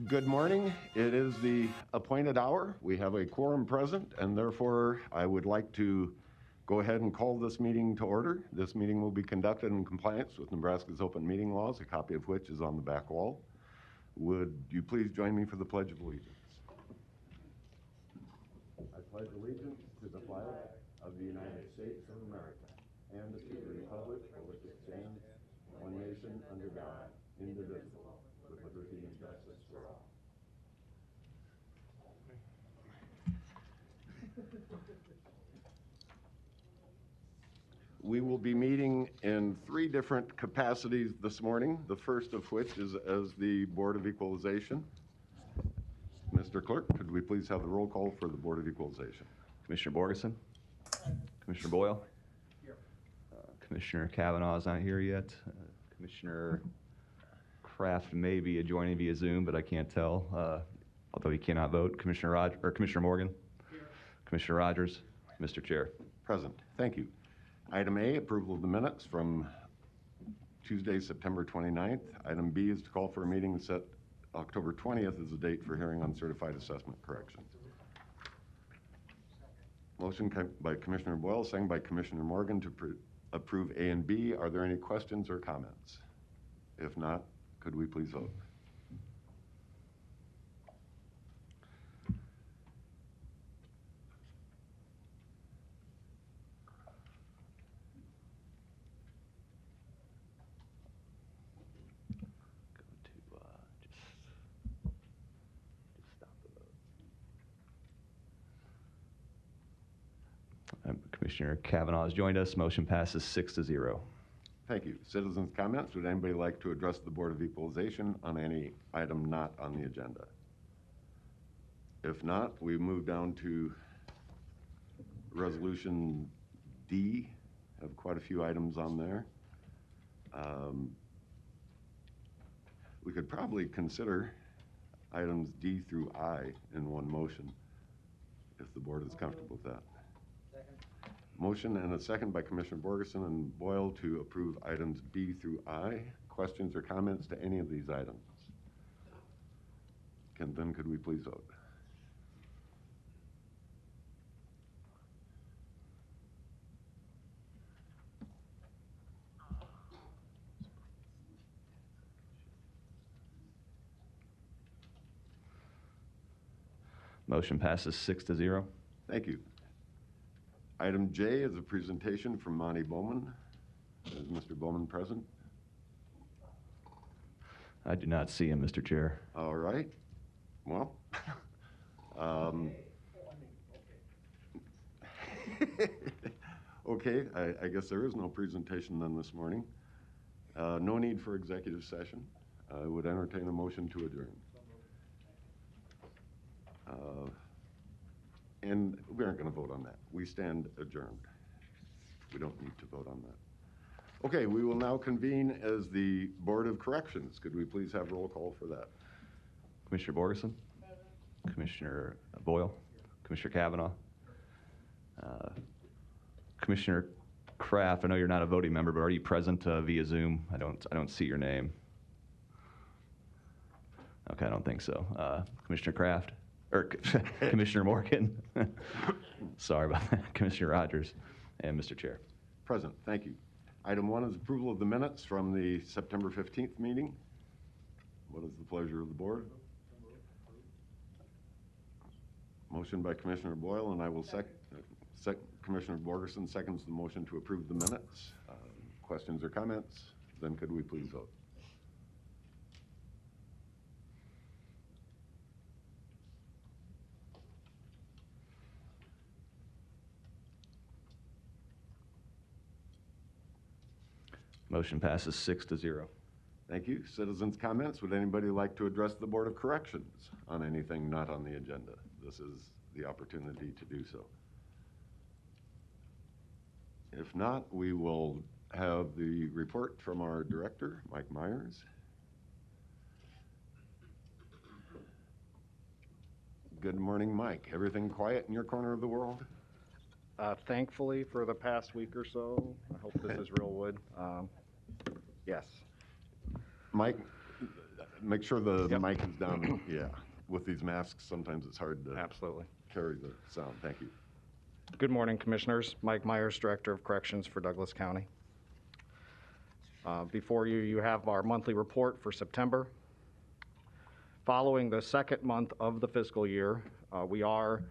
Good morning. It is the appointed hour. We have a quorum present, and therefore I would like to go ahead and call this meeting to order. This meeting will be conducted in compliance with Nebraska's open meeting laws, a copy of which is on the back wall. Would you please join me for the Pledge of Allegiance? I pledge allegiance to the flag of the United States of America and to the republic for which it stands, one nation under God, indivisible, with liberty and justice for all. We will be meeting in 3 different capacities this morning, the first of which is as the Board of Equalization. Mr. Clerk, could we please have the roll call for the Board of Equalization? Commissioner Borgeson? Commissioner Boyle? Here. Commissioner Kavanaugh is not here yet. Commissioner Kraft may be joining via Zoom, but I can't tell, although he cannot vote. Commissioner Morgan? Here. Commissioner Rogers? Mr. Chair. Present. Thank you. Item A, approval of the minutes from Tuesday, September 29th. Item B is to call for a meeting set October 20th as the date for hearing on certified assessment corrections. Motion by Commissioner Boyle, second by Commissioner Morgan to approve A and B. Are there any questions or comments? If not, could we please vote? Commissioner Kavanaugh has joined us. Motion passes 6-0. Thank you. Citizens' comments. Would anybody like to address the Board of Equalization on any item not on the agenda? If not, we move down to Resolution D. Have quite a few items on there. We could probably consider items D through I in one motion, if the board is comfortable with that. Second. Motion and a second by Commissioner Borgeson and Boyle to approve items B through I. Questions or comments to any of these items? Then could we please vote? Motion passes 6-0. Thank you. Item J is a presentation from Monty Bowman. Is Mr. Bowman present? I do not see him, Mr. Chair. All right. Well, okay, I guess there is no presentation then this morning. No need for executive session. I would entertain a motion to adjourn. And we aren't going to vote on that. We stand adjourned. We don't need to vote on that. Okay, we will now convene as the Board of Corrections. Could we please have roll call for that? Commissioner Borgeson? Commissioner Boyle? Commissioner Kavanaugh? Commissioner Kraft, I know you're not a voting member, but are you present via Zoom? I don't see your name. Okay, I don't think so. Commissioner Kraft? Or Commissioner Morgan? Sorry about that. Commissioner Rogers and Mr. Chair. Present, thank you. Item 1 is approval of the minutes from the September 15th meeting. What is the pleasure of the board? Motion by Commissioner Boyle, and I will second. Commissioner Borgeson seconds the motion to approve the minutes. Questions or comments? Then could we please vote? Motion passes 6-0. Thank you. Citizens' comments. Would anybody like to address the Board of Corrections on anything not on the agenda? This is the opportunity to do so. If not, we will have the report from our director, Mike Myers. Good morning, Mike. Everything quiet in your corner of the world? Thankfully, for the past week or so, I hope this is real wood. Yes. Mike, make sure the Yep. mic is down. Yeah, with these masks, sometimes it's hard to Absolutely. carry the sound. Thank you. Good morning, Commissioners. Mike Myers, Director of Corrections for Douglas County. Before you, you have our monthly report for September. Following the second month of the fiscal year, we are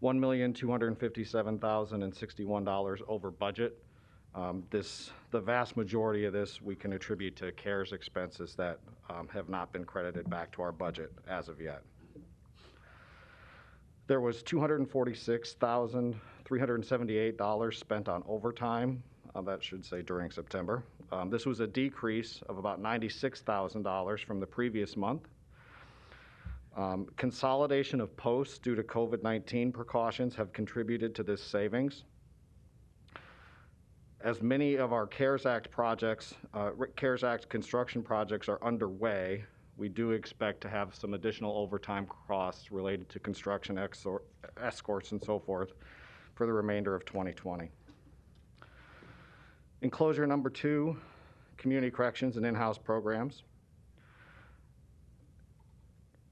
$1,257,061 over budget. The vast majority of this we can attribute to CARES expenses that have not been credited back to our budget as of yet. There was $246,378 spent on overtime. That should say during September. This was a decrease of about $96,000 from the previous month. Consolidation of posts due to COVID-19 precautions have contributed to this savings. As many of our CARES Act projects, CARES Act construction projects are underway, we do expect to have some additional overtime costs related to construction escorts and so forth for the remainder of 2020. Enclosure number 2, community corrections and in-house programs.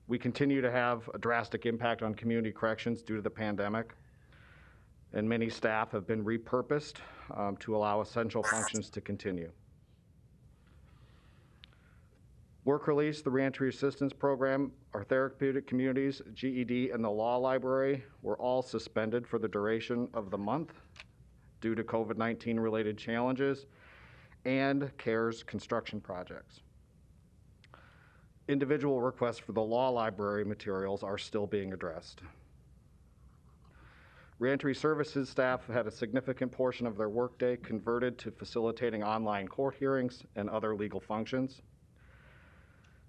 We continue to have a drastic impact on community corrections due to the pandemic, and many staff have been repurposed to allow essential functions to continue. Work release, the Reentry Assistance Program, our therapeutic communities, GED, and the law library were all suspended for the duration of the month due to COVID-19 related challenges and CARES construction projects. Individual requests for the law library materials are still being addressed. Reentry services staff had a significant portion of their workday converted to facilitating online court hearings and other legal functions.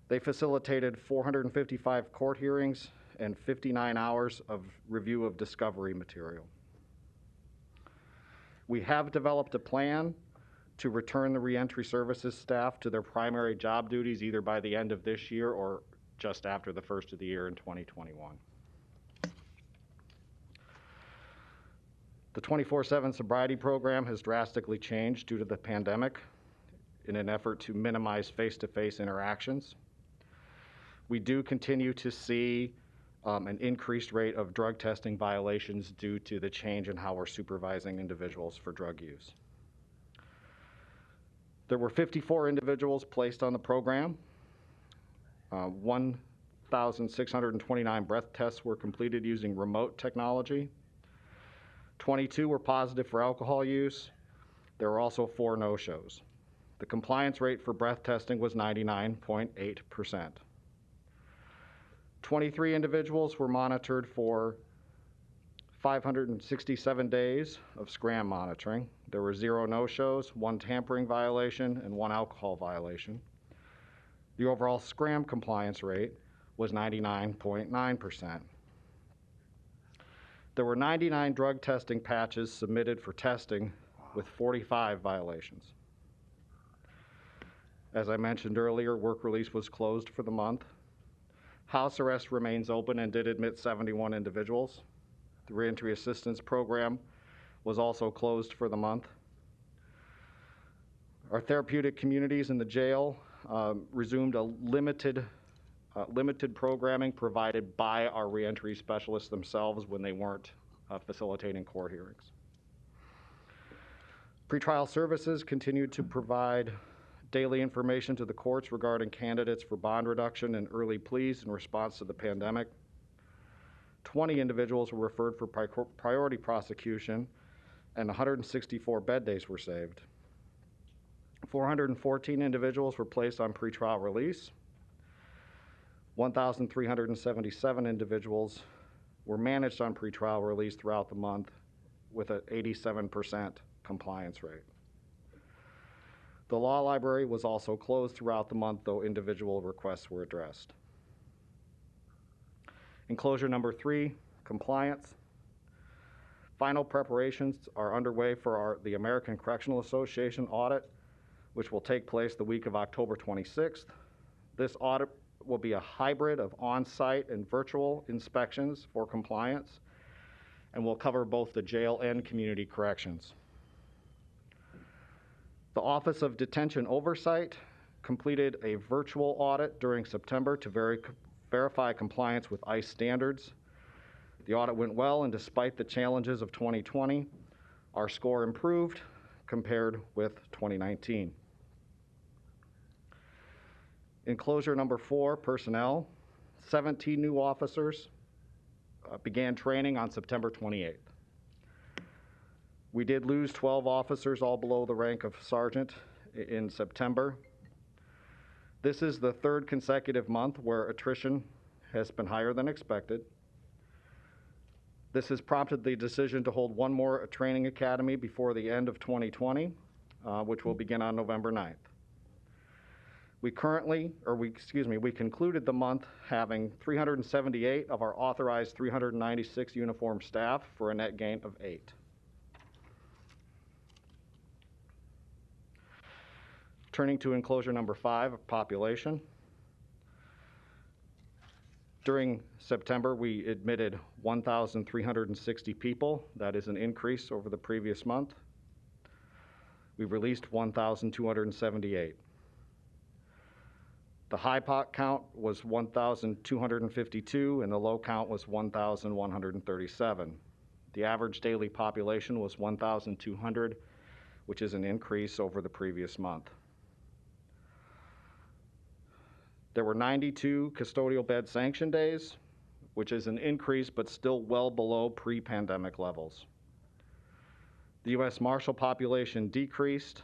They facilitated 455 court hearings and 59 hours of review of discovery material. We have developed a plan to return the reentry services staff to their primary job duties either by the end of this year or just after the first of the year in 2021. The 24/7 Sobriety Program has drastically changed due to the pandemic in an effort to minimize face-to-face interactions. We do continue to see an increased rate of drug testing violations due to the change in how we're supervising individuals for drug use. There were 54 individuals placed on the program. 1,629 breath tests were completed using remote technology. 22 were positive for alcohol use. There were also 4 no-shows. The compliance rate for breath testing was 99.8%. 23 individuals were monitored for 567 days of SCRAM monitoring. There were 0 no-shows, 1 tampering violation, and 1 alcohol violation. The overall SCRAM compliance rate was 99.9%. There were 99 drug testing patches submitted for testing with 45 violations. As I mentioned earlier, work release was closed for the month. House arrest remains open and did admit 71 individuals. The Reentry Assistance Program was also closed for the month. Our therapeutic communities in the jail resumed a limited programming provided by our reentry specialists themselves when they weren't facilitating court hearings. Pretrial services continued to provide daily information to the courts regarding candidates for bond reduction and early pleas in response to the pandemic. 20 individuals were referred for priority prosecution, and 164 bed days were saved. 414 individuals were placed on pretrial release. 1,377 individuals were managed on pretrial release throughout the month with an 87% compliance rate. The law library was also closed throughout the month, though individual requests were addressed. Enclosure number 3, compliance. Final preparations are underway for the American Correctional Association audit, which will take place the week of October 26th. This audit will be a hybrid of on-site and virtual inspections for compliance and will cover both the jail and community corrections. The Office of Detention Oversight completed a virtual audit during September to verify compliance with ICE standards. The audit went well, and despite the challenges of 2020, our score improved compared with 2019. Enclosure number 4, personnel. 17 new officers began training on September 28th. We did lose 12 officers, all below the rank of sergeant, in September. This is the 3rd consecutive month where attrition has been higher than expected. This has prompted the decision to hold one more training academy before the end of 2020, which will begin on November 9th. We concluded the month having 378 of our authorized 396 uniform staff for a net gain of 8. Turning to enclosure number 5, population. During September, we admitted 1,360 people. That is an increase over the previous month. We released 1,278. The high count was 1,252, and the low count was 1,137. The average daily population was 1,200, which is an increase over the previous month. There were 92 custodial bed sanction days, which is an increase but still well below pre-pandemic levels. The U.S. Marshal population decreased,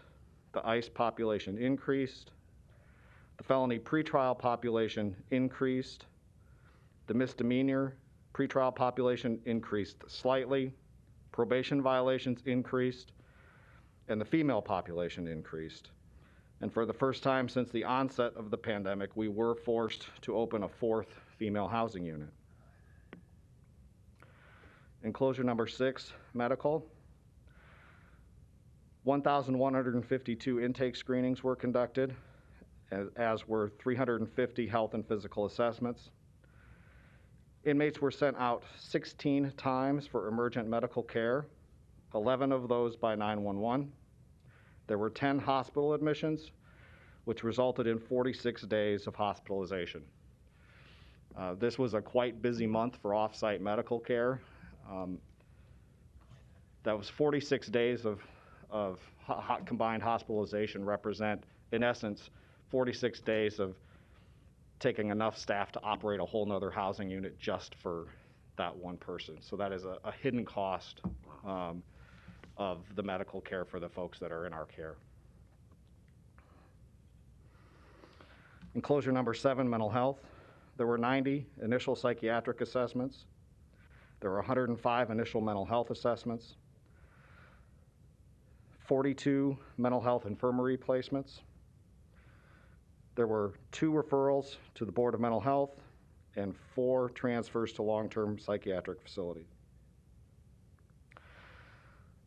the ICE population increased, the felony pretrial population increased, the misdemeanor pretrial population increased slightly, probation violations increased, and the female population increased. And for the first time since the onset of the pandemic, we were forced to open a 4th female housing unit. Enclosure number 6, medical. 1,152 intake screenings were conducted, as were 350 health and physical assessments. Inmates were sent out 16 times for emergent medical care, 11 of those by 911. There were 10 hospital admissions, which resulted in 46 days of hospitalization. This was a quite busy month for off-site medical care. That was 46 days of combined hospitalization represent, in essence, 46 days of taking enough staff to operate a whole nother housing unit just for that one person. So that is a hidden cost of the medical care for the folks that are in our care. Enclosure number 7, mental health. There were 90 initial psychiatric assessments. There were 105 initial mental health assessments, 42 mental health infirmary placements. There were 2 referrals to the Board of Mental Health and 4 transfers to long-term psychiatric facilities.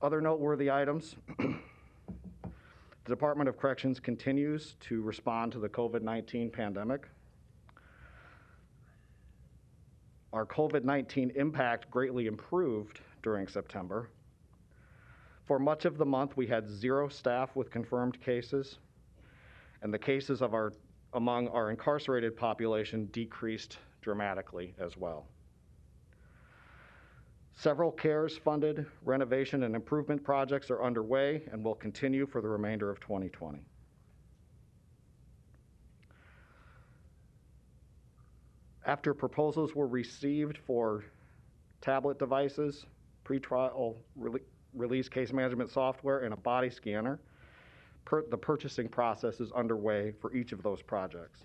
Other noteworthy items. The Department of Corrections continues to respond to the COVID-19 pandemic. Our COVID-19 impact greatly improved during September. For much of the month, we had 0 staff with confirmed cases, and the cases among our incarcerated population decreased dramatically as well. Several CARES-funded renovation and improvement projects are underway and will continue for the remainder of 2020. After proposals were received for tablet devices, pretrial release case management software, and a body scanner, the purchasing process is underway for each of those projects.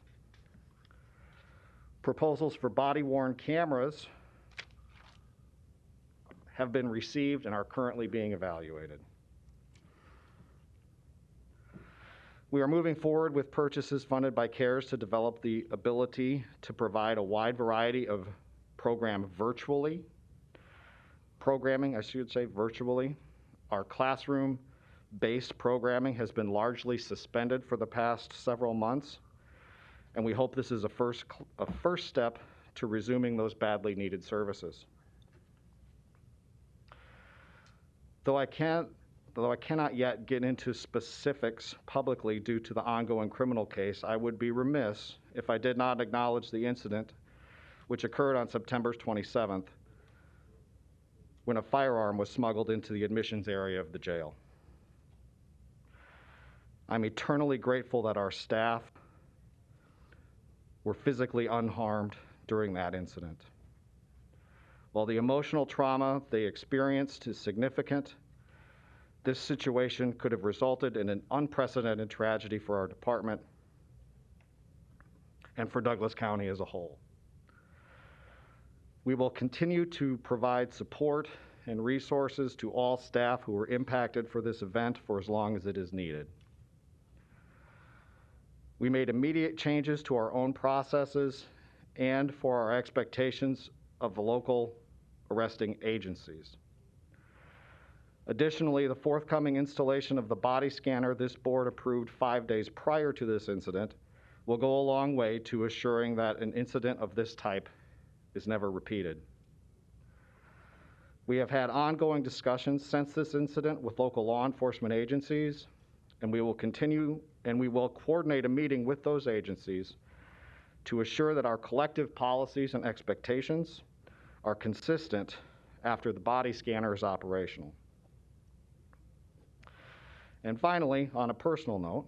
Proposals for body-worn cameras have been received and are currently being evaluated. We are moving forward with purchases funded by CARES to develop the ability to provide a wide variety of programming virtually. Our classroom-based programming has been largely suspended for the past several months, and we hope this is a first step to resuming those badly needed services. Though I can't though I cannot yet get into specifics publicly due to the ongoing criminal case, I would be remiss if I did not acknowledge the incident which occurred on September 27th when a firearm was smuggled into the admissions area of the jail. I'm eternally grateful that our staff were physically unharmed during that incident. While the emotional trauma they experienced is significant, this situation could have resulted in an unprecedented tragedy for our department and for Douglas County as a whole. We will continue to provide support and resources to all staff who were impacted for this event for as long as it is needed. We made immediate changes to our own processes and for our expectations of the local arresting agencies. Additionally, the forthcoming installation of the body scanner this board approved 5 days prior to this incident will go a long way to assuring that an incident of this type is never repeated. We have had ongoing discussions since this incident with local law enforcement agencies, and we will coordinate a meeting with those agencies to assure that our collective policies and expectations are consistent after the body scanner is operational. And finally, on a personal note,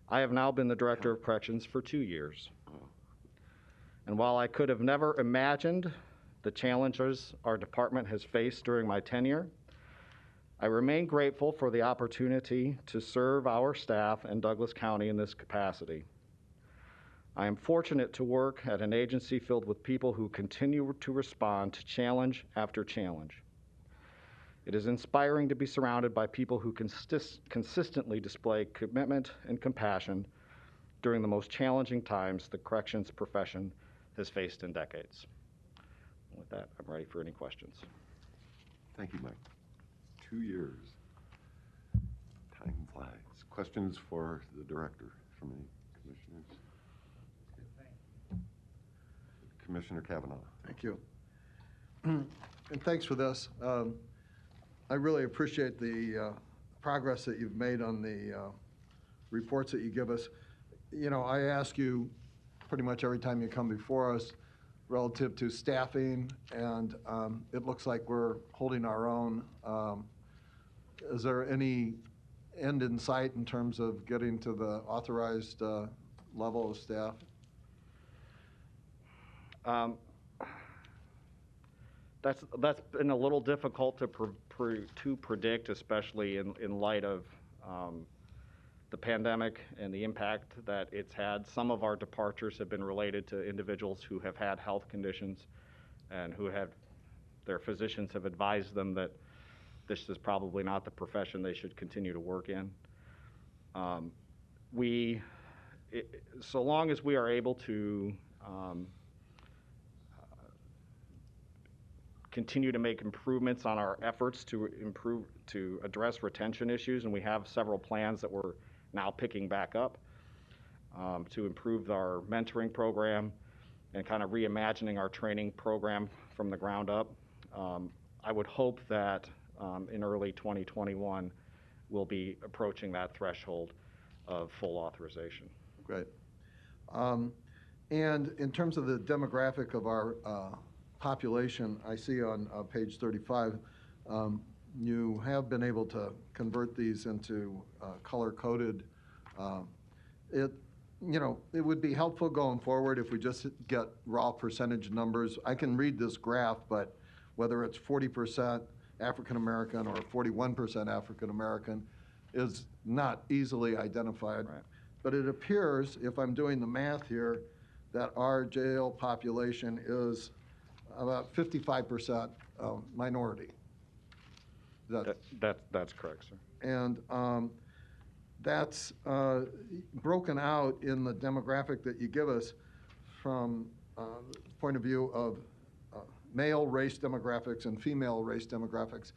I have now been the Director of Corrections for 2 years. And while I could have never imagined the challenges our department has faced during my tenure, I remain grateful for the opportunity to serve our staff and Douglas County in this capacity. I am fortunate to work at an agency filled with people who continue to respond to challenge after challenge. It is inspiring to be surrounded by people who consistently display commitment and compassion during the most challenging times the corrections profession has faced in decades. With that, I'm ready for any questions. Thank you, Mike. 2 years. Time flies. Questions for the director from any commissioners? Commissioner Kavanaugh. Thank you. And thanks for this. I really appreciate the progress that you've made on the reports that you give us. You know, I ask you pretty much every time you come before us relative to staffing, and it looks like we're holding our own. Is there any end in sight in terms of getting to the authorized level of staff? That's been a little difficult to predict, especially in light of the pandemic and the impact that it's had. Some of our departures have been related to individuals who have had health conditions and who have, their physicians have advised them that this is probably not the profession they should continue to work in. So long as we are able to continue to make improvements on our efforts to address retention issues, and we have several plans that we're now picking back up to improve our mentoring program and kind of reimagining our training program from the ground up. I would hope that in early 2021 we'll be approaching that threshold of full authorization. Great. And in terms of the demographic of our population, I see on page 35, you have been able to convert these into color-coded. It would be helpful going forward if we just get raw percentage numbers. I can read this graph, but whether it's 40% African American or 41% African American is not easily identified. Right. But it appears, if I'm doing the math here, that our jail population is about 55% minority. That's correct, sir. And that's broken out in the demographic that you give us from the point of view of male race demographics and female race demographics.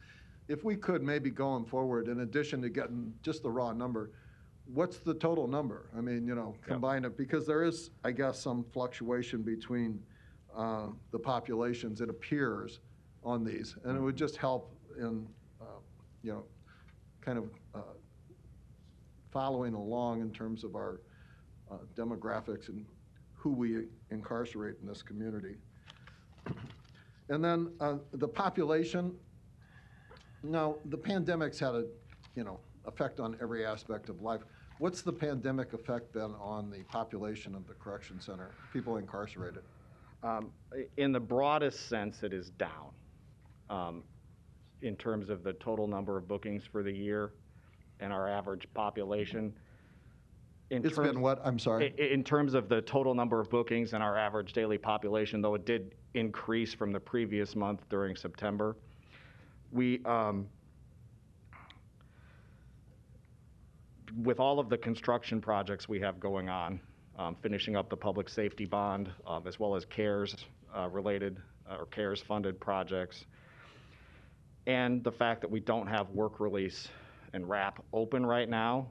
If we could maybe going forward, in addition to getting just the raw number, what's the total number? I mean, combine it, because there is, I guess, some fluctuation between the populations, it appears, on these. And it would just help in you know, kind of following along in terms of our demographics and who we incarcerate in this community. And then the population. Now, the pandemic's had a, effect on every aspect of life. What's the pandemic effect then on the population of the correction center, people incarcerated? In the broadest sense, it is down in terms of the total number of bookings for the year and our average population. It's been what? I'm sorry? In terms of the total number of bookings and our average daily population, though it did increase from the previous month during September, we, with all of the construction projects we have going on, finishing up the public safety bond, as well as CARES related or CARES funded projects, and the fact that we don't have work release and RAP open right now,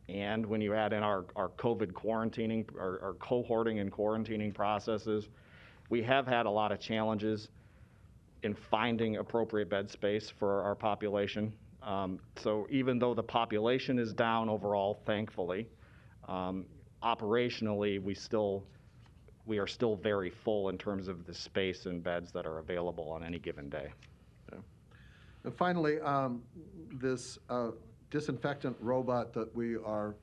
and when you add in our COVID quarantining, our cohorting and quarantining processes, we have had a lot of challenges in finding appropriate bed space for our population. So even though the population is down overall, thankfully, operationally we are still very full in terms of the space and beds that are available on any given day. Okay. And finally, this disinfectant robot that we are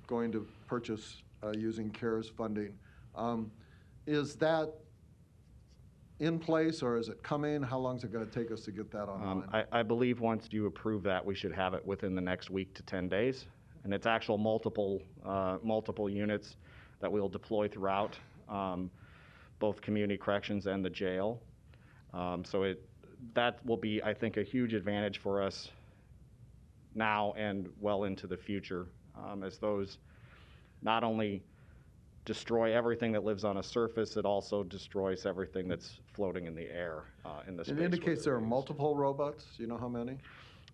going to purchase using CARES funding, is that in place or is it coming? How long is it going to take us to get that online? I believe once you approve that, we should have it within the next week to 10 days. And it's actual multiple units that we'll deploy throughout both community corrections and the jail. So that will be, I think, a huge advantage for us now and well into the future, as those not only destroy everything that lives on a surface, it also destroys everything that's floating in the air in the space. It indicates there are multiple robots. Do you know how many?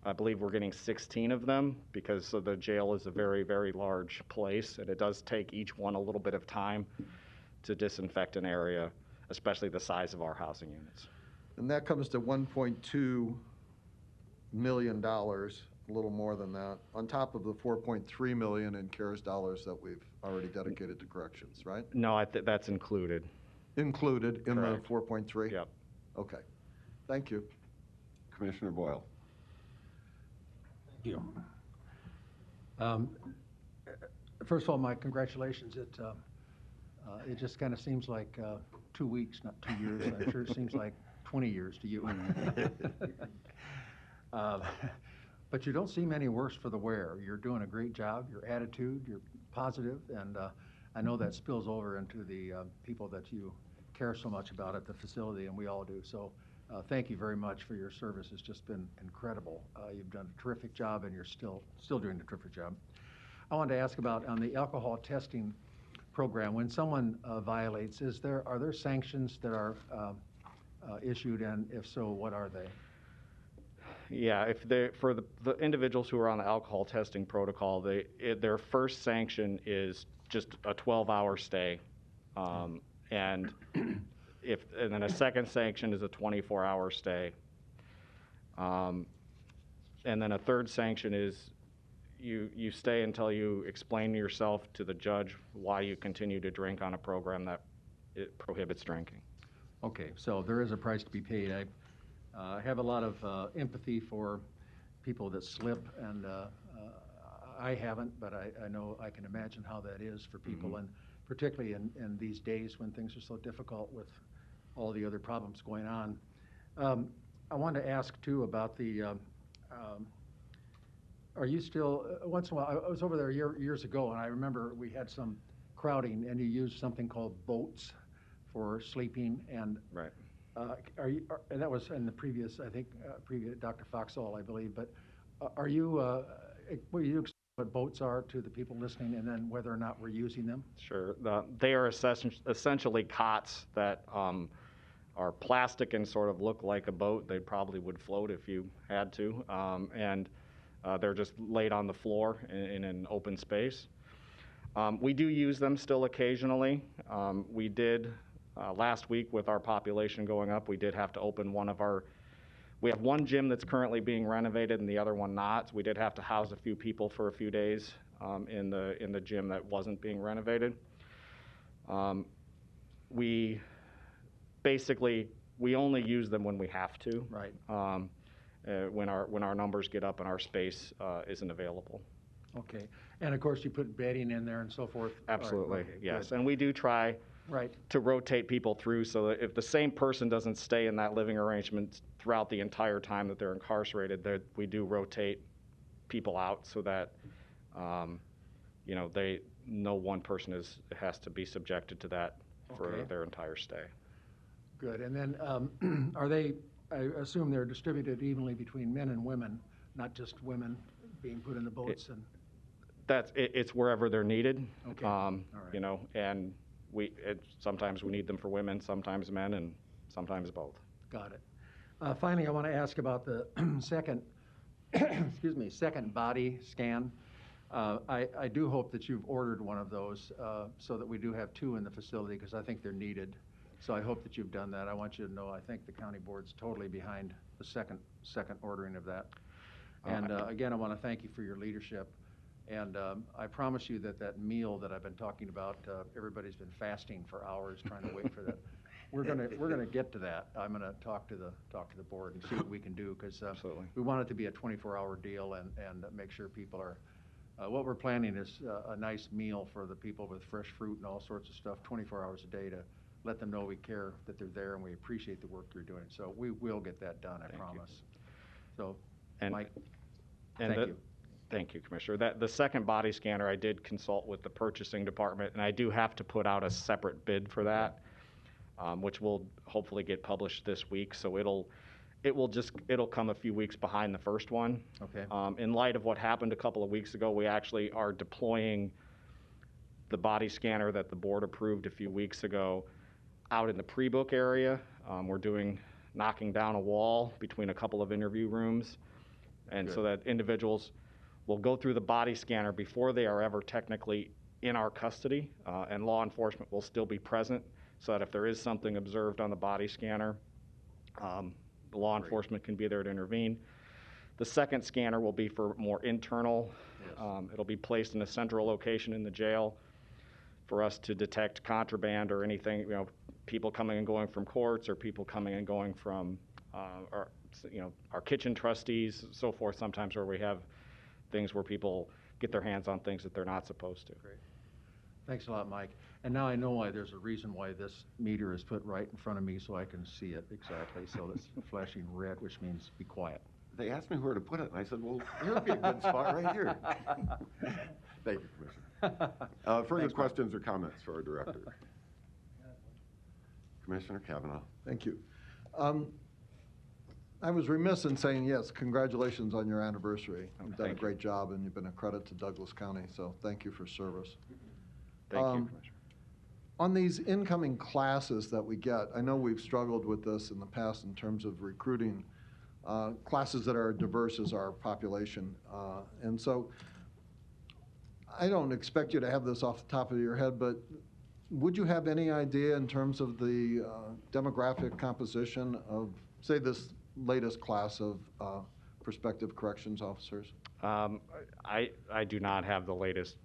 I believe we're getting 16 of them because the jail is a very, very large place, and it does take each one a little bit of time to disinfect an area, especially the size of our housing units. And that comes to $1.2 million, a little more than that, on top of the $4.3 million in CARES dollars that we've already dedicated to corrections, right? No, that's included. Included in Correct. the 4.3? Yep. Okay. Thank you. Commissioner Boyle. Thank you. First of all, my congratulations. It just kind of seems like 2 weeks, not 2 years. I'm sure it seems like 20 years to you. But you don't seem any worse for the wear. You're doing a great job. Your attitude, you're positive, and I know that spills over into the people that you care so much about at the facility, and we all do. So thank you very much for your service. It's just been incredible. You've done a terrific job, and you're still doing a terrific job. I wanted to ask about on the alcohol testing program. When someone violates, are there sanctions that are issued, and if so, what are they? Yeah, for the individuals who are on the alcohol testing protocol, their first sanction is just a 12-hour stay, and then a second sanction is a 24-hour stay, and then a third sanction is you stay until you explain yourself to the judge why you continue to drink on a program that it prohibits drinking. Okay, so there is a price to be paid. I have a lot of empathy for people that slip, and I haven't, but I know I can imagine how that is for people, and particularly in these days when things are so difficult with all the other problems going on. I wanted to ask, too, about are you still, once in a while, I was over there years ago, and I remember we had some crowding, and you used something called boats for sleeping, and Right. And that was in the previous, I think, previous Dr. Foxall, I believe. But will you explain what boats are to the people listening, and then whether or not we're using them? Sure. They are essentially cots that are plastic and sort of look like a boat. They probably would float if you had to, and they're just laid on the floor in an open space. We do use them still occasionally. We did. Last week, with our population going up, we did have to open one of We have one gym that's currently being renovated and the other one not. So we did have to house a few people for a few days in the gym that wasn't being renovated. We basically, we only use them when we have to. Right. When our numbers get up and our space isn't available. Okay. And of course, you put bedding in there and so forth? All right, Absolutely, okay, yes. good. And we do try Right. to rotate people through so that if the same person doesn't stay in that living arrangement throughout the entire time that they're incarcerated, we do rotate people out so that, you know, no one person has to be subjected to that for Okay. their entire stay. Good. And then are they, I assume they're distributed evenly between men and women, not just women being put in the boats and? It's wherever they're needed. Okay. All right. You know, and sometimes we need them for women, sometimes men, and sometimes both. Got it. Finally, I want to ask about the second, excuse me, second body scan. I do hope that you've ordered one of those so that we do have two in the facility because I think they're needed. So I hope that you've done that. I want you to know I think the county board's totally behind the second ordering of that. And again, I want to thank you for your leadership. And I promise you that meal that I've been talking about, everybody's been fasting for hours trying to wait for that. We're gonna get to that. I'm gonna talk to the board and see what we can do because we want it to be a 24-hour deal and make sure people are. What we're planning is a nice meal for the people with fresh fruit and all sorts of stuff, 24 hours a day to let them know we care that they're there and we appreciate the work they're doing. So we will get that done, I promise. So, Mike, thank you. Thank you, Commissioner. The second body scanner, I did consult with the purchasing department, and I do have to put out a separate bid for that, which will hopefully get published this week. So it'll come a few weeks behind the first one. Okay. In light of what happened a couple of weeks ago, we actually are deploying the body scanner that the board approved a few weeks ago out in the pre-book area. We're knocking down a wall between a couple of interview rooms, and so that individuals will go through the body scanner before they are ever technically in our custody, and law enforcement will still be present so that if there is something observed on the body scanner, the law enforcement can be there to intervene. The second scanner will be for more internal. It'll be placed in a central location in the jail for us to detect contraband or anything, you know, people coming and going from courts or people coming and going from our kitchen trustees, so forth, sometimes where we have things where people get their hands on things that they're not supposed to. Great. Thanks a lot, Mike. And now I know why there's a reason why this meter is put right in front of me so I can see it exactly. So it's flashing red, which means be quiet. They asked me where to put it, and I said, well, here would be a good spot right here. Thank you, Commissioner. Further Thanks, questions or comments for our director? Commissioner Kavanaugh. Thank you. I was remiss in saying, yes, congratulations on your anniversary. You've done a Thank you. great job, and you've been a credit to Douglas County, so thank you for service. Thank you, Commissioner. On these incoming classes that we get, I know we've struggled with this in the past in terms of recruiting classes that are diverse as our population. And so I don't expect you to have this off the top of your head, but would you have any idea in terms of the demographic composition of, say, this latest class of prospective corrections officers? I do not have the latest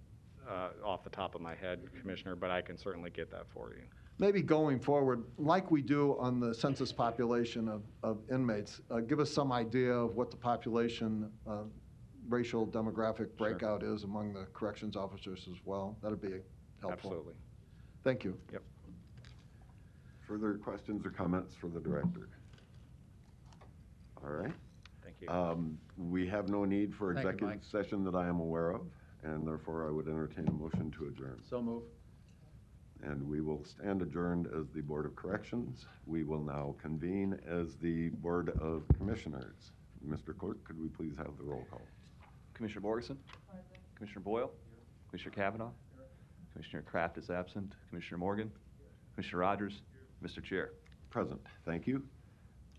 off the top of my head, Commissioner, but I can certainly get that for you. Maybe going forward, like we do on the census population of inmates, give us some idea of what the population racial demographic breakout is among the corrections officers as well. That'd be helpful. Absolutely. Thank you. Yep. Further questions or comments for the director? All right. Thank you. We have no need for Thank you, executive Mike. session that I am aware of, and therefore I would entertain a motion to adjourn. So move. And we will stand adjourned as the Board of Corrections. We will now convene as the Board of Commissioners. Mr. Clerk, could we please have the roll call? Commissioner Borgeson? Commissioner Boyle? Commissioner Kavanaugh? Commissioner Kraft is absent. Commissioner Morgan? Commissioner Rogers? Mr. Chair. Present. Thank you.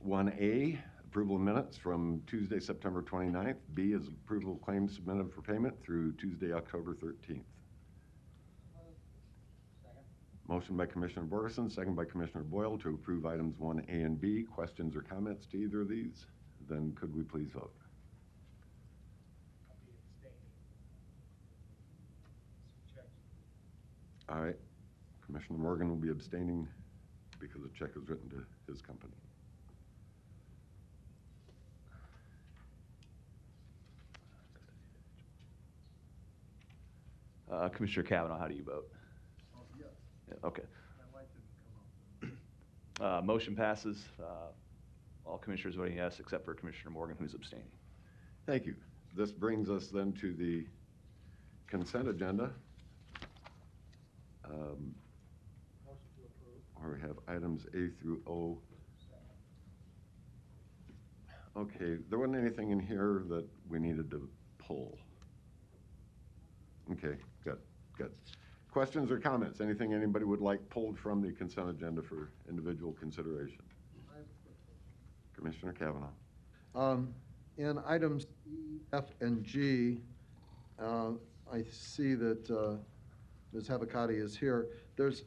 1A, approval of minutes from Tuesday, September 29th. B is approval of claims submitted for payment through Tuesday, October 13th. Motion by Commissioner Borgeson, second by Commissioner Boyle to approve items 1A and B. Questions or comments to either of these? then could we please vote? All right. Commissioner Morgan will be abstaining because the check is written to his company. Commissioner Kavanaugh, how do you vote? Yes. Yeah, okay. My wife didn't come up. Motion passes. All commissioners voting yes, except for Commissioner Morgan, who's abstaining. Thank you. This brings us then to the consent agenda. Where we have items A through O. Okay, there wasn't anything in here that we needed to pull. Okay, good. Questions or comments? Anything anybody would like pulled from the consent agenda for individual consideration? Commissioner Kavanaugh. In items E, F, and G, I see that Ms. Havakati is here. There's,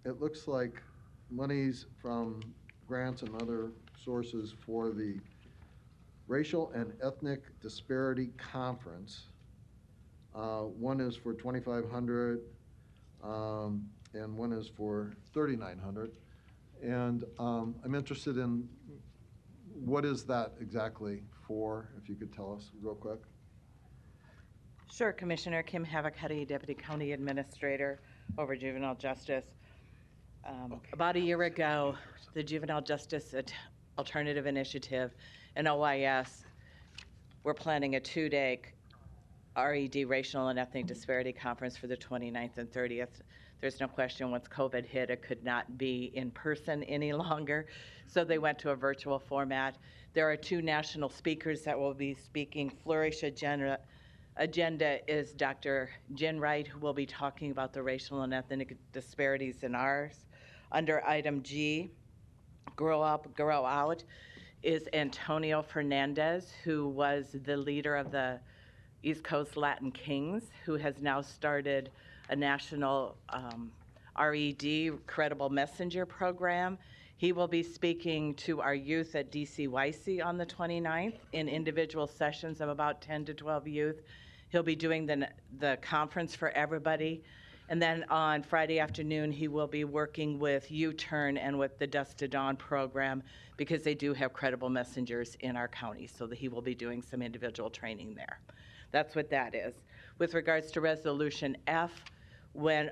it looks like monies from grants and other sources for the Racial and Ethnic Disparity Conference. One is for $2,500, and one is for $3,900. And I'm interested in what is that exactly for, if you could tell us real quick. Sure, Commissioner. Kim Havakati, Deputy County Administrator over Juvenile Justice. About a year ago, the Juvenile Justice Alternative Initiative and OIS were planning a 2-day RED, Racial and Ethnic Disparity Conference for the 29th and 30th. There's no question once COVID hit, it could not be in person any longer, so they went to a virtual format. There are 2 national speakers that will be speaking. Flourish Agenda is Dr. Jen Wright, who will be talking about the racial and ethnic disparities in ours. Under item G, Grow Up, Grow Out, is Antonio Fernandez, who was the leader of the East Coast Latin Kings, who has now started a national RED, Credible Messenger program. He will be speaking to our youth at DCYC on the 29th in individual sessions of about 10 to 12 youth. He'll be doing the conference for everybody. And then on Friday afternoon, he will be working with U-Turn and with the Dusk to Dawn program because they do have credible messengers in our county, so that he will be doing some individual training there. That's what that is. With regards to Resolution F, when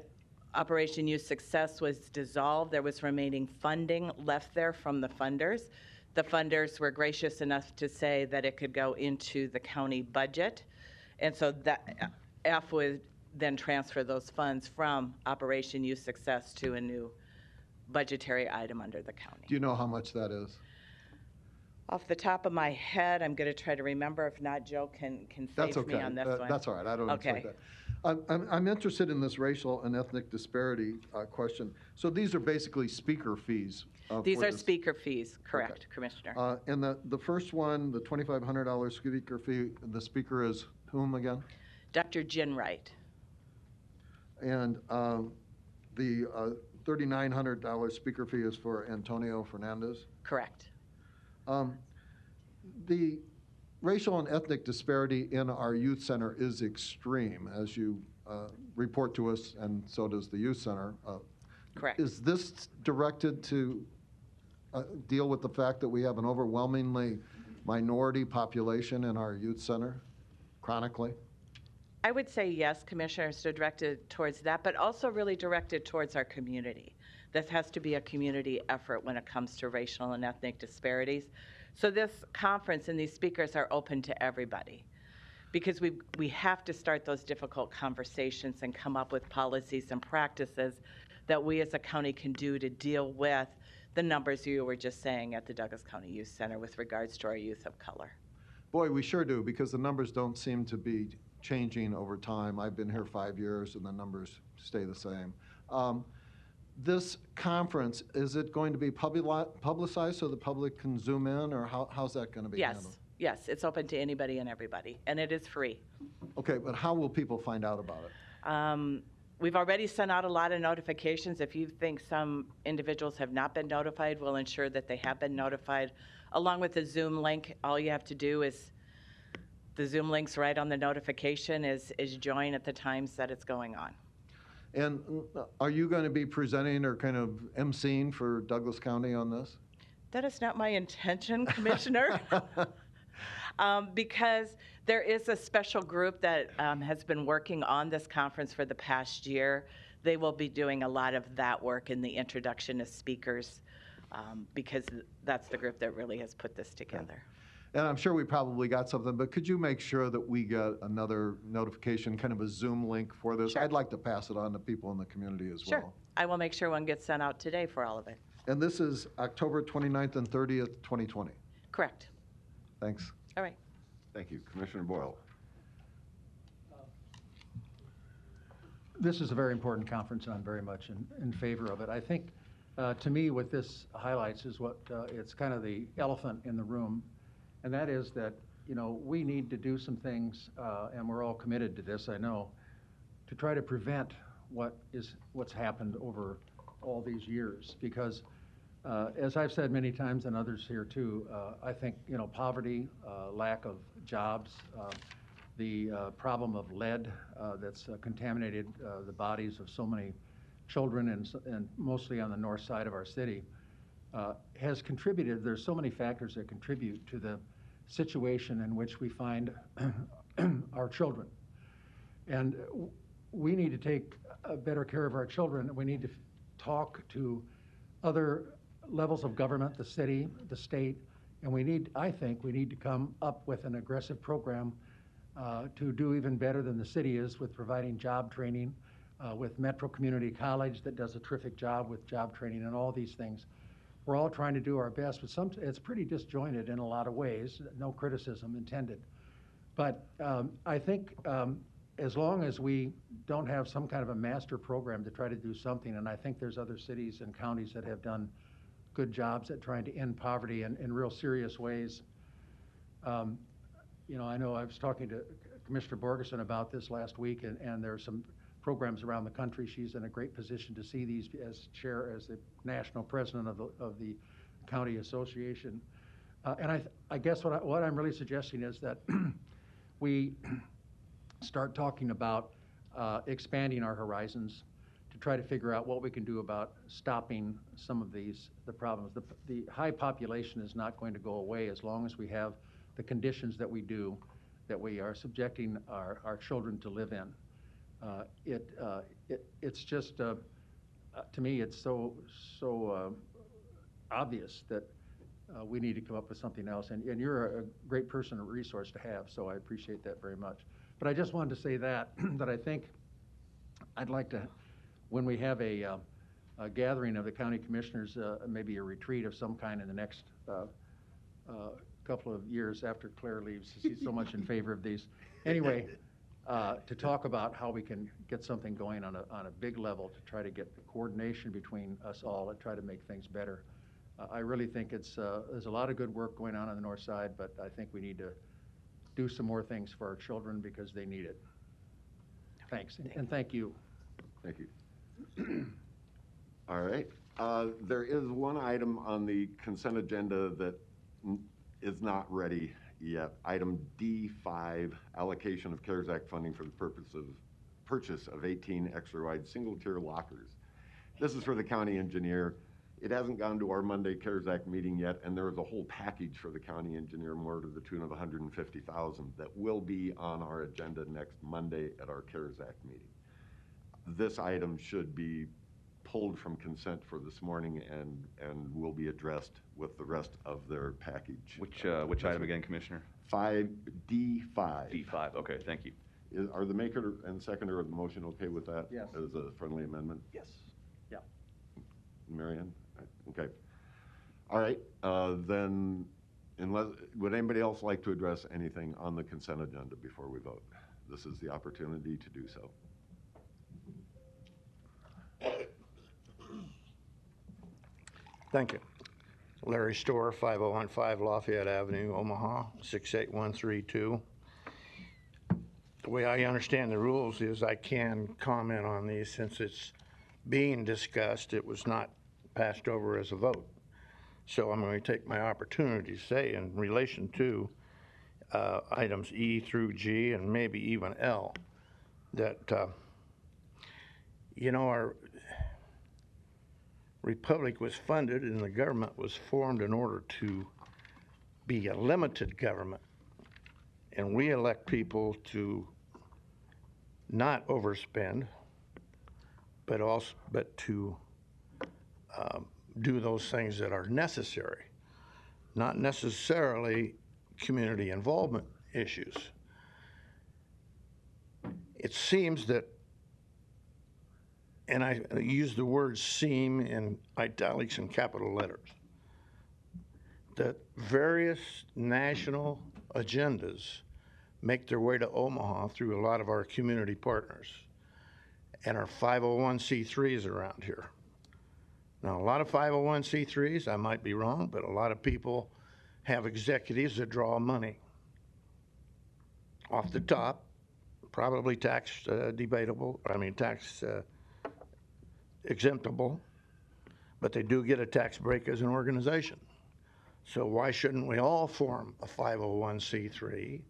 Operation Youth Success was dissolved, there was remaining funding left there from the funders. The funders were gracious enough to say that it could go into the county budget. And so that F would then transfer those funds from Operation Youth Success to a new budgetary item under the county. Do you know how much that is? Off the top of my head, I'm going to try to remember. If not, Joe can That's save okay. me on this one. That's all right. I don't expect Okay. that. I'm interested in this racial and ethnic disparity question. So these are basically speaker fees. These for are this. speaker fees, correct, Okay. Commissioner. And the first one, the $2,500 speaker fee, the speaker is whom again? Dr. Jen Wright. And the $3,900 speaker fee is for Antonio Fernandez. Correct. The racial and ethnic disparity in our youth center is extreme, as you report to us, and so does the youth center. Correct. Is this directed to deal with the fact that we have an overwhelmingly minority population in our youth center, chronically? I would say yes, Commissioner, so directed towards that, but also really directed towards our community. This has to be a community effort when it comes to racial and ethnic disparities. So this conference and these speakers are open to everybody, because we have to start those difficult conversations and come up with policies and practices that we as a county can do to deal with the numbers you were just saying at the Douglas County Youth Center with regards to our youth of color. Boy, we sure do, because the numbers don't seem to be changing over time. I've been here 5 years, and the numbers stay the same. This conference, is it going to be publicized so the public can zoom in, or how's that going to be handled? Yes, it's open to anybody and everybody, and it is free. Okay, but how will people find out about it? We've already sent out a lot of notifications. If you think some individuals have not been notified, we'll ensure that they have been notified. Along with the Zoom link, all you have to do is, the Zoom link's right on the notification, is join at the times that it's going on. And are you going to be presenting or kind of emceeing for Douglas County on this? That is not my intention, Commissioner. Because there is a special group that has been working on this conference for the past year. They will be doing a lot of that work in the introduction of speakers, because that's the group that really has put this together. And I'm sure we probably got something, but could you make sure that we got another notification, kind of a Zoom link for this? Sure. I'd like to pass it on to people in the community as Sure. well. I will make sure one gets sent out today for all of it. And this is October 29th and 30th, 2020. Correct. Thanks. All right. Thank you. Commissioner Boyle. This is a very important conference, and I'm very much in favor of it. I think, to me, what this highlights is what, it's kind of the elephant in the room, and that is that, you know, we need to do some things, and we're all committed to this, I know, to try to prevent what's happened over all these years. Because, as I've said many times, and others here too, I think, you know, poverty, lack of jobs, the problem of lead that's contaminated the bodies of so many children, and mostly on the north side of our city, has contributed. There's so many factors that contribute to the situation in which we find our children. And we need to take better care of our children. We need to talk to other levels of government, the city, the state, and I think we need to come up with an aggressive program to do even better than the city is with providing job training, with Metro Community College that does a terrific job with job training and all these things. We're all trying to do our best, but it's pretty disjointed in a lot of ways, no criticism intended. But I think as long as we don't have some kind of a master program to try to do something, and I think there's other cities and counties that have done good jobs at trying to end poverty in real serious ways. You know, I know I was talking to Commissioner Borgeson about this last week, and there are some programs around the country. She's in a great position to see these as the national president of the county association. And I guess what I'm really suggesting is that we start talking about expanding our horizons to try to figure out what we can do about stopping some of the problems. The high population is not going to go away as long as we have the conditions that we are subjecting our children to live in. It's just, to me, it's so obvious that we need to come up with something else. And you're a great person, a resource to have, so I appreciate that very much. But I just wanted to say that I think I'd like to, when we have a gathering of the county commissioners, maybe a retreat of some kind in the next couple of years after Claire leaves, she's so much in favor of these. Anyway, to talk about how we can get something going on a big level to try to get the coordination between us all and try to make things better. I really think there's a lot of good work going on the north side, but I think we need to do some more things for our children because they need it. Thanks, and thank you. Thank you. All right. There is one item on the consent agenda that is not ready yet. Item D5, allocation of Karzak funding for the purchase of 18 extra-wide single-tier lockers. This is for the county engineer. It hasn't gone to our Monday Karzak meeting yet, and there is a whole package for the county engineer, more to the tune of $150,000, that will be on our agenda next Monday at our Karzak meeting. This item should be pulled from consent for this morning and will be addressed with the rest of their package. Which item again, Commissioner? D5. D5, okay, thank you. Are the maker and seconder of the motion okay with that? Yes. As a friendly amendment? Yes. Yeah. Marianne? Okay. All right, then, would anybody else like to address anything on the consent agenda before we vote? This is the opportunity to do so. Thank you. Larry Storr, 5015 Lafayette Avenue, Omaha, 68132. the way I understand the rules is I can comment on these since it's being discussed. It was not passed over as a vote. So I'm going to take my opportunity to say in relation to items E through G and maybe even L that, our republic was funded and the government was formed in order to be a limited government. And we elect people to not overspend, but to do those things that are necessary, not necessarily community involvement issues. It seems that, and I use the word seem in italics and capital letters, that various national agendas make their way to Omaha through a lot of our community partners and our 501c3s around here. Now, a lot of 501c3s, I might be wrong, but a lot of people have executives that draw money off the top, probably tax exemptable, but they do get a tax break as an organization. So why shouldn't we all form a 501c3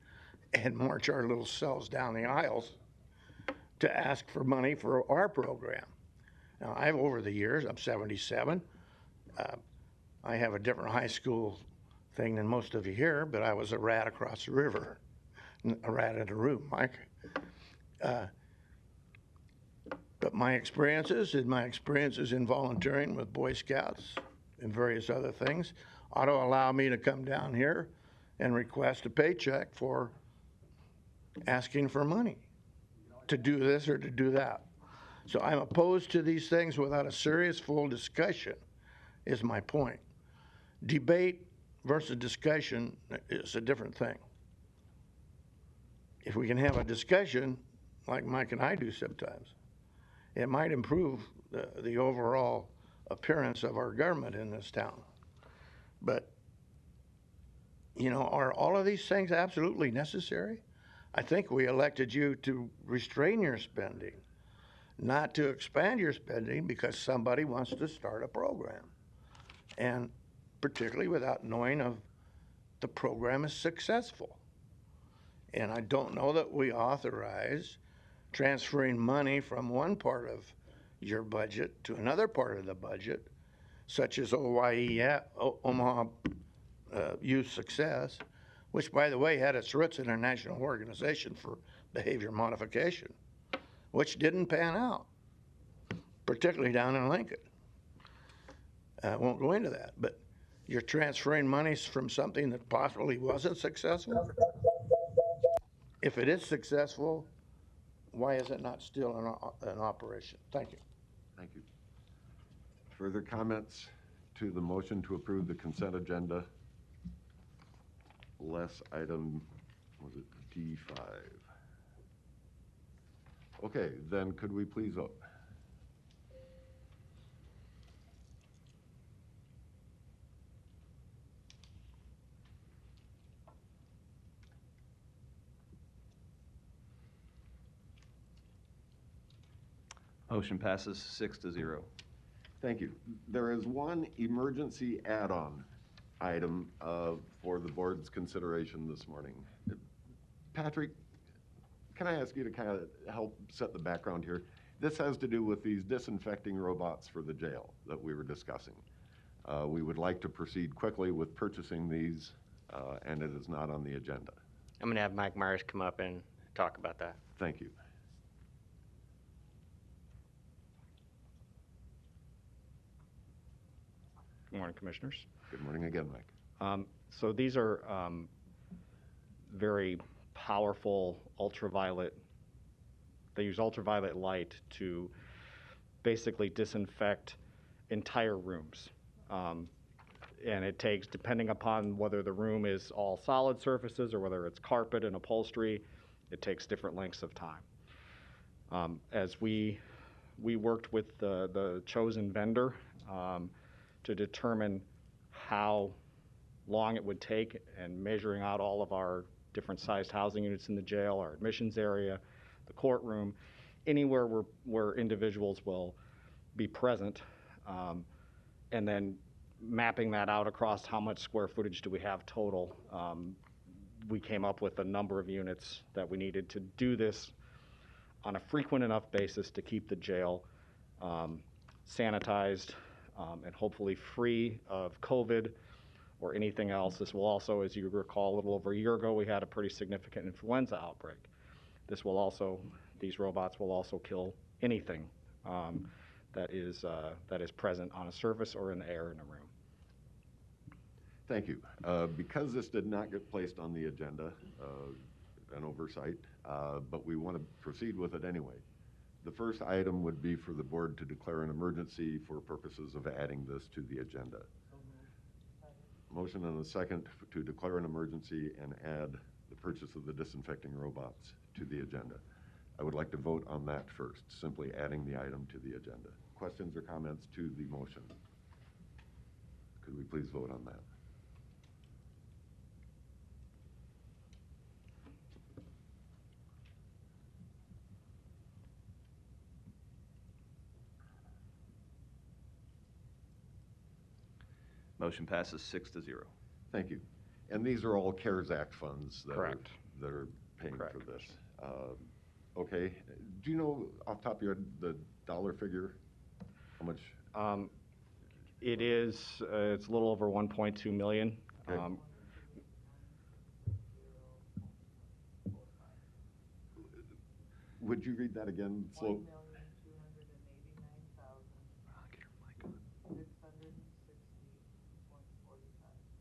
and march our little selves down the aisles to ask for money for our program? Now, over the years, I'm 77. I have a different high school thing than most of you here, but I was a rat across the river, a rat in a room, Mike. But my experiences in volunteering with Boy Scouts and various other things ought to allow me to come down here and request a paycheck for asking for money to do this or to do that. So I'm opposed to these things without a serious, full discussion, is my point. Debate versus discussion is a different thing. If we can have a discussion, like Mike and I do sometimes, it might improve the overall appearance of our government in this town. But, are all of these things absolutely necessary? I think we elected you to restrain your spending, not to expand your spending because somebody wants to start a program. And particularly without knowing if the program is successful. And I don't know that we authorize transferring money from one part of your budget to another part of the budget, such as Omaha Youth Success, which, by the way, had its roots in a national organization for behavior modification, which didn't pan out, particularly down in Lincoln. I won't go into that, but you're transferring monies from something that possibly wasn't successful. If it is successful, why is it not still in operation? Thank you. Thank you. Further comments to the motion to approve the consent agenda? Less item, was it D5? Okay, then could we please vote? Motion passes 6-0. Thank you. There is one emergency add-on item for the board's consideration this morning. Patrick, can I ask you to kind of help set the background here? This has to do with these disinfecting robots for the jail that we were discussing. We would like to proceed quickly with purchasing these, and it is not on the agenda. I'm going to have Mike Myers come up and talk about that. Thank you. Good morning, Commissioners. Good morning again, Mike. So these are very powerful ultraviolet. They use ultraviolet light to basically disinfect entire rooms. And it takes, depending upon whether the room is all solid surfaces or whether it's carpet and upholstery, it takes different lengths of time. As we worked with the chosen vendor to determine how long it would take and measuring out all of our different sized housing units in the jail, our admissions area, the courtroom, anywhere where individuals will be present, and then mapping that out across how much square footage do we have total. We came up with a number of units that we needed to do this on a frequent enough basis to keep the jail sanitized and hopefully free of COVID or anything else. This will also, as you recall, a little over a year ago, we had a pretty significant influenza outbreak. These robots will also kill anything that is present on a surface or in the air in a room. Thank you. Because this did not get placed on the agenda, an oversight, but we want to proceed with it anyway. The first item would be for the board to declare an emergency for purposes of adding this to the agenda. Motion and a second to declare an emergency and add the purchase of the disinfecting robots to the agenda. I would like to vote on that first, simply adding the item to the agenda. Questions or comments to the motion? Could we please vote on that? Motion passes 6-0. Thank you. And these are all Karzak funds that Correct. are paying Correct, for this. Okay. Do you know off the top of your head the dollar figure? How much? It's a little over 1.2 million. Okay. Would you read that again? Slow.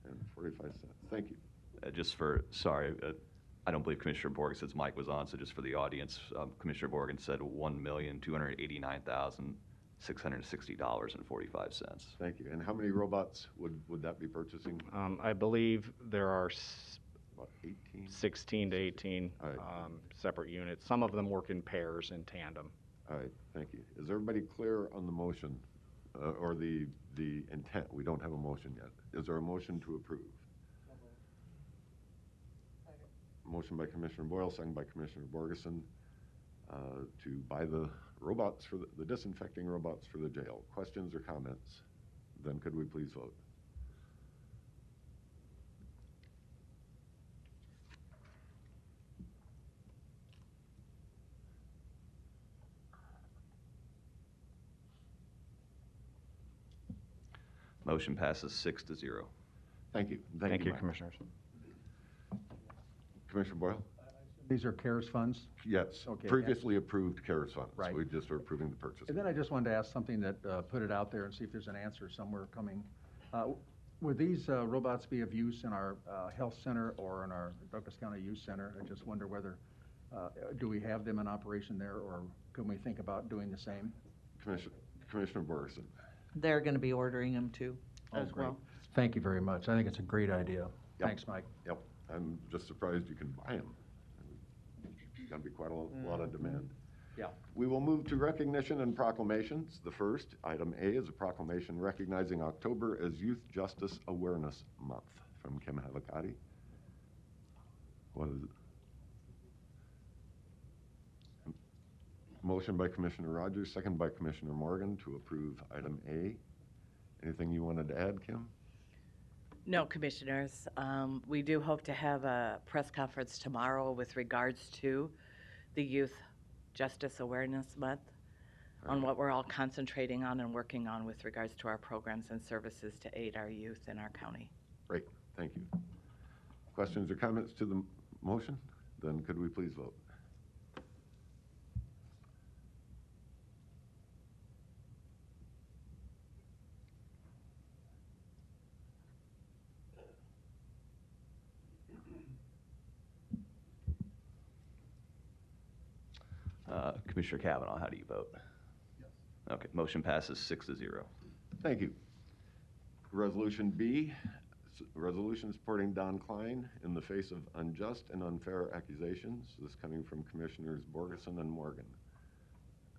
And 45 cents. Thank you. I don't believe Commissioner Borgeson's mic was on, so just for the audience, Commissioner Borgen said $1,289,660.45. Thank you. And how many robots would that be purchasing? I believe there are About 18? 16 to 18 All right. separate units. Some of them work in pairs in tandem. All right, thank you. Is everybody clear on the motion or the intent? We don't have a motion yet. Is there a motion to approve? Motion by Commissioner Boyle, second by Commissioner Borgeson to buy the robots for the disinfecting robots for the jail. Questions or comments? Then could we please vote? Motion passes 6-0. Thank you. Thank you, Mike. Commissioners. Commissioner Boyle? These are CARES funds? Yes, Okay, previously approved CARES funds. Right. We just are approving the purchase. And then I just wanted to ask something that, put it out there and see if there's an answer somewhere coming. Would these robots be of use in our health center or in our Douglas County Youth Center? I just wonder whether, do we have them in operation there, or can we think about doing the same? Commissioner Borgeson. They're going to be ordering them too, as great. well. Thank you very much. I think it's a great idea. Yep. Thanks, Mike. Yep, I'm just surprised you can buy them. Got to be quite a lot of demand. Yeah. We will move to recognition and proclamations. The first, item A, is a proclamation recognizing October as Youth Justice Awareness Month from Kim Havakati. What is it? Motion by Commissioner Rogers, second by Commissioner Morgan to approve item A. Anything you wanted to add, Kim? No, Commissioners. We do hope to have a press conference tomorrow with regards to the Youth Justice Awareness Month, on what we're all concentrating on and working on with regards to our programs and services to aid our youth in our county. Great, thank you. Questions or comments to the motion? Then could we please vote? Commissioner Kavanaugh, how do you vote? Yes. Okay, motion passes 6-0. Thank you. Resolution B, resolution supporting Don Klein in the face of unjust and unfair accusations. This coming from Commissioners Borgeson and Morgan.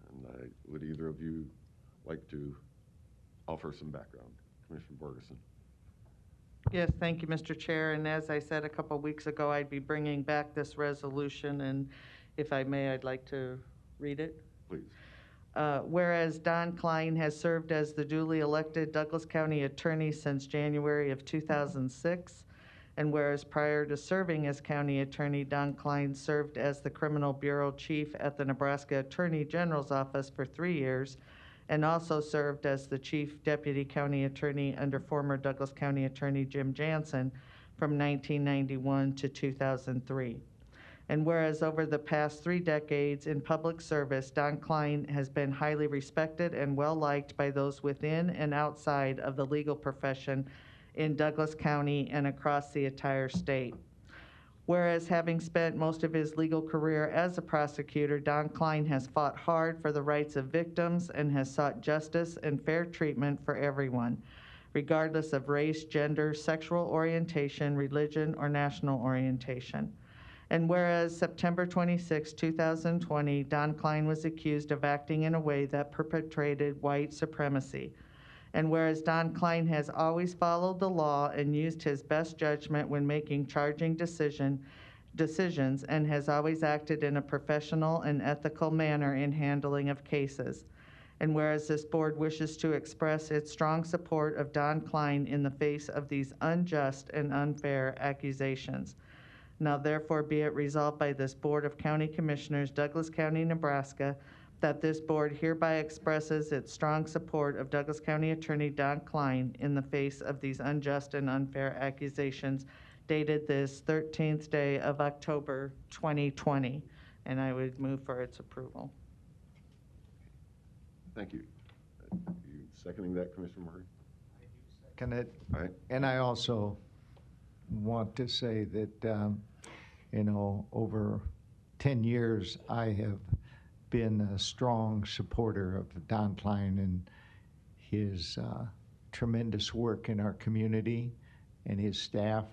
And would either of you like to offer some background? Commissioner Borgeson. Yes, thank you, Mr. Chair. And as I said a couple weeks ago, I'd be bringing back this resolution, and if I may, I'd like to read it. Please. Whereas Don Klein has served as the duly elected Douglas County Attorney since January of 2006, and whereas prior to serving as County Attorney, Don Klein served as the Criminal Bureau Chief at the Nebraska Attorney General's Office for 3 years, and also served as the Chief Deputy County Attorney under former Douglas County Attorney Jim Jansen from 1991 to 2003. And whereas over the past 3 decades in public service, Don Klein has been highly respected and well-liked by those within and outside of the legal profession in Douglas County and across the entire state. Whereas having spent most of his legal career as a prosecutor, Don Klein has fought hard for the rights of victims and has sought justice and fair treatment for everyone, regardless of race, gender, sexual orientation, religion, or national orientation. And whereas September 26, 2020, Don Klein was accused of acting in a way that perpetrated white supremacy. And whereas Don Klein has always followed the law and used his best judgment when making charging decisions and has always acted in a professional and ethical manner in handling of cases. And whereas this board wishes to express its strong support of Don Klein in the face of these unjust and unfair accusations. Now therefore be it resolved by this Board of County Commissioners, Douglas County, Nebraska, that this board hereby expresses its strong support of Douglas County Attorney Don Klein in the face of these unjust and unfair accusations dated this 13th day of October 2020. And I would move for its approval. Thank you. You seconding that, Commissioner Murray? Can it? All right. And I also want to say that, over 10 years, I have been a strong supporter of Don Klein and his tremendous work in our community and his staff.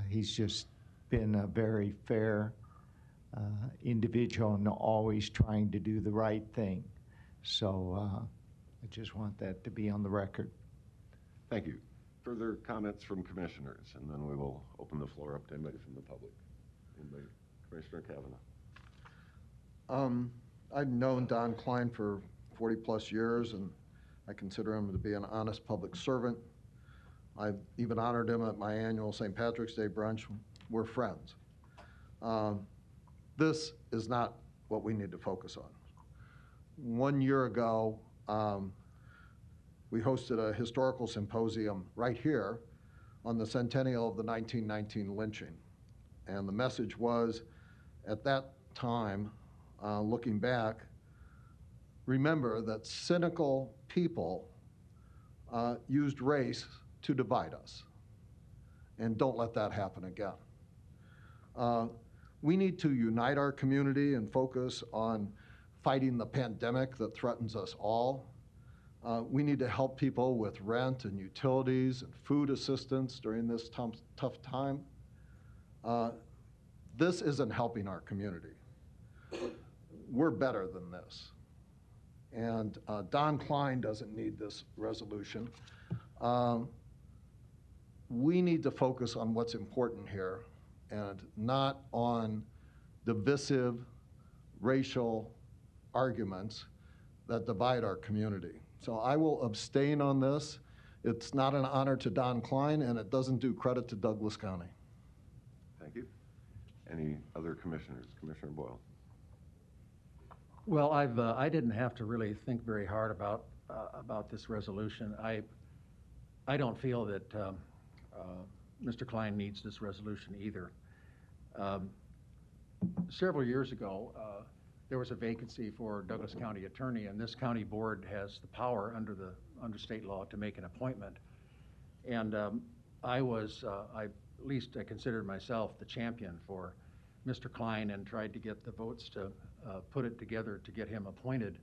He's just been a very fair individual and always trying to do the right thing. So I just want that to be on the record. Thank you. Further comments from commissioners, and then we will open the floor up to anybody from the public. Anybody? Commissioner Kavanaugh. I've known Don Klein for 40 plus years, and I consider him to be an honest public servant. I've even honored him at my annual St. Patrick's Day brunch. We're friends. This is not what we need to focus on. 1 year ago, we hosted a historical symposium right here on the centennial of the 1919 lynching. And the message was, at that time, looking back, remember that cynical people used race to divide us. And don't let that happen again. We need to unite our community and focus on fighting the pandemic that threatens us all. We need to help people with rent and utilities and food assistance during this tough time. This isn't helping our community. We're better than this. And Don Klein doesn't need this resolution. We need to focus on what's important here and not on divisive racial arguments that divide our community. So I will abstain on this. It's not an honor to Don Klein, and it doesn't do credit to Douglas County. Thank you. Any other commissioners? Commissioner Boyle. Well, I didn't have to really think very hard about this resolution. I don't feel that Mr. Klein needs this resolution either. Several years ago, there was a vacancy for Douglas County Attorney, and this county board has the power under state law to make an appointment. And I considered myself the champion for Mr. Klein and tried to get the votes to put it together to get him appointed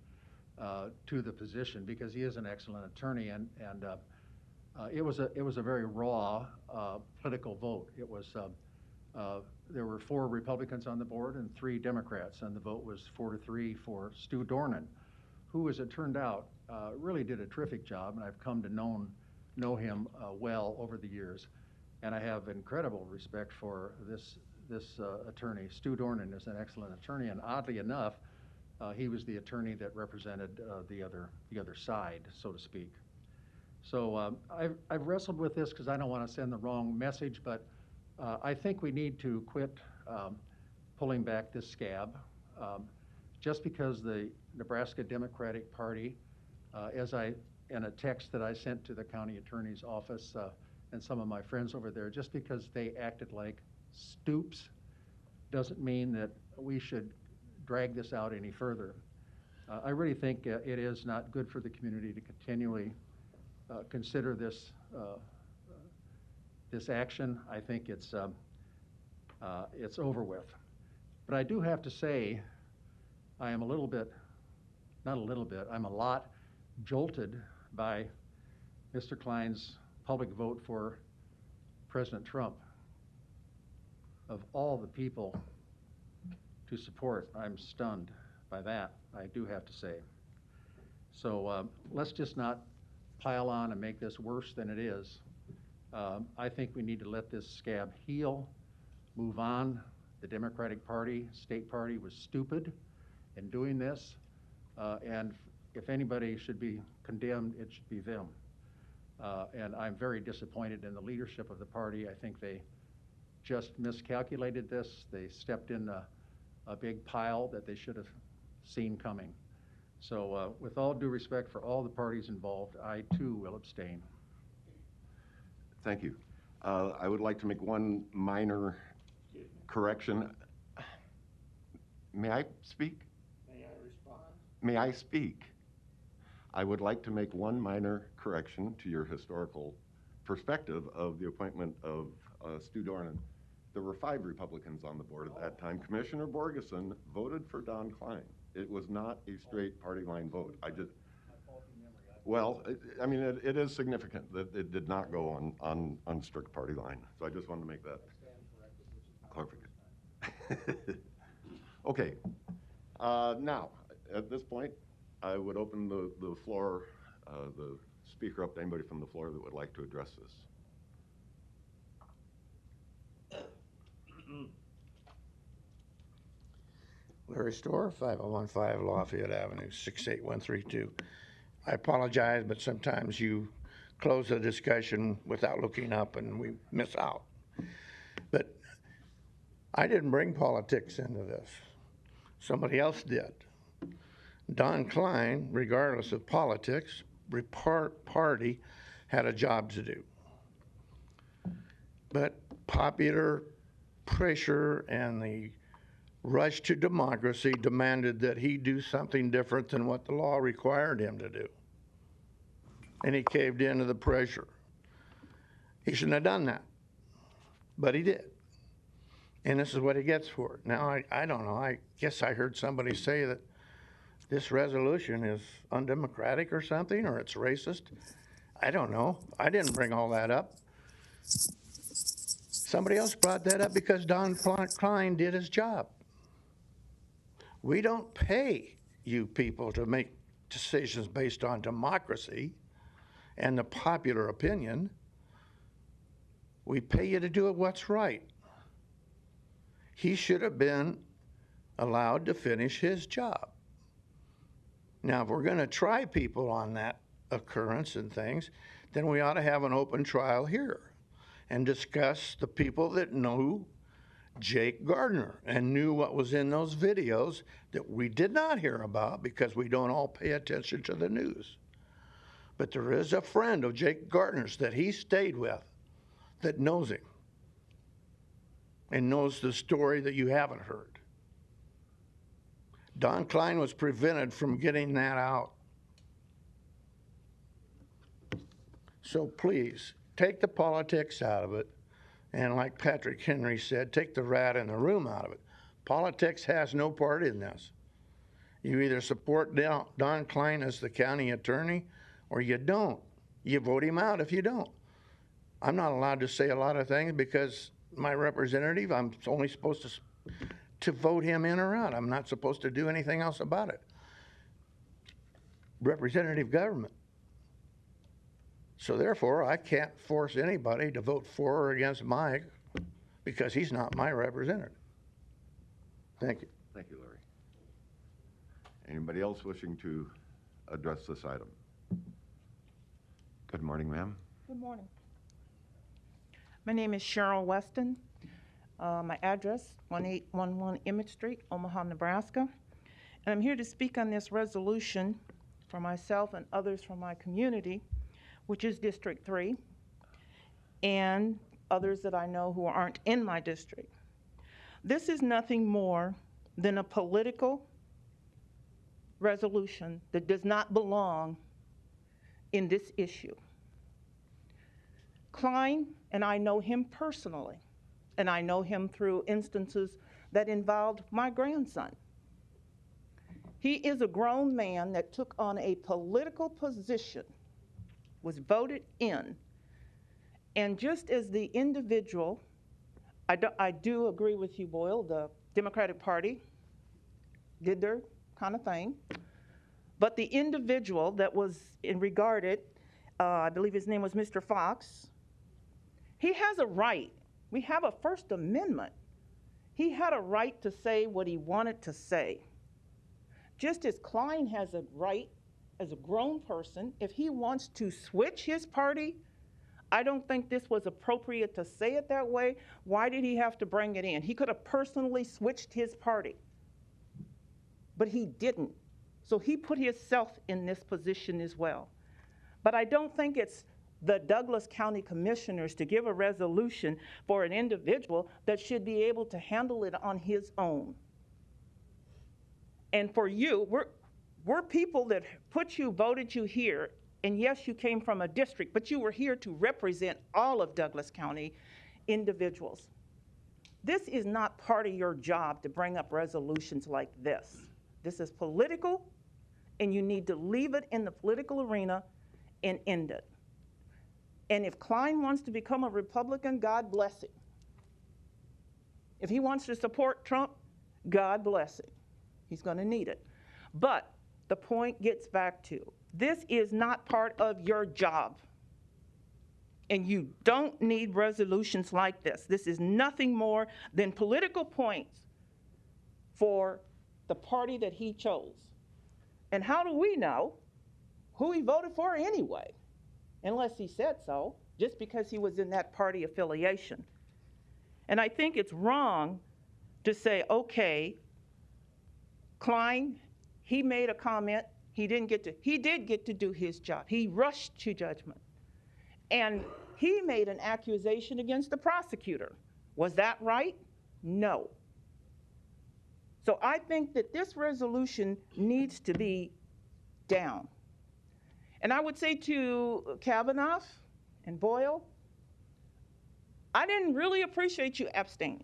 to the position, because he is an excellent attorney, and it was a very raw political vote. It was there were 4 Republicans on the board and 3 Democrats, and the vote was 4-3 for Stu Dornan, who, as it turned out, really did a terrific job, and I've come to know know him well over the years, and I have incredible respect for this attorney. Stu Dornan is an excellent attorney, and oddly enough, he was the attorney that represented the other side, so to speak. So I've wrestled with this because I don't want to send the wrong message, but I think we need to quit pulling back this scab. Just because the Nebraska Democratic Party, in a text that I sent to the county attorney's office and some of my friends over there, just because they acted like stoops doesn't mean that we should drag this out any further. I really think it is not good for the community to continually consider this this action. I think it's over with. But I do have to say, I am a little bit, not a little bit, I'm a lot jolted by Mr. Klein's public vote for President Trump. Of all the people to support, I'm stunned by that, I do have to say. So let's just not pile on and make this worse than it is. I think we need to let this scab heal, move on. The Democratic Party, state party, was stupid in doing this, and if anybody should be condemned, it should be them. And I'm very disappointed in the leadership of the party. I think they just miscalculated this. They stepped in a big pile that they should have seen coming. So with all due respect for all the parties involved, I too will abstain. Thank you. I would like to make one minor correction. May I speak? May I respond? May I speak? I would like to make one minor correction to your historical perspective of the appointment of Stu Dornan. There were 5 Republicans on the board at that time. Commissioner Borgeson voted for Don Klein. It was not a straight party line vote. Well, I mean, it is significant that it did not go on strict party line. So I just wanted to make that clarification. Okay. Now, at this point, I would open the floor, the speaker up to anybody from the floor that would like to address this. Larry Storr, 5015 Lafayette Avenue, 68132. I apologize, but sometimes you close the discussion without looking up and we miss out. But I didn't bring politics into this. Somebody else did. Don Klein, regardless of politics, party had a job to do. But popular pressure and the rush to democracy demanded that he do something different than what the law required him to do. And he caved into the pressure. He shouldn't have done that, but he did. And this is what he gets for it. Now, I don't know, I guess I heard somebody say that this resolution is undemocratic or something, or it's racist. I don't know. I didn't bring all that up. Somebody else brought that up because Don Klein did his job. We don't pay you people to make decisions based on democracy and the popular opinion. We pay you to do what's right. He should have been allowed to finish his job. Now, if we're going to try people on that occurrence and things, then we ought to have an open trial here and discuss the people that know Jake Gardner and knew what was in those videos that we did not hear about because we don't all pay attention to the news. But there is a friend of Jake Gardner's that he stayed with that knows him and knows the story that you haven't heard. Don Klein was prevented from getting that out. So please, take the politics out of it. And like Patrick Henry said, take the rat in the room out of it. Politics has no part in this. You either support Don Klein as the county attorney or you don't. You vote him out if you don't. I'm not allowed to say a lot of things because my representative, I'm only supposed to vote him in or out. I'm not supposed to do anything else about it. Representative government. So therefore, I can't force anybody to vote for or against Mike because he's not my representative. Thank you. Thank you, Larry. Anybody else wishing to address this item? Good morning, ma'am. Good morning. My name is Cheryl Weston. My address, 1811 Emmett Street, Omaha, Nebraska. And I'm here to speak on this resolution for myself and others from my community, which is District 3, and others that I know who aren't in my district. This is nothing more than a political resolution that does not belong in this issue. Klein, and I know him personally, and I know him through instances that involved my grandson. He is a grown man that took on a political position, was voted in, and just as the individual, I do agree with you, Boyle, the Democratic Party did their kind of thing, but the individual that was regarded, I believe his name was Mr. Fox, he has a right. We have a First Amendment. He had a right to say what he wanted to say. Just as Klein has a right as a grown person, if he wants to switch his party, I don't think this was appropriate to say it that way. Why did he have to bring it in? He could have personally switched his party, but he didn't. So he put himself in this position as well. But I don't think it's the Douglas County Commissioners to give a resolution for an individual that should be able to handle it on his own. And for you, we're people that put you, voted you here, and yes, you came from a district, but you were here to represent all of Douglas County individuals. This is not part of your job to bring up resolutions like this. This is political, and you need to leave it in the political arena and end it. And if Klein wants to become a Republican, God bless him. If he wants to support Trump, God bless him. He's going to need it. But the point gets back to, this is not part of your job. And you don't need resolutions like this. This is nothing more than political points for the party that he chose. And how do we know who he voted for anyway? Unless he said so, just because he was in that party affiliation. And I think it's wrong to say, okay, Klein, he made a comment, he did get to do his job. He rushed to judgment. And he made an accusation against the prosecutor. Was that right? No. So I think that this resolution needs to be down. And I would say to Kavanaugh and Boyle, I didn't really appreciate you abstaining.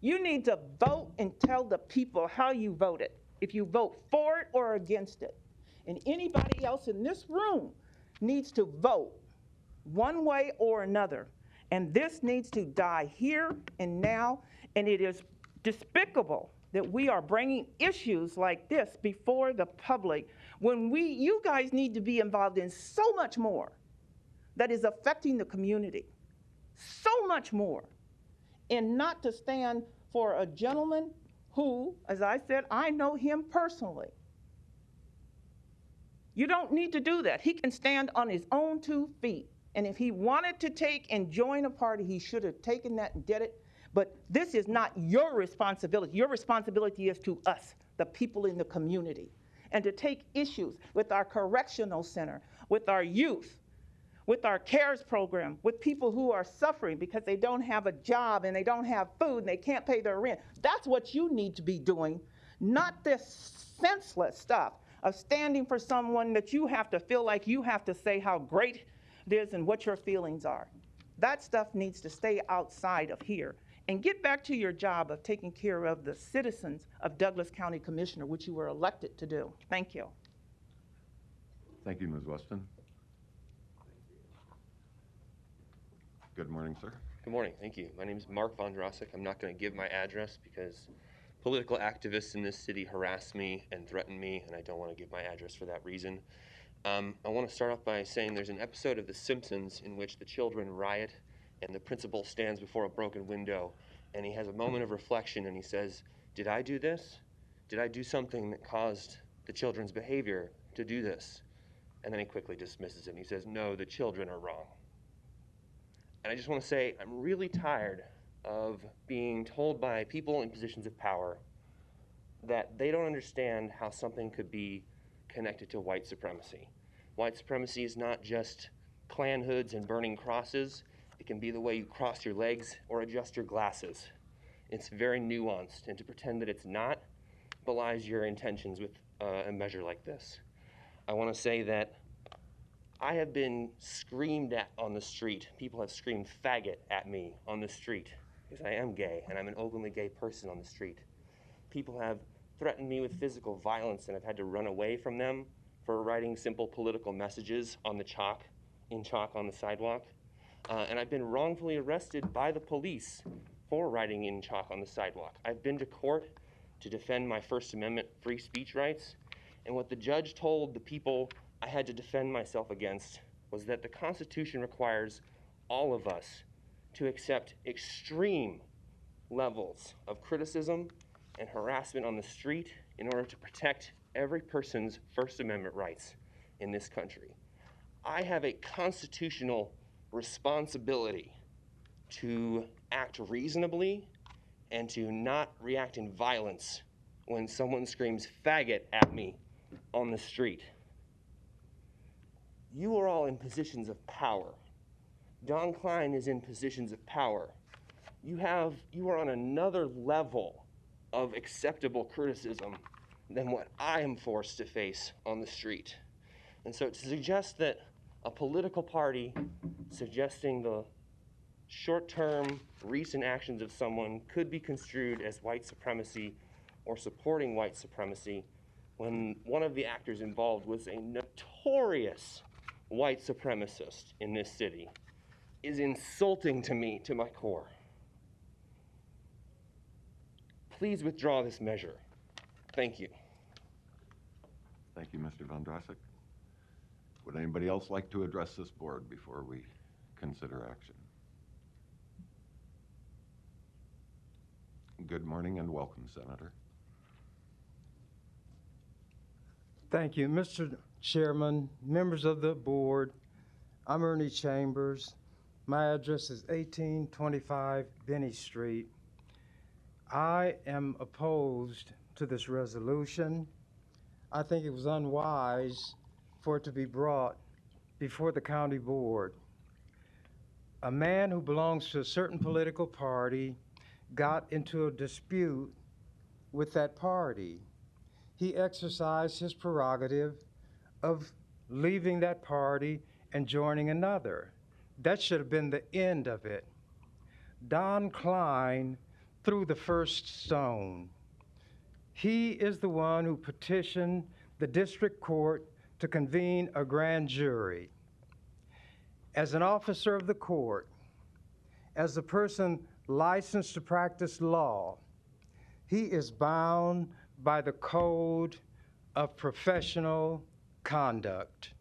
You need to vote and tell the people how you voted, if you vote for it or against it. And anybody else in this room needs to vote one way or another. And this needs to die here and now. And it is despicable that we are bringing issues like this before the public when you guys need to be involved in so much more that is affecting the community, so much more, and not to stand for a gentleman who, as I said, I know him personally. You don't need to do that. He can stand on his own 2 feet. And if he wanted to take and join a party, he should have taken that and did it. But this is not your responsibility. Your responsibility is to us, the people in the community, and to take issues with our correctional center, with our youth, with our CARES program, with people who are suffering because they don't have a job and they don't have food and they can't pay their rent. That's what you need to be doing, not this senseless stuff of standing for someone that you have to feel like you have to say how great it is and what your feelings are. That stuff needs to stay outside of here. And get back to your job of taking care of the citizens of Douglas County Commissioner, which you were elected to do. Thank you. Thank you, Ms. Weston. Good morning, sir. Good morning, thank you. My name is Mark Von Drossik. I'm not going to give my address because political activists in this city harass me and threaten me, and I don't want to give my address for that reason. I want to start off by saying there's an episode of The Simpsons in which the children riot and the principal stands before a broken window and he has a moment of reflection and he says, "Did I do this? Did I do something that caused the children's behavior to do this?" And then he quickly dismisses it and he says, "No, the children are wrong." And I just want to say I'm really tired of being told by people in positions of power that they don't understand how something could be connected to white supremacy. White supremacy is not just Klan hoods and burning crosses. It can be the way you cross your legs or adjust your glasses. It's very nuanced, and to pretend that it's not belies your intentions with a measure like this. I want to say that I have been screamed at on the street. People have screamed faggot at me on the street because I am gay, and I'm an openly gay person on the street. People have threatened me with physical violence, and I've had to run away from them for writing simple political messages on the chalk on the sidewalk. And I've been wrongfully arrested by the police for writing in chalk on the sidewalk. I've been to court to defend my First Amendment free speech rights, and what the judge told the people I had to defend myself against was that the Constitution requires all of us to accept extreme levels of criticism and harassment on the street in order to protect every person's First Amendment rights in this country. I have a constitutional responsibility to act reasonably and to not react in violence when someone screams faggot at me on the street. You are all in positions of power. Don Klein is in positions of power. You are on another level of acceptable criticism than what I am forced to face on the street. And so to suggest that a political party suggesting the short-term recent actions of someone could be construed as white supremacy or supporting white supremacy when one of the actors involved was a notorious white supremacist in this city is insulting to me to my core. Please withdraw this measure. Thank you. Thank you, Mr. Von Drossek. Would anybody else like to address this board before we consider action? Good morning and welcome, Senator. Thank you, Mr. Chairman, members of the board. I'm Ernie Chambers. My address is 1825 Benny Street. I am opposed to this resolution. I think it was unwise for it to be brought before the county board. A man who belongs to a certain political party got into a dispute with that party. He exercised his prerogative of leaving that party and joining another. That should have been the end of it. Don Klein threw the first stone. He is the one who petitioned the district court to convene a grand jury. As an officer of the court, as a person licensed to practice law, he is bound by the code of professional conduct.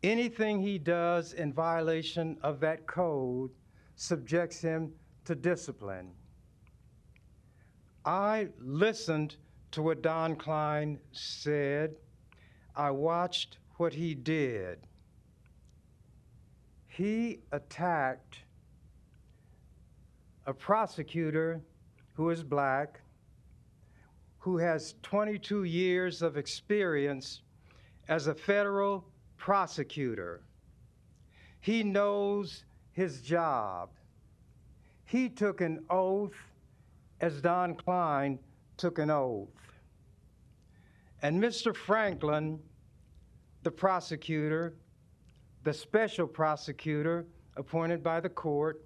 Anything he does in violation of that code subjects him to discipline. I listened to what Don Klein said. I watched what he did. He attacked a prosecutor who is black, who has 22 years of experience as a federal prosecutor. He knows his job. He took an oath as Don Klein took an oath. And Mr. Franklin, the prosecutor, the special prosecutor appointed by the court,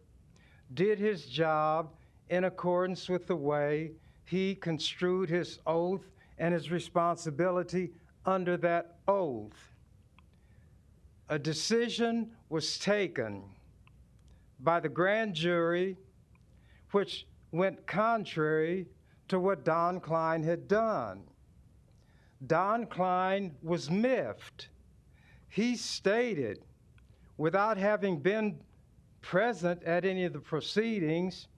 did his job in accordance with the way he construed his oath and his responsibility under that oath. A decision was taken by the grand jury which went contrary to what Don Klein had done. Don Klein was miffed he stated, without having been present at any of the proceedings,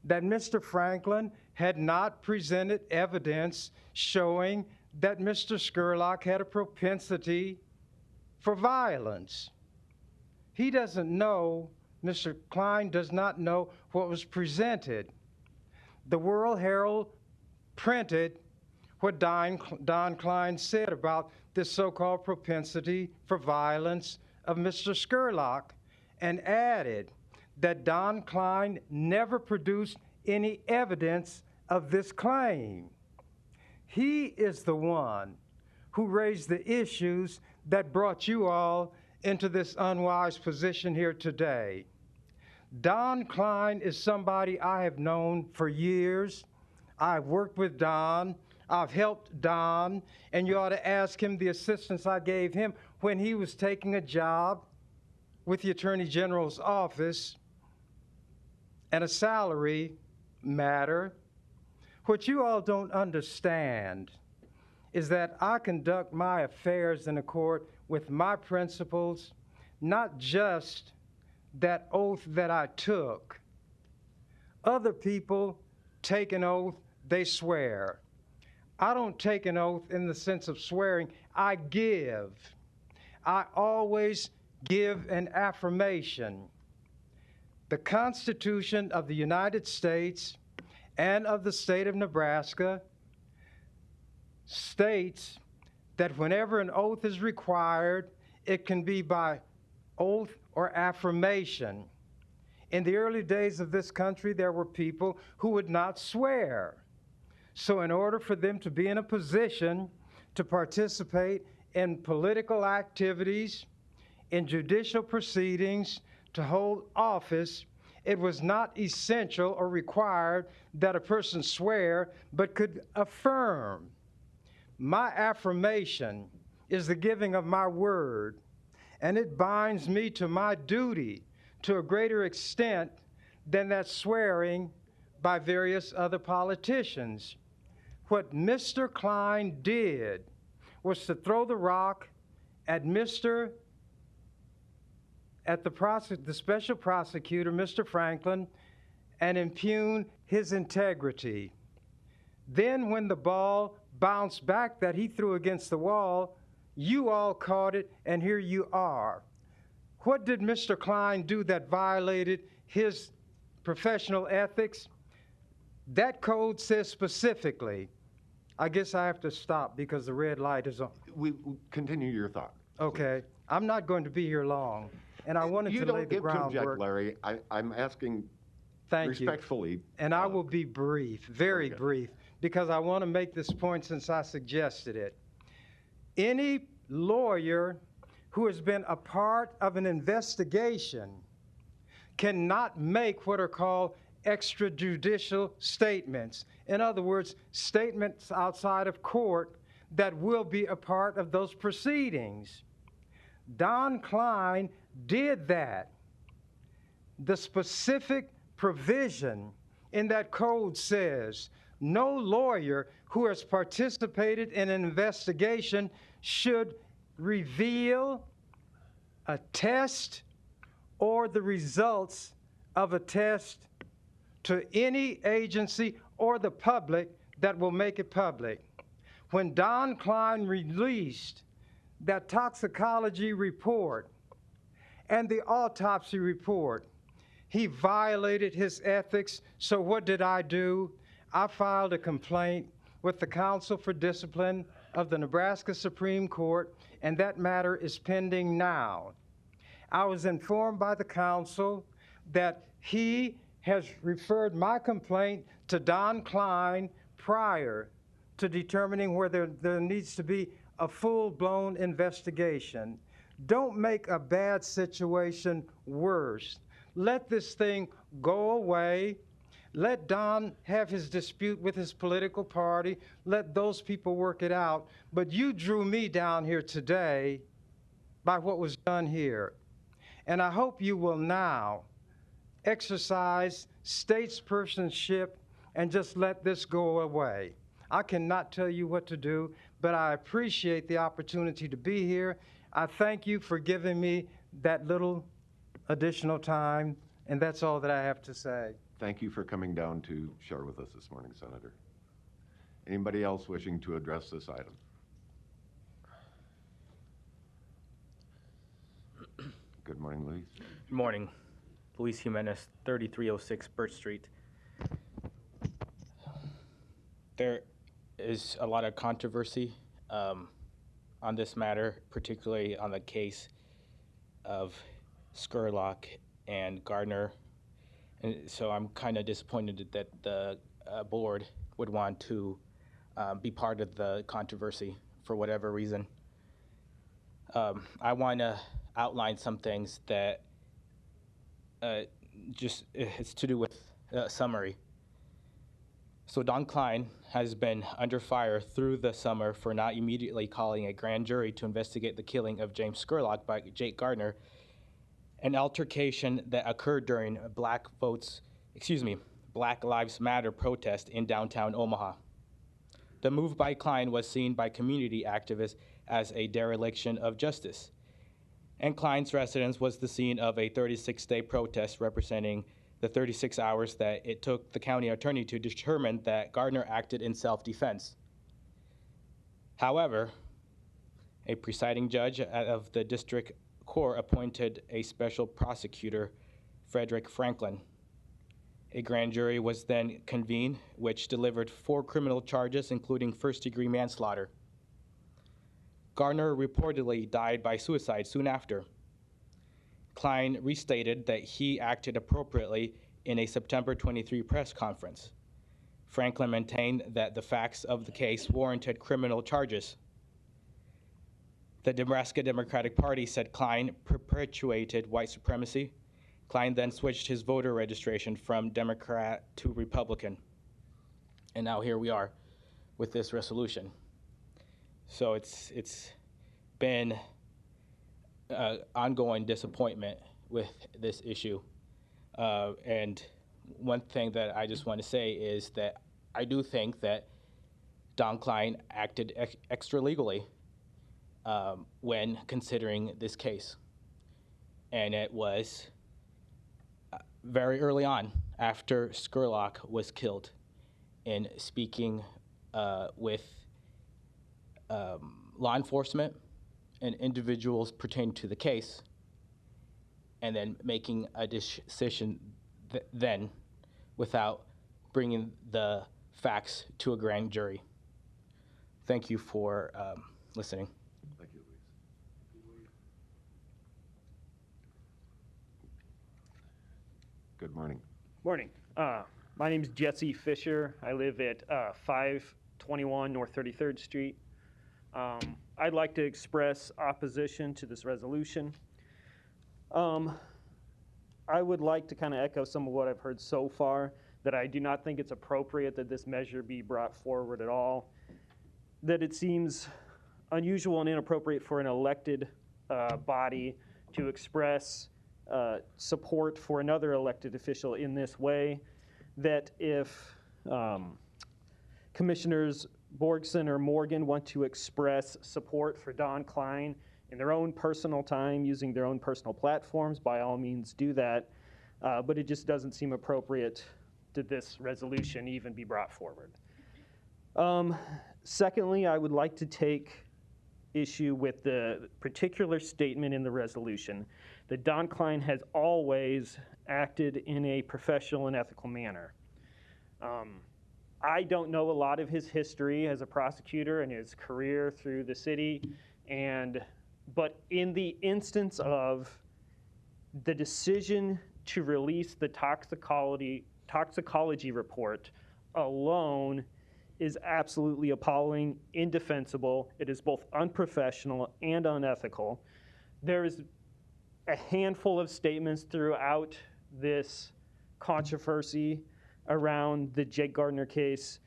that Mr. Franklin had not presented evidence showing that Mr. Skurlock had a propensity for violence. He doesn't know, Mr. Klein does not know what was presented. The World Herald printed what Don Klein said about this so-called propensity for violence of Mr. Skurlock, and added that Don Klein never produced any evidence of this claim. He is the one who raised the issues that brought you all into this unwise position here today. Don Klein is somebody I have known for years. I've worked with Don. I've helped Don, and you ought to ask him the assistance I gave him when he was taking a job with the Attorney General's office and a salary matter. What you all don't understand is that I conduct my affairs in accord with my principles, not just that oath that I took. Other people take an oath, they swear. I don't take an oath in the sense of swearing, I give. I always give an affirmation. The Constitution of the United States and of the state of Nebraska states that whenever an oath is required, it can be by oath or affirmation. In the early days of this country, there were people who would not swear. So in order for them to be in a position to participate in political activities, in judicial proceedings, to hold office, it was not essential or required that a person swear, but could affirm. My affirmation is the giving of my word, and it binds me to my duty to a greater extent than that swearing by various other politicians. What Mr. Klein did was to throw the rock at the special prosecutor, Mr. Franklin, and impugn his integrity. Then when the ball bounced back that he threw against the wall, you all caught it, and here you are. What did Mr. Klein do that violated his professional ethics? That code says specifically, I guess I have to stop because the red light is on. We continue your thought. Okay, I'm not going to be here long, and I wanted to lay the You don't get to object, groundwork. Larry. I'm asking Thank you. respectfully. And I will be brief, very Okay. brief, because I want to make this point since I suggested it. Any lawyer who has been a part of an investigation cannot make what are called extrajudicial statements. In other words, statements outside of court that will be a part of those proceedings. Don Klein did that. The specific provision in that code says no lawyer who has participated in an investigation should reveal a test or the results of a test to any agency or the public that will make it public. When Don Klein released that toxicology report and the autopsy report, he violated his ethics. So what did I do? I filed a complaint with the Council for Discipline of the Nebraska Supreme Court, and that matter is pending now. I was informed by the council that he has referred my complaint to Don Klein prior to determining whether there needs to be a full-blown investigation. Don't make a bad situation worse. Let this thing go away. Let Don have his dispute with his political party. Let those people work it out. But you drew me down here today by what was done here. And I hope you will now exercise statespersonship and just let this go away. I cannot tell you what to do, but I appreciate the opportunity to be here. I thank you for giving me that little additional time, and that's all that I have to say. Thank you for coming down to share with us this morning, Senator. Anybody else wishing to address this item? Good morning, Luis. Good morning. Luis Jimenez, 3306 Birch Street. There is a lot of controversy on this matter, particularly on the case of Scurlock and Gardner. And so I'm kind of disappointed that the board would want to be part of the controversy for whatever reason. I want to outline some things that it's to do with summary. So Don Klein has been under fire through the summer for not immediately calling a grand jury to investigate the killing of James Scurlock by Jake Gardner, an altercation that occurred during Black Lives Matter protest in downtown Omaha. The move by Klein was seen by community activists as a dereliction of justice, and Klein's residence was the scene of a 36-day protest representing the 36 hours that it took the county attorney to determine that Gardner acted in self-defense. However, a presiding judge of the district court appointed a special prosecutor, Frederick Franklin. A grand jury was then convened, which delivered 4 criminal charges, including first-degree manslaughter. Gardner reportedly died by suicide soon after. Klein restated that he acted appropriately in a September 23 press conference. Franklin maintained that the facts of the case warranted criminal charges. The Nebraska Democratic Party said Klein perpetuated white supremacy. Klein then switched his voter registration from Democrat to Republican. And now here we are with this resolution. So it's been ongoing disappointment with this issue. And one thing that I just want to say is that I do think that Don Klein acted extra legally when considering this case. And it was very early on after Scurlock was killed in speaking with law enforcement and individuals pertaining to the case, and then making a decision then without bringing the facts to a grand jury. Thank you for listening. Thank you, Luis. Good morning. Morning. My name is Jesse Fisher. I live at 521 North 33rd Street. I'd like to express opposition to this resolution. I would like to kind of echo some of what I've heard so far, that I do not think it's appropriate that this measure be brought forward at all, that it seems unusual and inappropriate for an elected body to express support for another elected official in this way, that if Commissioners Borgson or Morgan want to express support for Don Klein in their own personal time, using their own personal platforms, by all means do that. But it just doesn't seem appropriate that this resolution even be brought forward. Secondly, I would like to take issue with the particular statement in the resolution that Don Klein has always acted in a professional and ethical manner. I don't know a lot of his history as a prosecutor and his career through the city, but in the instance of the decision to release the toxicology report alone is absolutely appalling, indefensible. It is both unprofessional and unethical. There is a handful of statements throughout this controversy around the Jake Gardner case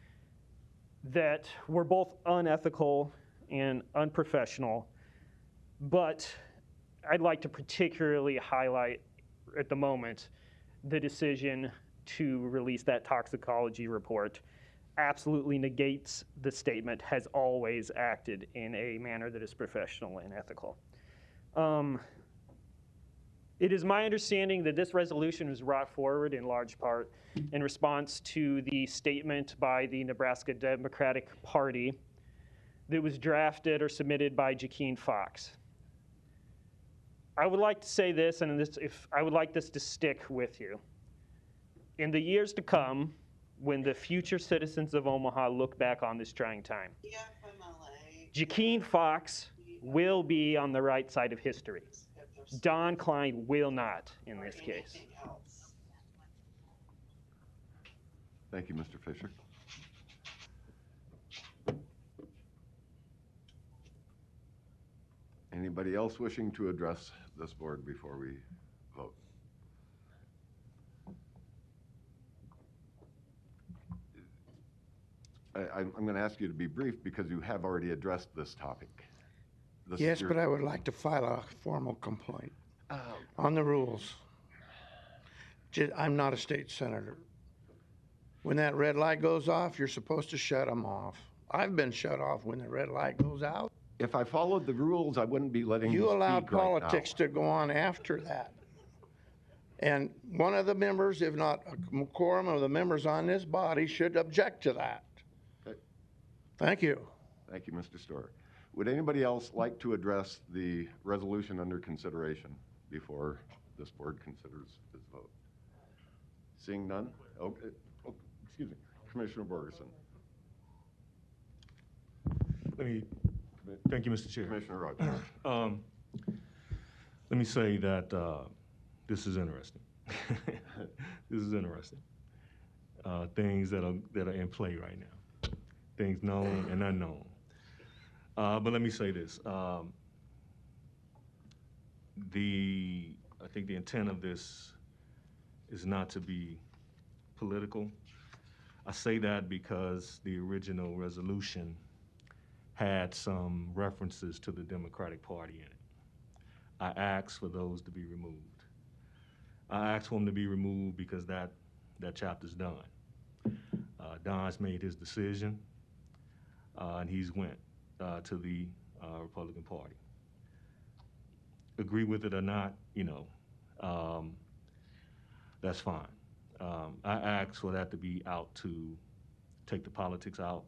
that were both unethical and unprofessional, but I'd like to particularly highlight at the moment the decision to release that toxicology report absolutely negates the statement, has always acted in a manner that is professional and ethical. It is my understanding that this resolution was brought forward in large part in response to the statement by the Nebraska Democratic Party that was drafted or submitted by Jakeem Fox. I would like to say this, and I would like this to stick with you. In the years to come, when the future citizens of Omaha look back on this trying time, Jakeem Fox will be on the right side of history. Don Klein will not in this case. Thank you, Mr. Fisher. Anybody else wishing to address this board before we vote? I'm going to ask you to be brief because you have already addressed this topic. Yes, but I would like to file a formal complaint on the rules. I'm not a state senator. When that red light goes off, you're supposed to shut them off. I've been shut off when the red light goes out. If I followed the rules, I wouldn't be letting you allowed speak right politics to go on after that. And one of the members, if not a quorum of the members on this body, should object to that. Okay. Thank you. Thank you, Mr. Storer. Would anybody else like to address the resolution under consideration before this board considers its vote? Seeing none? Okay. Oh, excuse me, Commissioner Borgeson. Thank you, Mr. Chair. Commissioner Rogers. Let me say that this is interesting. This is interesting. Things that are in play right now, things known and unknown. But let me say this. I think the intent of this is not to be political. I say that because the original resolution had some references to the Democratic Party in it. I asked for those to be removed. I asked for them to be removed because that chapter's done. Don's made his decision, and he's went to the Republican Party. Agree with it or not, that's fine. I asked for that to be out to take the politics out.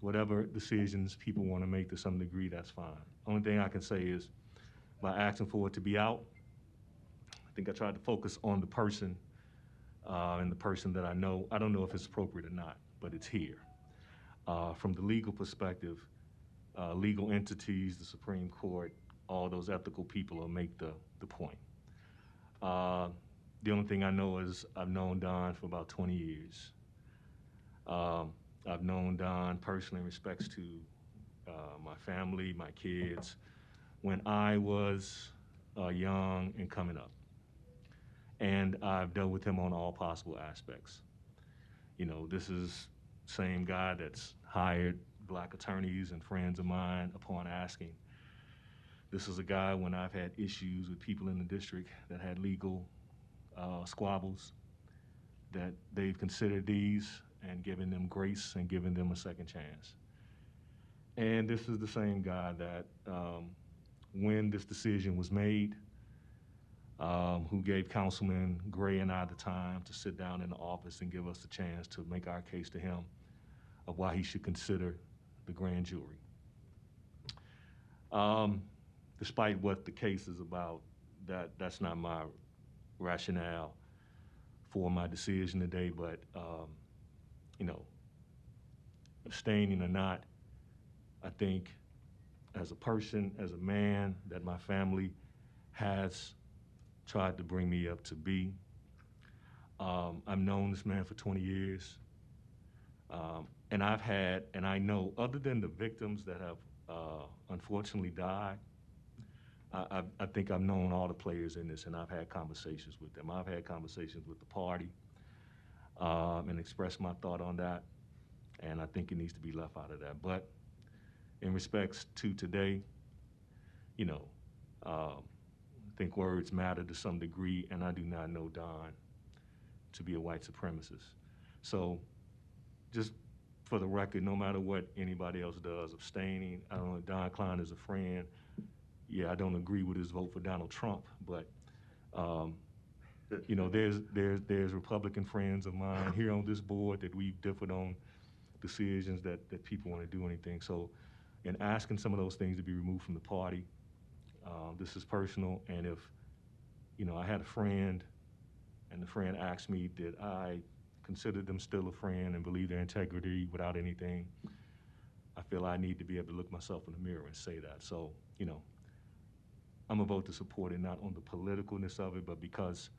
Whatever decisions people want to make to some degree, that's fine. Only thing I can say is by asking for it to be out, I think I tried to focus on the person and the person that I know. I don't know if it's appropriate or not, but it's here. From the legal perspective, legal entities, the Supreme Court, all those ethical people will make the point. The only thing I know is I've known Don for about 20 years. I've known Don personally in respects to my family, my kids, when I was young and coming up. And I've dealt with him on all possible aspects. This is the same guy that's hired black attorneys and friends of mine upon asking. This is a guy when I've had issues with people in the district that had legal squabbles, that they've considered these and given them grace and given them a second chance. And this is the same guy that when this decision was made, who gave Councilman Gray and I the time to sit down in the office and give us the chance to make our case to him of why he should consider the grand jury. Despite what the case is about, that's not my rationale for my decision today, but abstaining or not, I think as a person, as a man, that my family has tried to bring me up to be. I've known this man for 20 years. And I know, other than the victims that have unfortunately died, I think I've known all the players in this, and I've had conversations with them. I've had conversations with the party and expressed my thought on that, and I think it needs to be left out of that. But in respects to today, I think words matter to some degree, and I do not know Don to be a white supremacist. So just for the record, no matter what anybody else does, abstaining, I don't know, Don Klein is a friend. yeah, I don't agree with his vote for Donald Trump, but you know, there's Republican friends of mine here on this board that we've differed on decisions that people want to do anything. So in asking some of those things to be removed from the party, this is personal. And if, you know, I had a friend and the friend asked me did I consider them still a friend and believe their integrity without anything, I feel I need to be able to look myself in the mirror and say that. So, you know, I'm gonna vote to support it, not on the politicalness of it, but because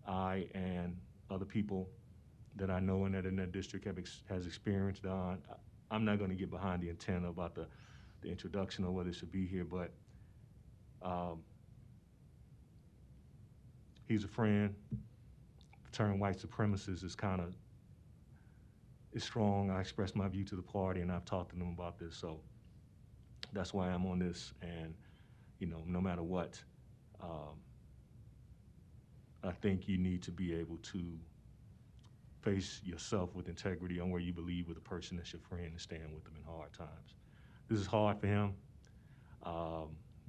I and other people that I know and that in that district has experienced Don. I'm not gonna get behind the intent about the introduction or whether it should be here, but he's a friend. The term white supremacist is kind of, it's strong. I expressed my view to the party and I've talked to them about this, so that's why I'm on this. And you know, no matter what, I think you need to be able to face yourself with integrity on where you believe with a person that's your friend and stand with them in hard times. This is hard for him,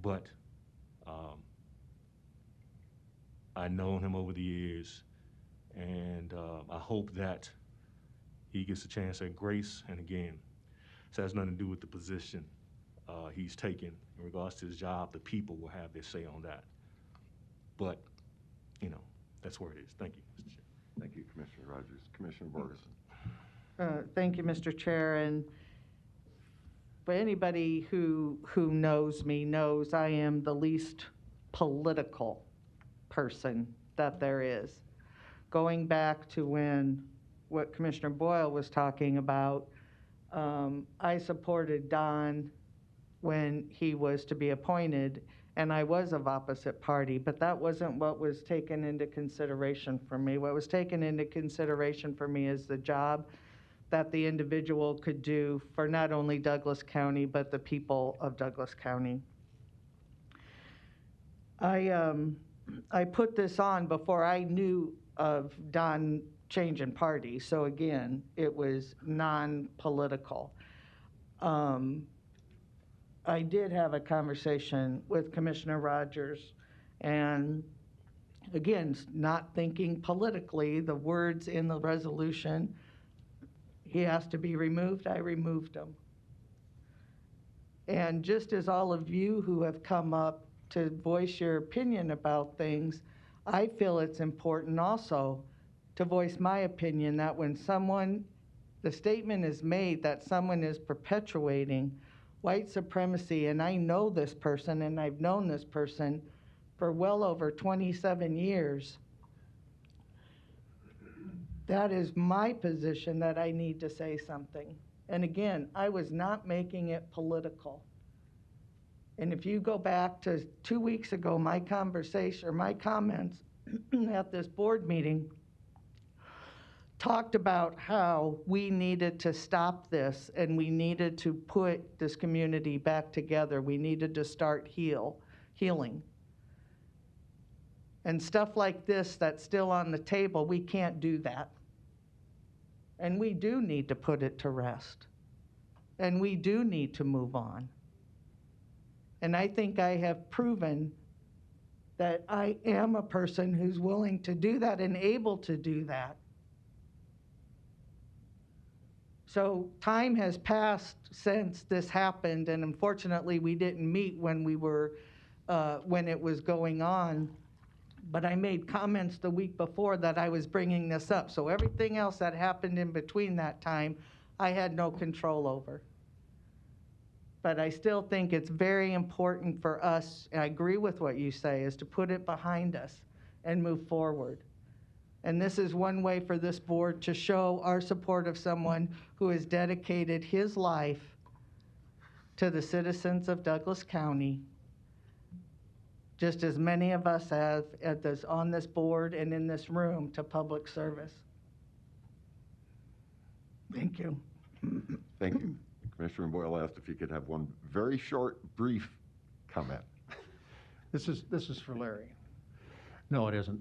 but I've known him over the years, and I hope that he gets a chance at grace. And again, this has nothing to do with the position he's taken in regards to his job. The people will have their say on that. But, you know, that's where it is. Thank you, Mr. Chair. Thank you, Commissioner Rogers. Commissioner Borgeson. Thank you, Mr. Chair. And for anybody who knows me knows I am the least political person that there is. Going back to what Commissioner Boyle was talking about, I supported Don when he was to be appointed, and I was of opposite party, but that wasn't what was taken into consideration for me. What was taken into consideration for me is the job that the individual could do for not only Douglas County, but the people of Douglas County. I put this on before I knew of Don changing party, so again, it was non-political. I did have a conversation with Commissioner Rogers, and again, not thinking politically, the words in the resolution, he has to be removed, I removed him. And just as all of you who have come up to voice your opinion about things, I feel it's important also to voice my opinion that when the statement is made that someone is perpetuating white supremacy, and I know this person and I've known this person for well over 27 years, that is my position that I need to say something. And again, I was not making it political. And if you go back to 2 weeks ago, my conversation or my comments at this board meeting talked about how we needed to stop this and we needed to put this community back together. We needed to start healing. And stuff like this that's still on the table, we can't do that. And we do need to put it to rest. And we do need to move on. And I think I have proven that I am a person who's willing to do that and able to do that. So time has passed since this happened, and unfortunately we didn't meet when it was going on. But I made comments the week before that I was bringing this up. So everything else that happened in between that time, I had no control over. But I still think it's very important for us, and I agree with what you say, is to put it behind us and move forward. And this is one way for this board to show our support of someone who has dedicated his life to the citizens of Douglas County, just as many of us have on this board and in this room to public service. Thank you. Thank you. Commissioner Boyle asked if you could have one very short, brief comment. This is for Larry. No, it isn't.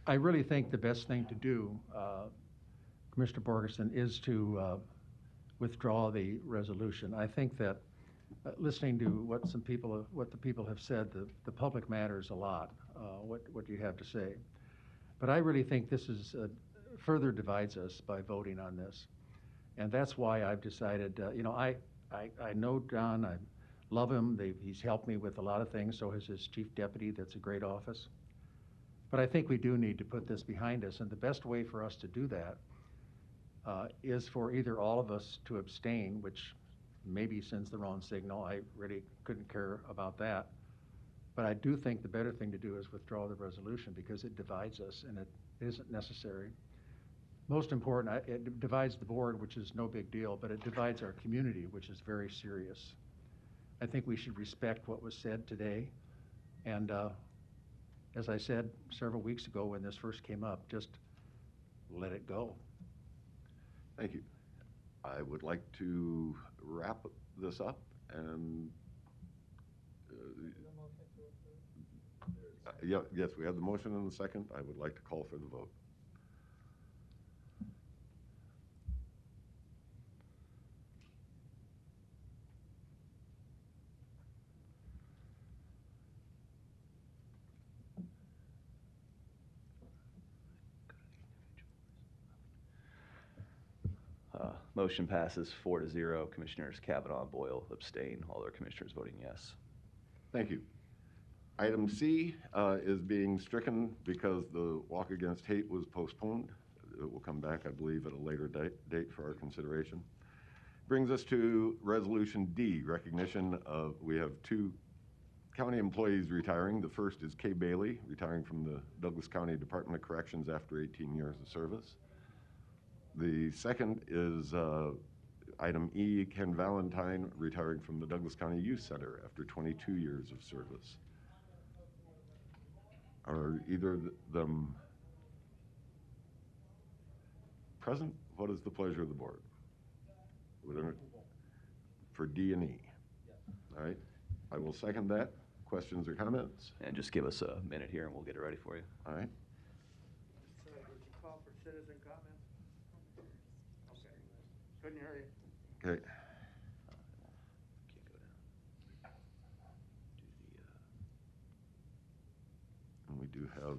I really think the best thing to do, Commissioner Borgeson, is to withdraw the resolution. I think that listening to what the people have said, the public matters a lot, what you have to say. But I really think this is further divides us by voting on this. And that's why I've decided, I know John, I love him. He's helped me with a lot of things. So has his chief deputy. That's a great office. But I think we do need to put this behind us. And the best way for us to do that is for either all of us to abstain, which maybe sends the wrong signal. I really couldn't care about that. But I do think the better thing to do is withdraw the resolution because it divides us and it isn't necessary. Most important, it divides the board, which is no big deal, but it divides our community, which is very serious. I think we should respect what was said today. And as I said several weeks ago when this first came up, just let it go. Thank you. I would like to wrap this up and yes, we have the motion and the second. I would like to call for the vote. Motion passes 4-0. Commissioners Kavanaugh and Boyle abstain. All other commissioners voting yes. Thank you. Item C is being stricken because the walk against hate was postponed. It will come back, I believe, at a later date for our consideration. Brings us to Resolution D, recognition of, we have 2 county employees retiring. The first is Kay Bailey, retiring from the Douglas County Department of Corrections after 18 years of service. The second is item E, Ken Valentine, retiring from the Douglas County Youth Center after 22 years of service. Are either of them present? What is the pleasure of the board? For D and E? All right, I will second that. Questions or comments? And just give us a minute here and we'll get it ready for you. All right. Would you call for citizen comments? Okay. Couldn't hear you. Okay. And we do have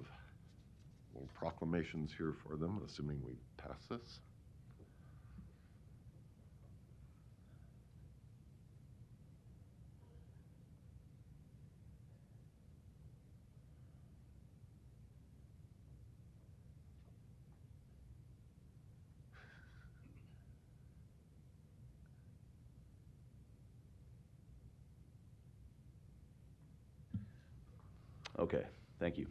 little proclamations here for them, assuming we pass this. Okay, thank you.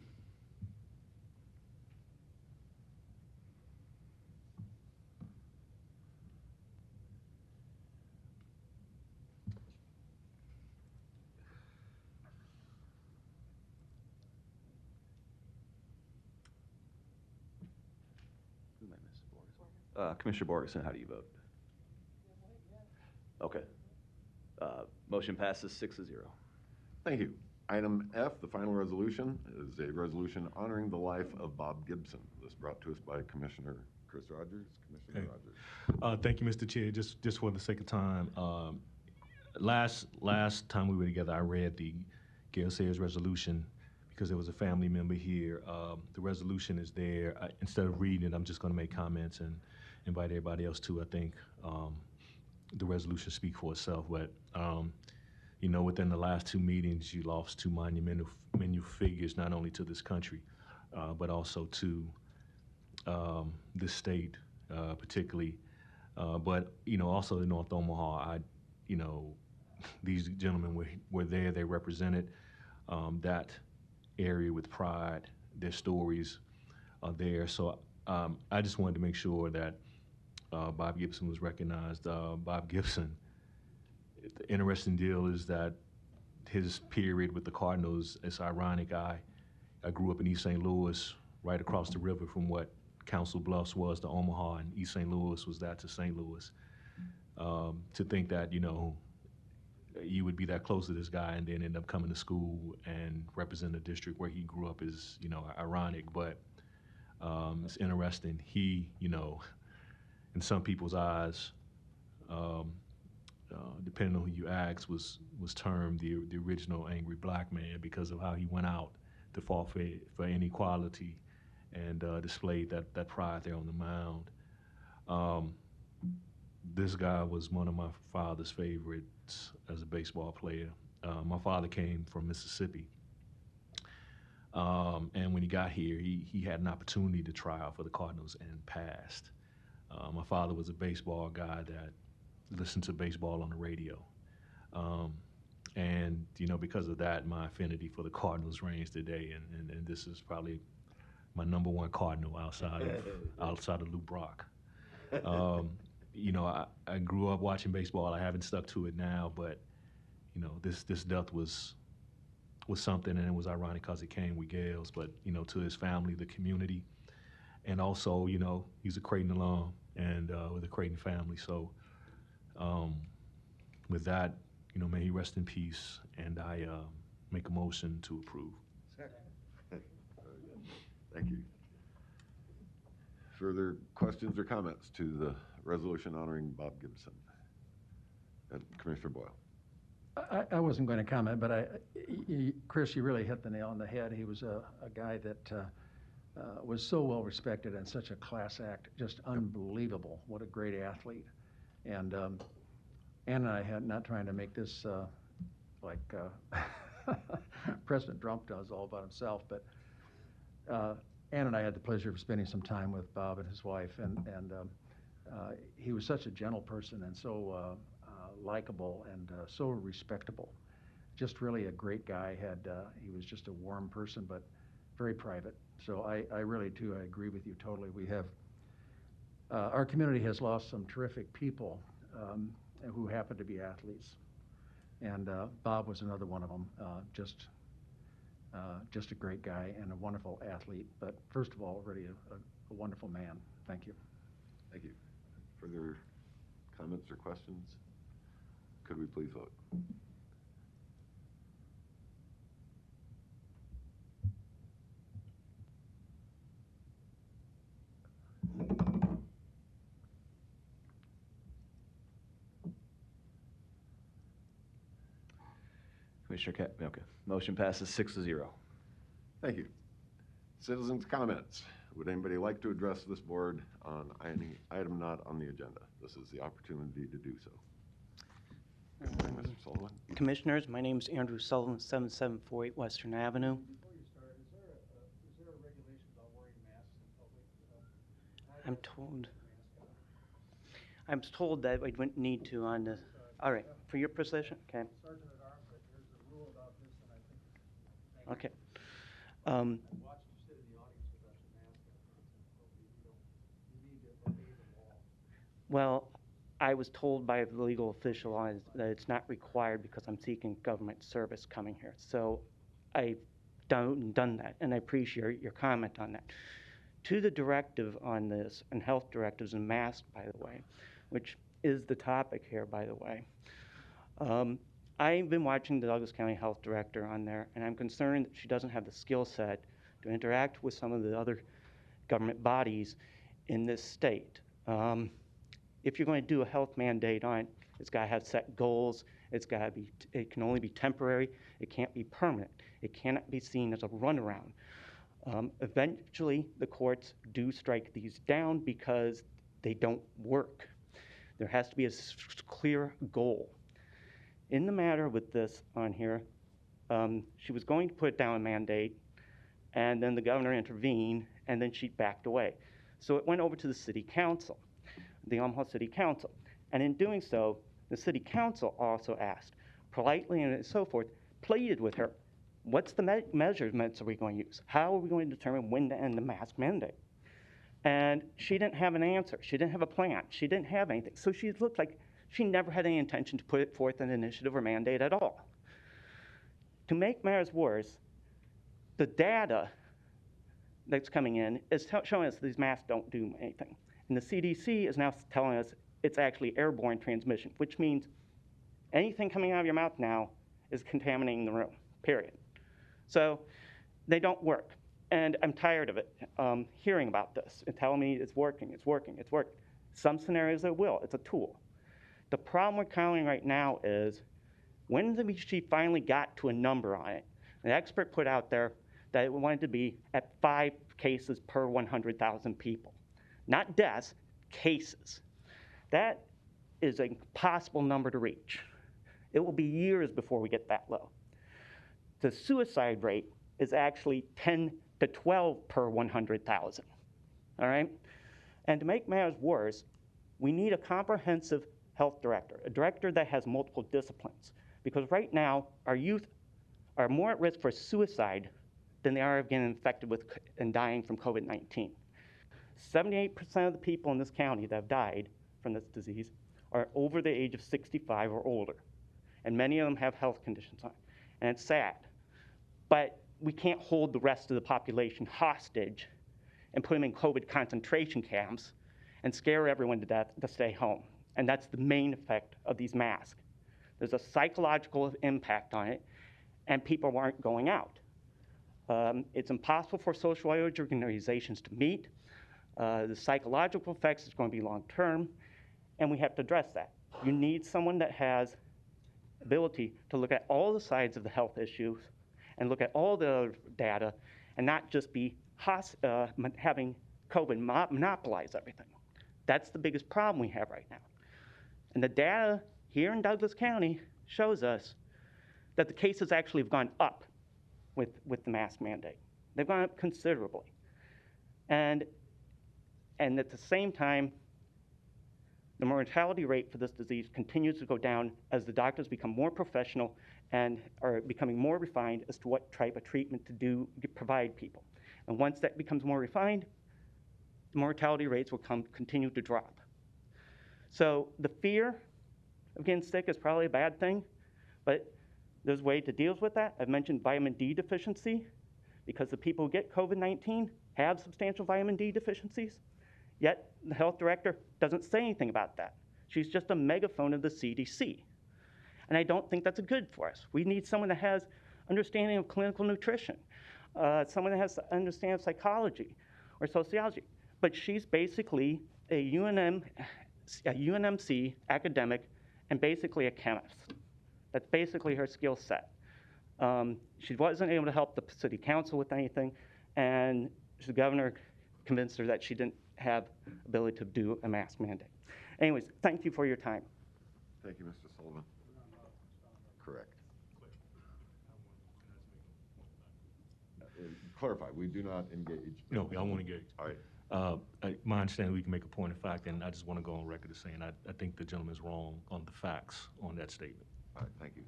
Who am I missing? Commissioner Borgeson, how do you vote? Okay. Motion passes 6-0. Thank you. Item F, the final resolution, is a resolution honoring the life of Bob Gibson. This brought to us by Commissioner Chris Rogers. Commissioner Rogers. Thank you, Mr. Chair. Just for the sake of time, last time we were together, I read the Gail Sayers resolution because there was a family member here. The resolution is there. Instead of reading it, I'm just going to make comments and invite everybody else to. I think the resolution speaks for itself, but you know, within the last 2 meetings, you lost 2 monumental figures, not only to this country, but also to this state, particularly. But, you know, also in North Omaha, you know, these gentlemen were there. They represented that area with pride. Their stories are there. So I just wanted to make sure that Bob Gibson was recognized. Bob Gibson, the interesting deal is that his period with the Cardinals, it's ironic. I grew up in East St. Louis, right across the river from what Council Bluffs was to Omaha, and East St. Louis was that to St. Louis. To think that, you know, you would be that close to this guy and then end up coming to school and represent a district where he grew up is, you know, ironic, but it's interesting. He, you know, in some people's eyes, depending on who you ask, was termed the original angry black man because of how he went out to fought for inequality and displayed that pride there on the mound. This guy was one of my father's favorites as a baseball player. My father came from Mississippi. And when he got here, he had an opportunity to try out for the Cardinals and passed. My father was a baseball guy that listened to baseball on the radio. And, because of that, my affinity for the Cardinals reigns today. And this is probably my number one Cardinal outside of Lou Brock. I grew up watching baseball. I haven't stuck to it now, but, this death was something, and it was ironic because it came with Gales, but, to his family, the community, and also, he's a Creighton alum and with the Creighton family. So with that, may he rest in peace, and I make a motion to approve. Thank you. Further questions or comments to the resolution honoring Bob Gibson? And Commissioner Boyle. I wasn't going to comment, but Chris, you really hit the nail on the head. He was a guy that was so well respected and such a class act, just unbelievable. What a great athlete. And Ann and I had, not trying to make this like President Trump does all about himself, but Ann and I had the pleasure of spending some time with Bob and his wife, and he was such a gentle person and so likable and so respectable. Just really a great guy. He was just a warm person, but very private. So I really, too, I agree with you totally. We have, our community has lost some terrific people who happen to be athletes. And Bob was another one of them. Just a great guy and a wonderful athlete. But first of all, really a wonderful man. Thank you. Thank you. Further comments or questions? Could we please vote? Commissioner Cap, okay. Motion passes 6-0. Thank you. Citizens' comments. Would anybody like to address this board on any item not on the agenda? This is the opportunity to do so. Good morning, Mr. Sullivan. Commissioners, my name is Andrew Sullivan, 7748 Western Avenue. Before you start, is there a regulation about wearing masks in public? I'm told that we wouldn't need to on the, all right, for your position, okay. Sergeant at Arms, there's a rule about this, and I think. Okay. I watched you sit in the audience without your mask on. You need to obey the law. Well, I was told by the legal official that it's not required because I'm seeking government service coming here. So I've done that, and I appreciate your comment on that. To the directive on this, and health directives and masks, by the way, which is the topic here, by the way. I've been watching the Douglas County Health Director on there, and I'm concerned that she doesn't have the skill set to interact with some of the other government bodies in this state. If you're going to do a health mandate on it, it's got to have set goals. It can only be temporary. It can't be permanent. It cannot be seen as a runaround. Eventually, the courts do strike these down because they don't work. There has to be a clear goal. In the matter with this on here, she was going to put down a mandate, and then the governor intervened, and then she backed away. So it went over to the city council, the Omaha City Council. And in doing so, the city council also asked, politely and so forth, pleaded with her, what's the measurements are we going to use? How are we going to determine when to end the mask mandate? And she didn't have an answer. She didn't have a plan. She didn't have anything. So she looked like she never had any intention to put forth an initiative or mandate at all. To make matters worse, the data that's coming in is showing us these masks don't do anything. And the CDC is now telling us it's actually airborne transmission, which means anything coming out of your mouth now is contaminating the room, period. So they don't work. And I'm tired of it, hearing about this and telling me it's working, it's working, it's working. Some scenarios it will, it's a tool. The problem we're encountering right now is when she finally got to a number on it, an expert put out there that it wanted to be at 5 cases per 100,000 people. Not deaths, cases. That is an impossible number to reach. It will be years before we get that low. The suicide rate is actually 10 to 12 per 100,000, all right? And to make matters worse, we need a comprehensive health director, a director that has multiple disciplines. Because right now, our youth are more at risk for suicide than they are of getting infected with and dying from COVID-19. 78% of the people in this county that have died from this disease are over the age of 65 or older. And many of them have health conditions on it. And it's sad. But we can't hold the rest of the population hostage and put them in COVID concentration camps and scare everyone to death to stay home. And that's the main effect of these masks. There's a psychological impact on it, and people aren't going out. It's impossible for social organizations to meet. The psychological effects is going to be long-term, and we have to address that. You need someone that has ability to look at all the sides of the health issues and look at all the data and not just be having COVID monopolize everything. That's the biggest problem we have right now. And the data here in Douglas County shows us that the cases actually have gone up with the mask mandate. They've gone up considerably. And at the same time, the mortality rate for this disease continues to go down as the doctors become more professional and are becoming more refined as to what type of treatment to provide people. And once that becomes more refined, the mortality rates will continue to drop. So the fear of getting sick is probably a bad thing, but there's a way to deal with that. I've mentioned vitamin D deficiency, because the people who get COVID-19 have substantial vitamin D deficiencies, yet the health director doesn't say anything about that. She's just a megaphone of the CDC. And I don't think that's good for us. We need someone that has understanding of clinical nutrition, someone that has understanding of psychology or sociology. But she's basically a UNMC academic and basically a chemist. That's basically her skill set. She wasn't able to help the city council with anything, and the governor convinced her that she didn't have ability to do a mask mandate. Anyways, thank you for your time. Thank you, Mr. Sullivan. Correct. Clarify, we do not engage. No, I won't engage. All right. My understanding, we can make a point of fact, and I just want to go on record as saying I think the gentleman's wrong on the facts on that statement. All right, thank you.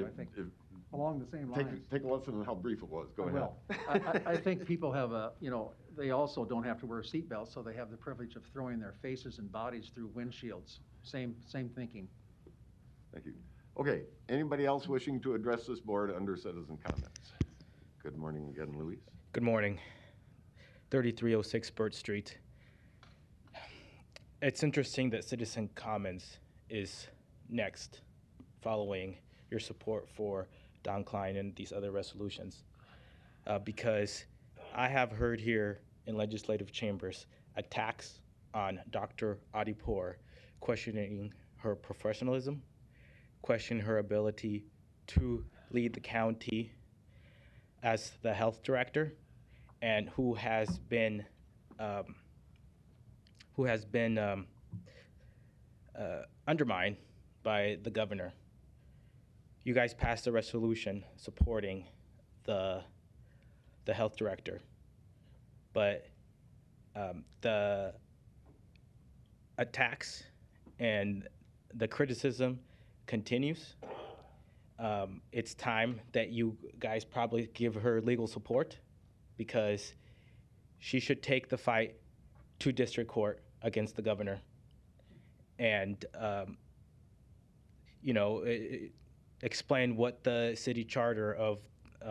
I think along the same lines. Take a lesson on how brief it was. Go ahead. I think people have they also don't have to wear seatbelts, so they have the privilege of throwing their faces and bodies through windshields. Same thinking. Thank you. Okay, anybody else wishing to address this board under citizen comments? Good morning again, Luis. Good morning. 3306 Burt Street. It's interesting that citizen comments is next, following your support for Don Klein and these other resolutions, because I have heard here in legislative chambers attacks on Dr. Adipur, questioning her professionalism, questioning her ability to lead the county as the health director, and who has been undermined by the governor. You guys passed a resolution supporting the health director, but the attacks and the criticism continues. It's time that you guys probably give her legal support, because she should take the fight to district court against the governor and explain what the city charter of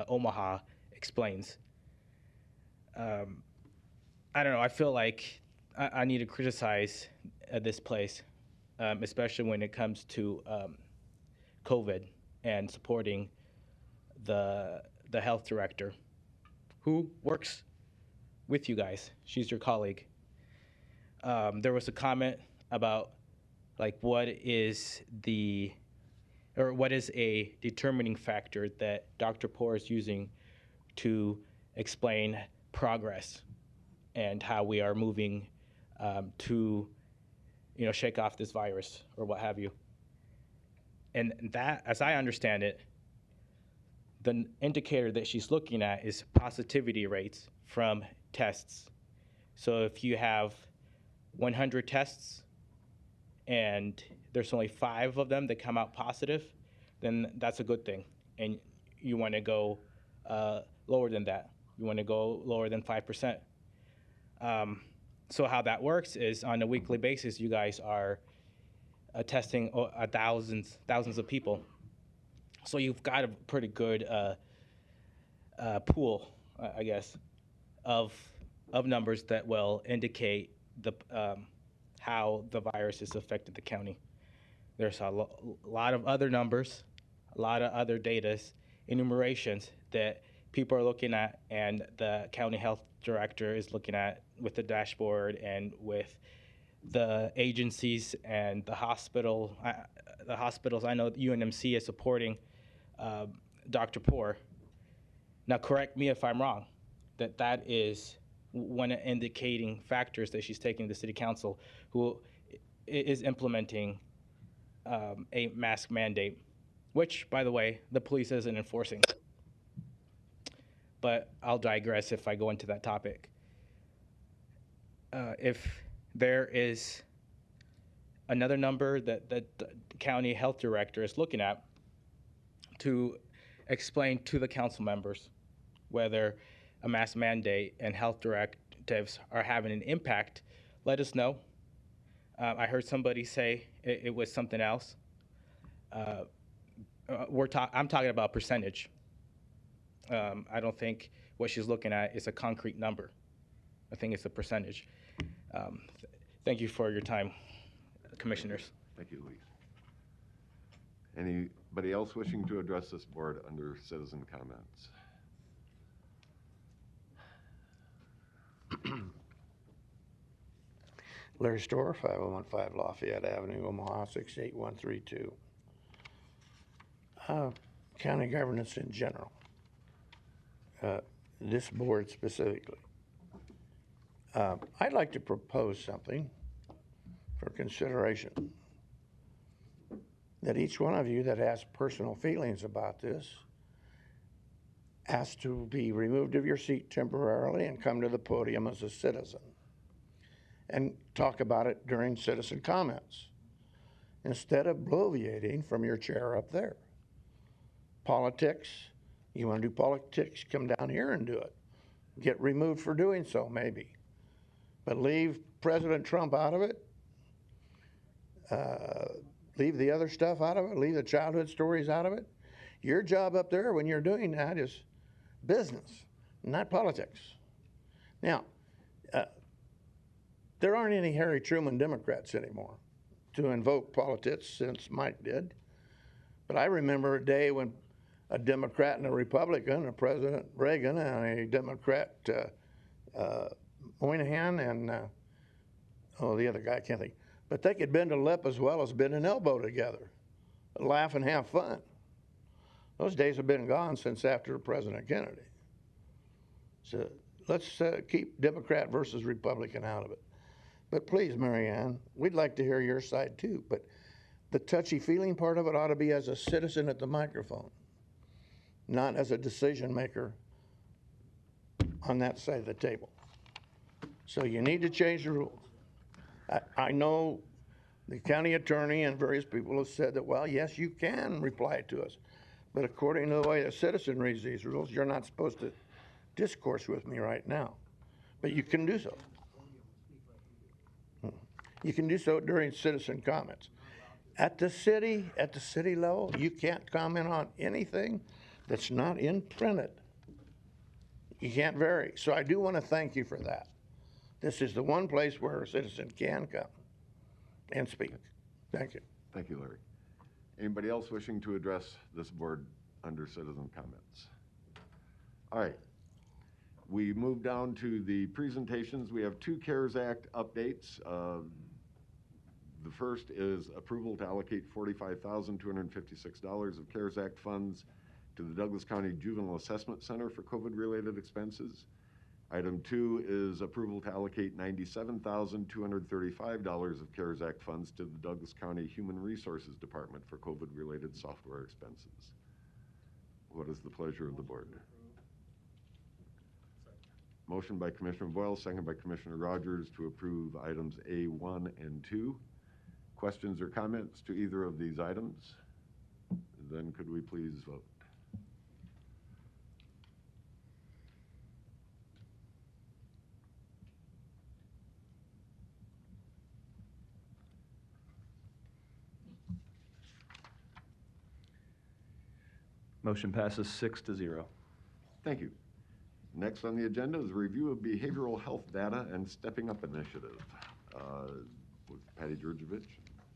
Omaha explains. I don't know, I feel like I need to criticize this place, especially when it comes to COVID and supporting the health director, who works with you guys. She's your colleague. There was a comment about Like, what is a determining factor that Dr. Poor is using to explain progress and how we are moving to, shake off this virus or what have you. And that, as I understand it, the indicator that she's looking at is positivity rates from tests. So if you have 100 tests and there's only 5 of them that come out positive, then that's a good thing. And you want to go lower than that. You want to go lower than 5%. So how that works is on a weekly basis, you guys are testing thousands of people. So you've got a pretty good pool, I guess, of numbers that will indicate how the virus has affected the county. There's a lot of other numbers, a lot of other data, enumerations that people are looking at, and the county health director is looking at with the dashboard and with the agencies and the hospitals. I know UNMC is supporting Dr. Poor. Now, correct me if I'm wrong, that is one of indicating factors that she's taking to the city council, who is implementing a mask mandate, which, by the way, the police isn't enforcing. But I'll digress if I go into that topic. If there is another number that the county health director is looking at to explain to the council members whether a mask mandate and health directives are having an impact, let us know. I heard somebody say it was something else. I'm talking about percentage. I don't think what she's looking at is a concrete number. I think it's a percentage. Thank you for your time, commissioners. Thank you, Luis. Anybody else wishing to address this board under citizen comments? Larry Storr, 5015 Lafayette Avenue, Omaha, 68132. County governance in general. This board specifically. I'd like to propose something for consideration. That each one of you that has personal feelings about this has to be removed of your seat temporarily and come to the podium as a citizen and talk about it during citizen comments instead of bloviating from your chair up there. Politics, you want to do politics, come down here and do it. Get removed for doing so, maybe. But leave President Trump out of it. Leave the other stuff out of it. Leave the childhood stories out of it. Your job up there when you're doing that is business, not politics. Now, there aren't any Harry Truman Democrats anymore to invoke politics since Mike did. But I remember a day when a Democrat and a Republican, a President Reagan and a Democrat Moynihan and the other guy, I can't think. But they could bend a lip as well as bend an elbow together, laugh and have fun. Those days have been gone since after President Kennedy. So let's keep Democrat versus Republican out of it. But please, Marianne, we'd like to hear your side too. But the touchy-feeling part of it ought to be as a citizen at the microphone, not as a decision maker on that side of the table. So you need to change the rules. I know the county attorney and various people have said that, well, yes, you can reply to us. But according to the way a citizen reads these rules, you're not supposed to discourse with me right now. But you can do so. You can do so during citizen comments. At the city level, you can't comment on anything that's not in printed. You can't vary. So I do want to thank you for that. This is the one place where a citizen can come and speak. Thank you. Thank you, Larry. Anybody else wishing to address this board under citizen comments? All right. We move down to the presentations. We have 2 CARES Act updates. The first is approval to allocate $45,256 of CARES Act funds to the Douglas County Juvenile Assessment Center for COVID-related expenses. Item 2 is approval to allocate $97,235 of CARES Act funds to the Douglas County Human Resources Department for COVID-related software expenses. What is the pleasure of the board? Motion by Commissioner Boyle, second by Commissioner Rogers to approve items A1 and 2. Questions or comments to either of these items? Then could we please vote? Motion passes 6-0. Thank you. Next on the agenda is a review of behavioral health data and Stepping Up initiative. With Patty Georgievich and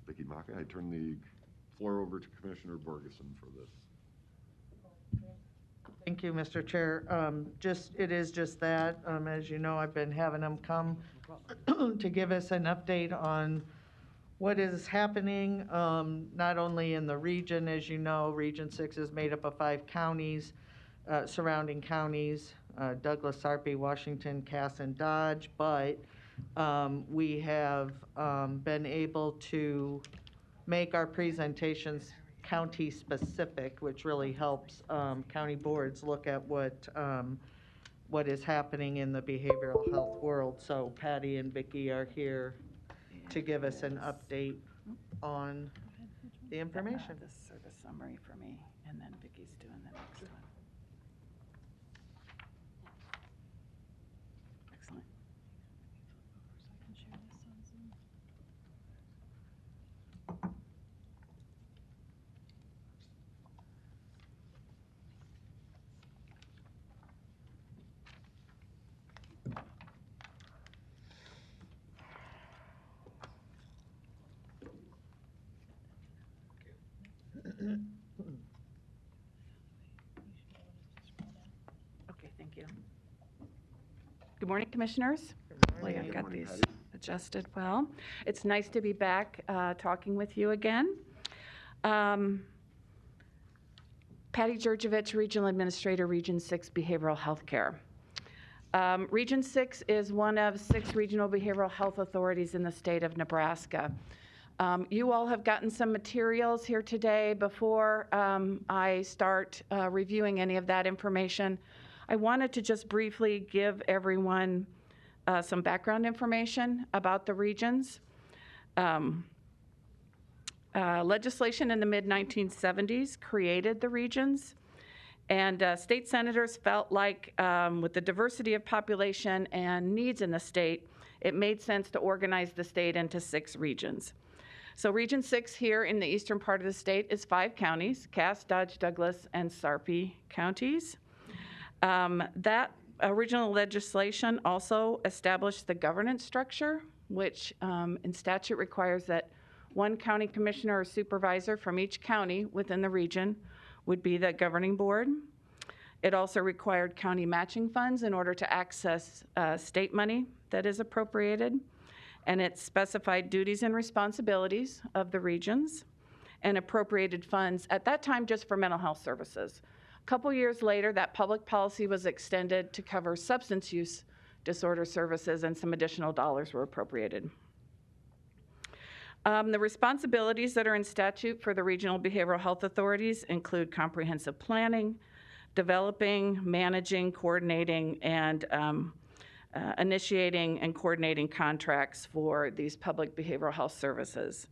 Vicki Maka, I turn the floor over to Commissioner Borgeson for this. Thank you, Mr. Chair. It is just that. As you know, I've been having them come to give us an update on what is happening, not only in the region. As you know, Region 6 is made up of 5 counties, surrounding counties, Douglas, Sarpy, Washington, Cass, and Dodge, but we have been able to make our presentations county specific, which really helps county boards look at what is happening in the behavioral health world. So Patty and Vicki are here to give us an update on the information. This service summary for me, and then Vicki's doing the next one. Excellent. Okay, thank you. Good morning, Commissioners. Hopefully I've got these adjusted well. It's nice to be back talking with you again. Patty Georgievich, Regional Administrator, Region 6 Behavioral Health Care. Region 6 is one of 6 regional behavioral health authorities in the state of Nebraska. You all have gotten some materials here today. Before I start reviewing any of that information, I wanted to just briefly give everyone some background information about the regions. Legislation in the mid-1970s created the regions, and state senators felt like with the diversity of population and needs in the state, it made sense to organize the state into 6 regions. So Region 6 here in the eastern part of the state is 5 counties, Cass, Dodge, Douglas, and Sarpy counties. That original legislation also established the governance structure, which in statute requires that 1 county commissioner or supervisor from each county within the region would be the governing board. It also required county matching funds in order to access state money that is appropriated. And it specified duties and responsibilities of the regions and appropriated funds, at that time just for mental health services. A couple years later, that public policy was extended to cover substance use disorder services, and some additional dollars were appropriated. The responsibilities that are in statute for the regional behavioral health authorities include comprehensive planning, developing, managing, coordinating, and initiating and coordinating contracts for these public behavioral health services.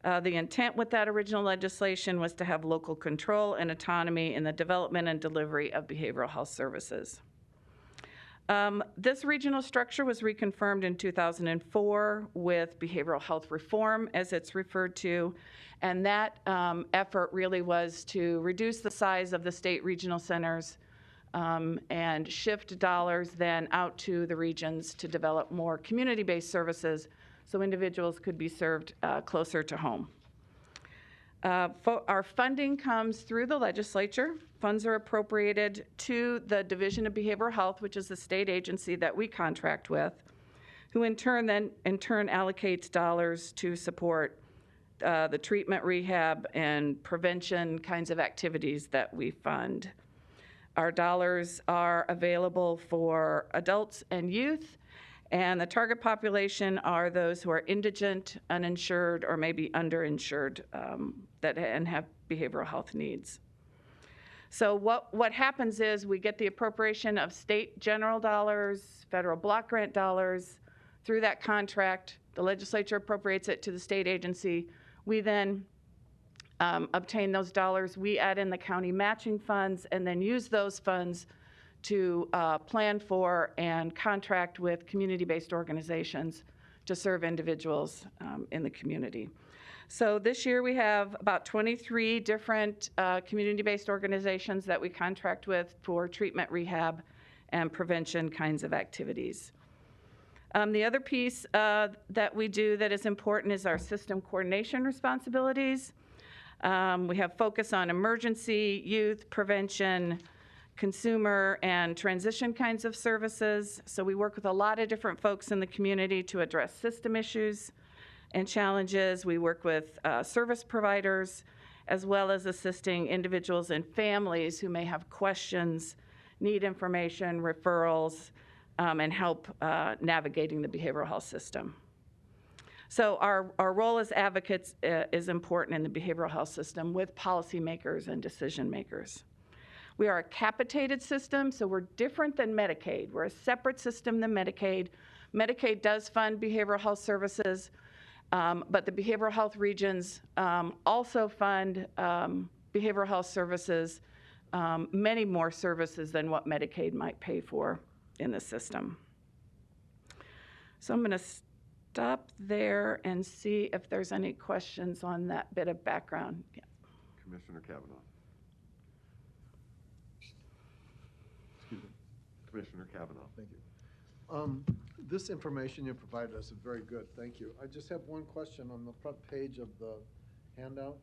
The intent with that original legislation was to have local control and autonomy in the development and delivery of behavioral health services. This regional structure was reconfirmed in 2004 with behavioral health reform, as it's referred to, and that effort really was to reduce the size of the state regional centers and shift dollars then out to the regions to develop more community-based services so individuals could be served closer to home. Our funding comes through the legislature. Funds are appropriated to the Division of Behavioral Health, which is the state agency that we contract with, who in turn allocates dollars to support the treatment, rehab, and prevention kinds of activities that we fund. Our dollars are available for adults and youth, and the target population are those who are indigent, uninsured, or maybe underinsured and have behavioral health needs. So what happens is we get the appropriation of state general dollars, federal block grant dollars. Through that contract, the legislature appropriates it to the state agency. We then obtain those dollars. We add in the county matching funds and then use those funds to plan for and contract with community-based organizations to serve individuals in the community. So this year we have about 23 different community-based organizations that we contract with for treatment, rehab, and prevention kinds of activities. The other piece that we do that is important is our system coordination responsibilities. We have focus on emergency, youth, prevention, consumer, and transition kinds of services. So we work with a lot of different folks in the community to address system issues and challenges. We work with service providers, as well as assisting individuals and families who may have questions, need information, referrals, and help navigating the behavioral health system. So our role as advocates is important in the behavioral health system with policymakers and decision makers. We are a capitated system, so we're different than Medicaid. We're a separate system than Medicaid. Medicaid does fund behavioral health services, but the behavioral health regions also fund behavioral health services, many more services than what Medicaid might pay for in the system. So I'm going to stop there and see if there's any questions on that bit of background. Yeah. Commissioner Kavanaugh. Excuse me. Commissioner Kavanaugh. Thank you. This information you provided us is very good. Thank you. I just have one question on the front page of the handout.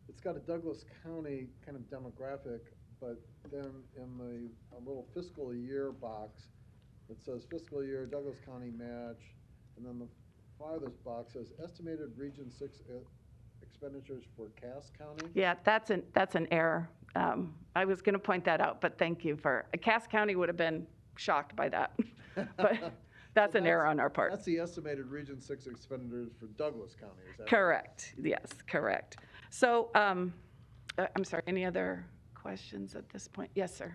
It's got a Douglas County kind of demographic, but then in the little fiscal year box, it says fiscal year Douglas County match, and then the farthest box says estimated Region 6 expenditures for Cass County. Yeah, that's an error. I was going to point that out, but thank you for. Cass County would have been shocked by that, but that's an error on our part. That's the estimated Region 6 expenditures for Douglas County. Is that correct? Right? Yes, correct. So, I'm sorry. Any other questions at this point? Yes, sir.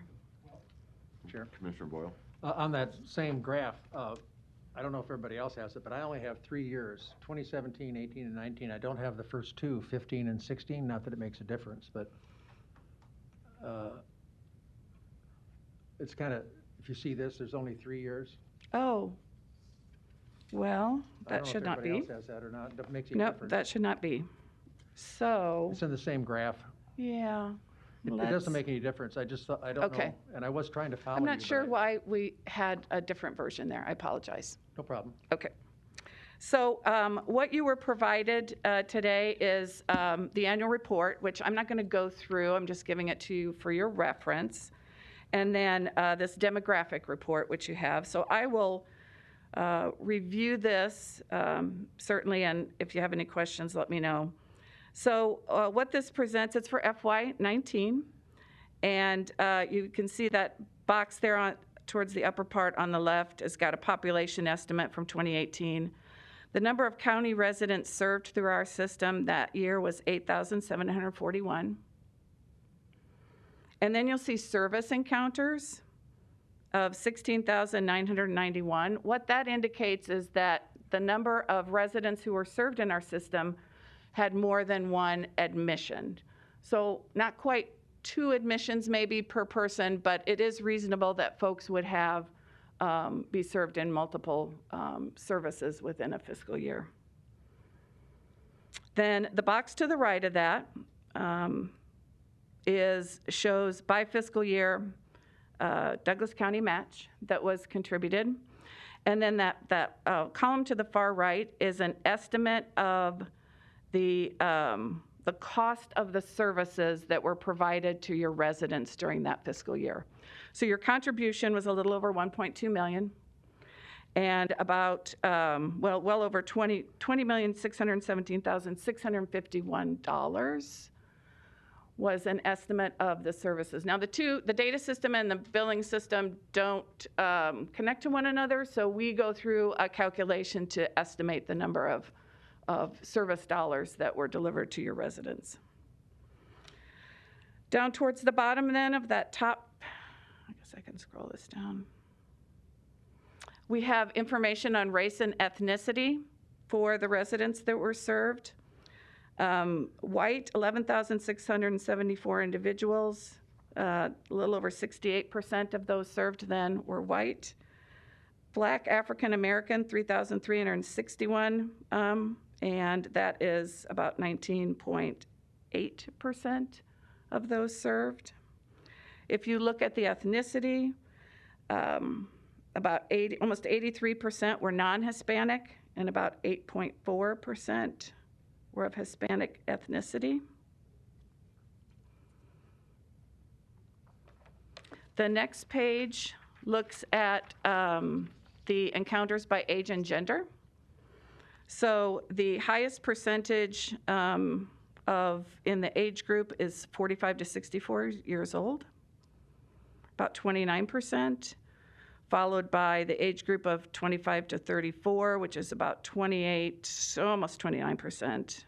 Chair. Commissioner Boyle. On that same graph, I don't know if everybody else has it, but I only have 3 years, 2017, 18, and 19. I don't have the first two, 15 and 16, not that it makes a difference, but it's kind of, if you see this, there's only 3 years. Oh, well, that should not be. I don't know if everybody else has that or not. That makes a nope, difference. That should not be. So. It's in the same graph. Yeah. It doesn't make any difference. I just thought, I don't know. And I was trying to follow I'm not sure why we had a different version there. I apologize. No problem. Okay. So what you were provided today is the annual report, which I'm not going to go through. I'm just giving it to you for your reference. And then this demographic report, which you have. So I will review this, certainly, and if you have any questions, let me know. So what this presents, it's for FY19, and you can see that box there towards the upper part on the left has got a population estimate from 2018. The number of county residents served through our system that year was 8,741. And then you'll see service encounters of 16,991. What that indicates is that the number of residents who were served in our system had more than one admission. So not quite 2 admissions maybe per person, but it is reasonable that folks would have be served in multiple services within a fiscal year. Then the box to the right of that shows by fiscal year Douglas County match that was contributed. And then that column to the far right is an estimate of the cost of the services that were provided to your residents during that fiscal year. So your contribution was a little over $1.2 million. and about, well over $20,617,651 was an estimate of the services. Now, the data system and the billing system don't connect to one another, so we go through a calculation to estimate the number of service dollars that were delivered to your residents. Down towards the bottom then of that top, I guess I can scroll this down. We have information on race and ethnicity for the residents that were served. White, 11,674 individuals. A little over 68% of those served then were white. Black African American, 3,361, and that is about 19.8% of those served. If you look at the ethnicity, almost 83% were non-Hispanic, and about 8.4% were of Hispanic ethnicity. The next page looks at the encounters by age and gender. So the highest percentage in the age group is 45 to 64 years old, about 29%, followed by the age group of 25 to 34, which is about 28, almost 29%,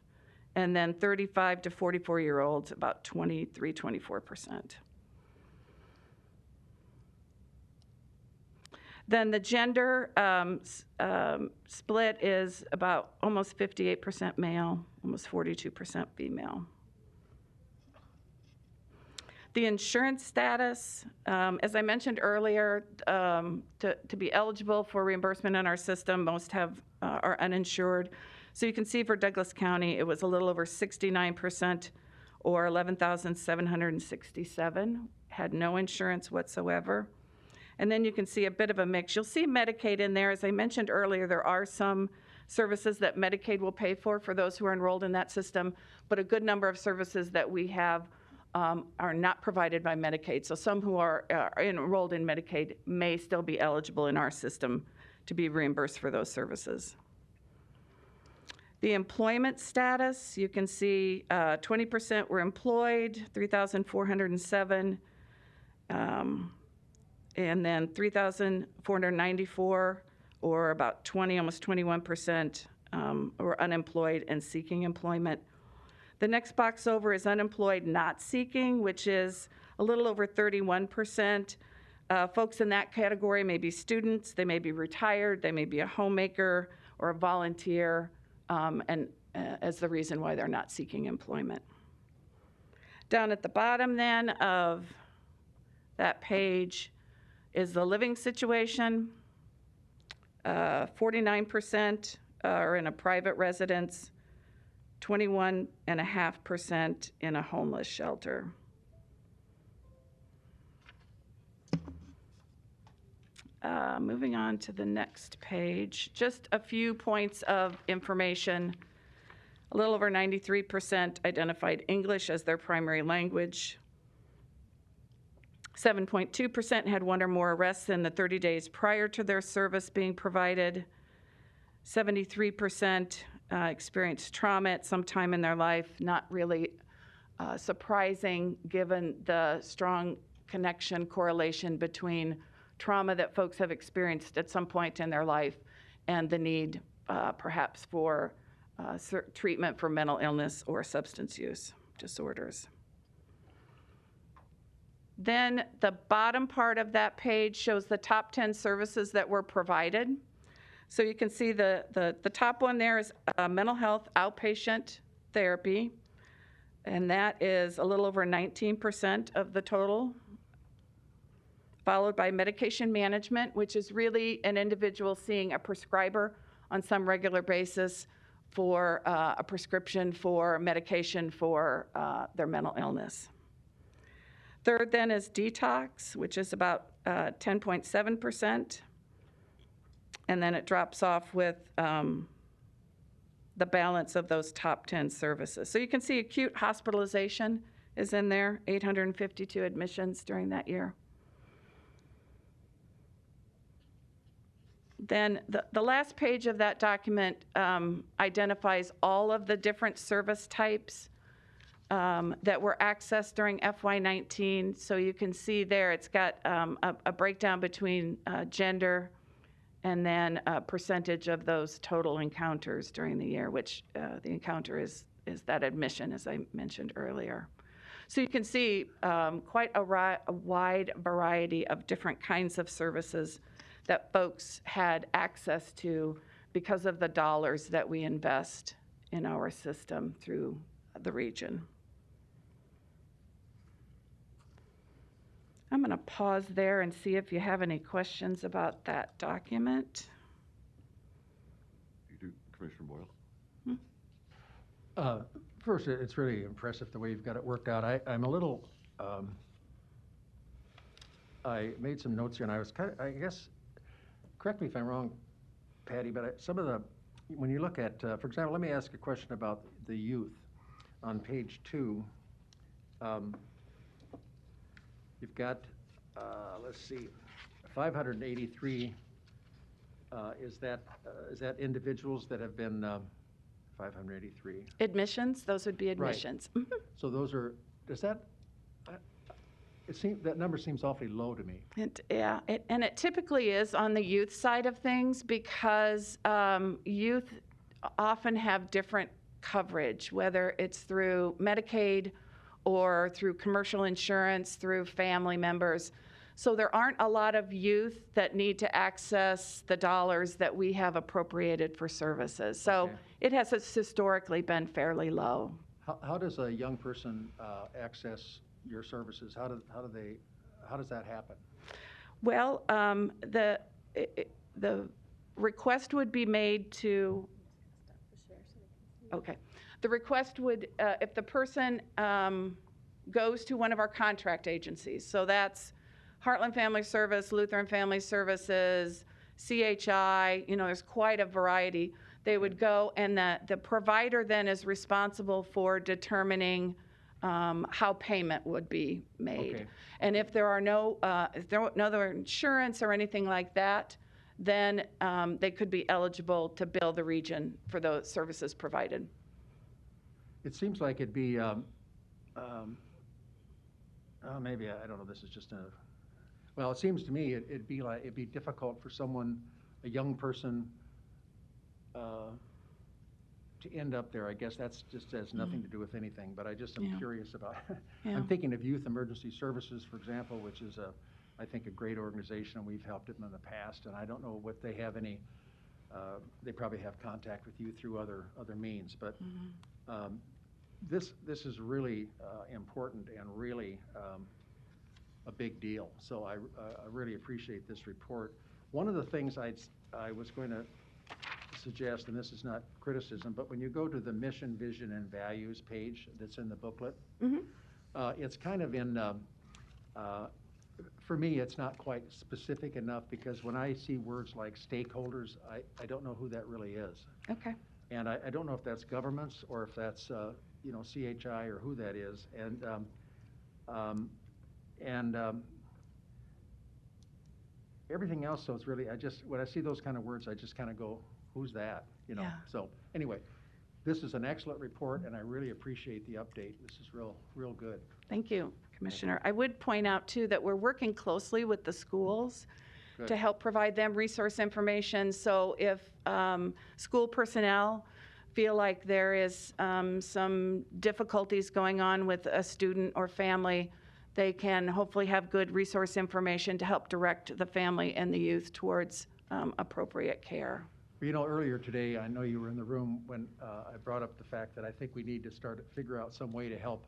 and then 35 to 44-year-olds, about 23, 24%. Then the gender split is about almost 58% male, almost 42% female. The insurance status, as I mentioned earlier, to be eligible for reimbursement in our system, most are uninsured. So you can see for Douglas County, it was a little over 69%, or 11,767 had no insurance whatsoever. And then you can see a bit of a mix. You'll see Medicaid in there. As I mentioned earlier, there are some services that Medicaid will pay for those who are enrolled in that system, but a good number of services that we have are not provided by Medicaid. So some who are enrolled in Medicaid may still be eligible in our system to be reimbursed for those services. The employment status, you can see 20% were employed, 3,407, and then 3,494, or about 20, almost 21%, were unemployed and seeking employment. The next box over is unemployed not seeking, which is a little over 31%. Folks in that category may be students, they may be retired, they may be a homemaker or a volunteer, and as the reason why they're not seeking employment. Down at the bottom then of that page is the living situation. 49% are in a private residence, 21.5% in a homeless shelter. Moving on to the next page, just a few points of information. A little over 93% identified English as their primary language. 7.2% had one or more arrests in the 30 days prior to their service being provided. 73% experienced trauma at some time in their life, not really surprising given the strong correlation between trauma that folks have experienced at some point in their life and the need perhaps for treatment for mental illness or substance use disorders. Then the bottom part of that page shows the top 10 services that were provided. So you can see the top one there is mental health outpatient therapy, and that is a little over 19% of the total, followed by medication management, which is really an individual seeing a prescriber on some regular basis for a prescription for medication for their mental illness. Third then is detox, which is about 10.7%. And then it drops off with the balance of those top 10 services. So you can see acute hospitalization is in there, 852 admissions during that year. Then the last page of that document identifies all of the different service types that were accessed during FY19. So you can see there it's got a breakdown between gender and then a percentage of those total encounters during the year, which the encounter is that admission, as I mentioned earlier. So you can see quite a wide variety of different kinds of services that folks had access to because of the dollars that we invest in our system through the region. I'm going to pause there and see if you have any questions about that document. You do, Commissioner Boyle? First, it's really impressive the way you've got it worked out. I'm a little, I made some notes here, and I was kind of, I guess, correct me if I'm wrong, Patty, but some of the, when you look at, for example, let me ask a question about the youth. On page 2, you've got, let's see, 583, is that individuals that have been, 583? Admissions, those would be admissions. Right. So those are, does that, it seems, that number seems awfully low to me. Yeah, and it typically is on the youth side of things because youth often have different coverage, whether it's through Medicaid or through commercial insurance, through family members. So there aren't a lot of youth that need to access the dollars that we have appropriated for services. So it has historically been fairly low. How does a young person access your services? How does that happen? Well, the request would be made to. Okay, the request would, if the person goes to one of our contract agencies, so that's Heartland Family Service, Lutheran Family Services, CHI, there's quite a variety. They would go, and the provider then is responsible for determining how payment would be made. Okay. And if there are no other insurance or anything like that, then they could be eligible to bill the region for those services provided. It seems like it'd be, maybe, I don't know, this is just well, it seems to me it'd be difficult for someone, a young person, to end up there. I guess that's just has nothing to do with anything, but I just am curious about I'm thinking of Youth Emergency Services, for example, which is I think a great organization, and we've helped them in the past, and I don't know what they have any, they probably have contact with you through other means, but this is really important and really a big deal. So I really appreciate this report. One of the things I was going to suggest, and this is not criticism, but when you go to the mission, vision, and values page that's in the booklet, it's kind of in, for me, it's not quite specific enough, because when I see words like stakeholders, I don't know who that really is. Okay. And I don't know if that's governments or if that's, CHI or who that is. And everything else, so it's really, when I see those kind of words, I just kind of go, who's that? Yeah. So anyway, this is an excellent report, and I really appreciate the update. This is real good. Thank you, Commissioner. I would point out, too, that we're working closely with the schools to help provide them resource information. So if school personnel feel like there is some difficulties going on with a student or family, they can hopefully have good resource information to help direct the family and the youth towards appropriate care. Earlier today, I know you were in the room when I brought up the fact that I think we need to figure out some way to help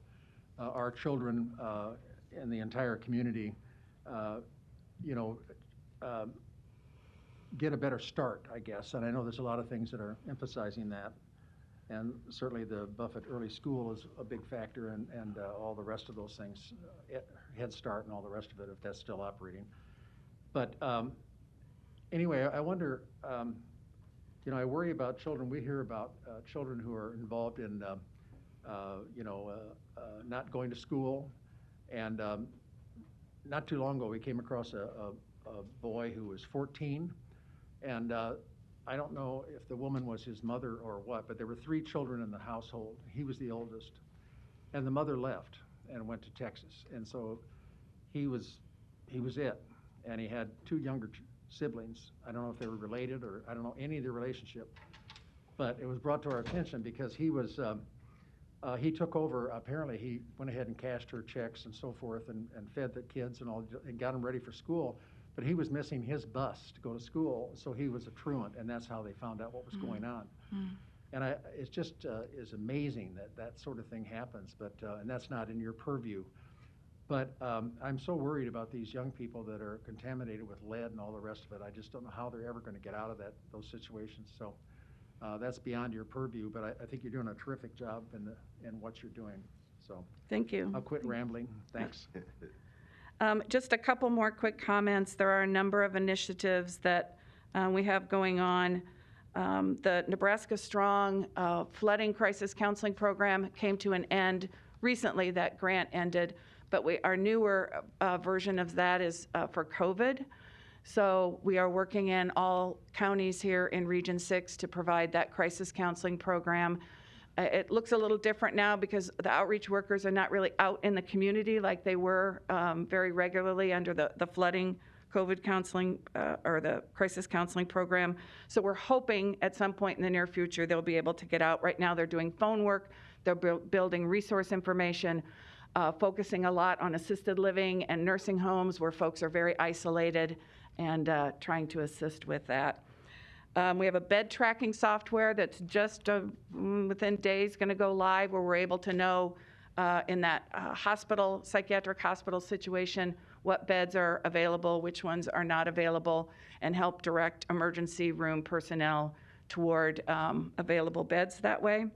our children and the entire community, get a better start, I guess. And I know there's a lot of things that are emphasizing that. And certainly the Buffett Early School is a big factor, and all the rest of those things, Head Start and all the rest of it, if that's still operating. But anyway, I wonder, I worry about children. We hear about children who are involved in, not going to school. And not too long ago, we came across a boy who was 14, And I don't know if the woman was his mother or what, but there were 3 children in the household. He was the oldest. And the mother left and went to Texas. And so he was it. And he had 2 younger siblings. I don't know if they were related or I don't know any of their relationship. But it was brought to our attention because he was, he took over, apparently he went ahead and cashed her checks and so forth and fed the kids and all, and got them ready for school. But he was missing his bus to go to school, so he was a truant, and that's how they found out what was going on. And it's just is amazing that that sort of thing happens, but and that's not in your purview. But I'm so worried about these young people that are contaminated with lead and all the rest of it. I just don't know how they're ever going to get out of those situations. So that's beyond your purview, but I think you're doing a terrific job in what you're doing. So thank you. I'll quit rambling. Thanks. Just a couple more quick comments. There are a number of initiatives that we have going on. The Nebraska Strong Flooding Crisis Counseling Program came to an end recently. That grant ended, but our newer version of that is for COVID. So we are working in all counties here in Region 6 to provide that crisis counseling program. It looks a little different now because the outreach workers are not really out in the community like they were very regularly under the flooding COVID counseling or the crisis counseling program. So we're hoping at some point in the near future they'll be able to get out. Right now they're doing phone work, they're building resource information, focusing a lot on assisted living and nursing homes where folks are very isolated and trying to assist with that. We have a bed tracking software that's just within days going to go live where we're able to know in that psychiatric hospital situation, what beds are available, which ones are not available, and help direct emergency room personnel toward available beds that way.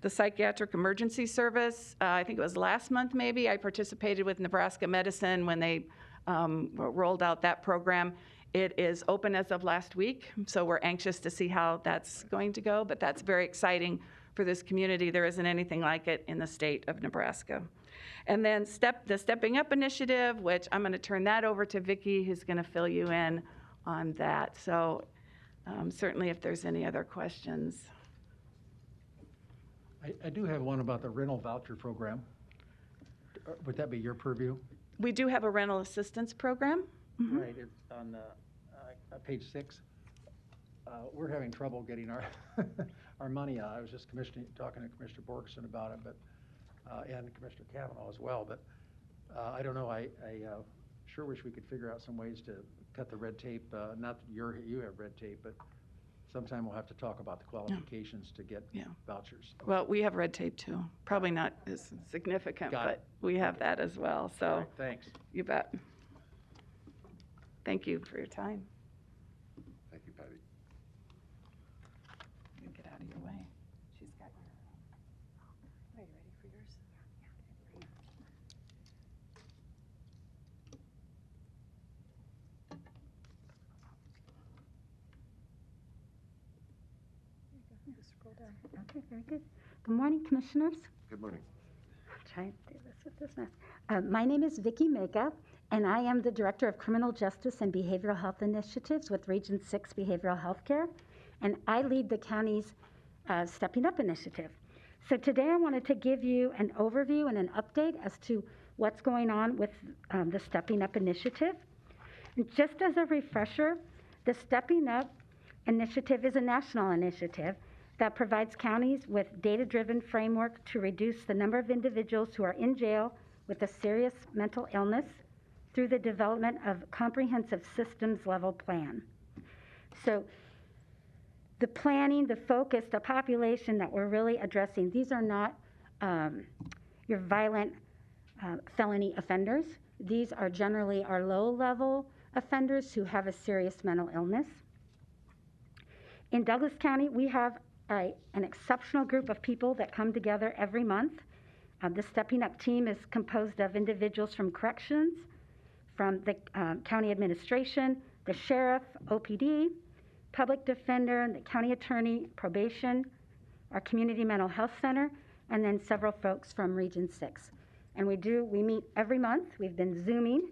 The Psychiatric Emergency Service, I think it was last month maybe, I participated with Nebraska Medicine when they rolled out that program. It is open as of last week, so we're anxious to see how that's going to go, but that's very exciting for this community. There isn't anything like it in the state of Nebraska. And then the Stepping Up Initiative, which I'm going to turn that over to Vicki, who's going to fill you in on that. So certainly if there's any other questions. I do have one about the rental voucher program. Would that be your purview? We do have a rental assistance program. Mm-hmm. Right, it's on page 6. We're having trouble getting our our money out. I was just talking to Commissioner Borgeson about it, but and Commissioner Kavanaugh as well. But I don't know. I sure wish we could figure out some ways to cut the red tape. Not that you have red tape, but sometime we'll have to talk about the qualifications to get vouchers. Well, we have red tape too. Probably not as significant, but we have that as well. So right, thanks. You bet. Thank you for your time. Thank you, Patty. You get out of your way. She's got your. Are you ready for yours? Scroll down. Okay, very good. Good morning, Commissioners. Good morning. I'll try and do this with this mess. My name is Vicki Mega, and I am the Director of Criminal Justice and Behavioral Health Initiatives with Region 6 Behavioral Health Care, and I lead the county's Stepping Up initiative. So today I wanted to give you an overview and an update as to what's going on with the Stepping Up initiative. And just as a refresher, the Stepping Up initiative is a national initiative that provides counties with data-driven framework to reduce the number of individuals who are in jail with a serious mental illness through the development of a comprehensive systems-level plan. So the planning, the focus, the population that we're really addressing, these are not your violent felony offenders. These are generally our low-level offenders who have a serious mental illness. In Douglas County, we have an exceptional group of people that come together every month. The Stepping Up team is composed of individuals from corrections, from the county administration, the sheriff, OPD, public defender, the county attorney, probation, our community mental health center, and then several folks from Region 6. And we meet every month. We've been Zooming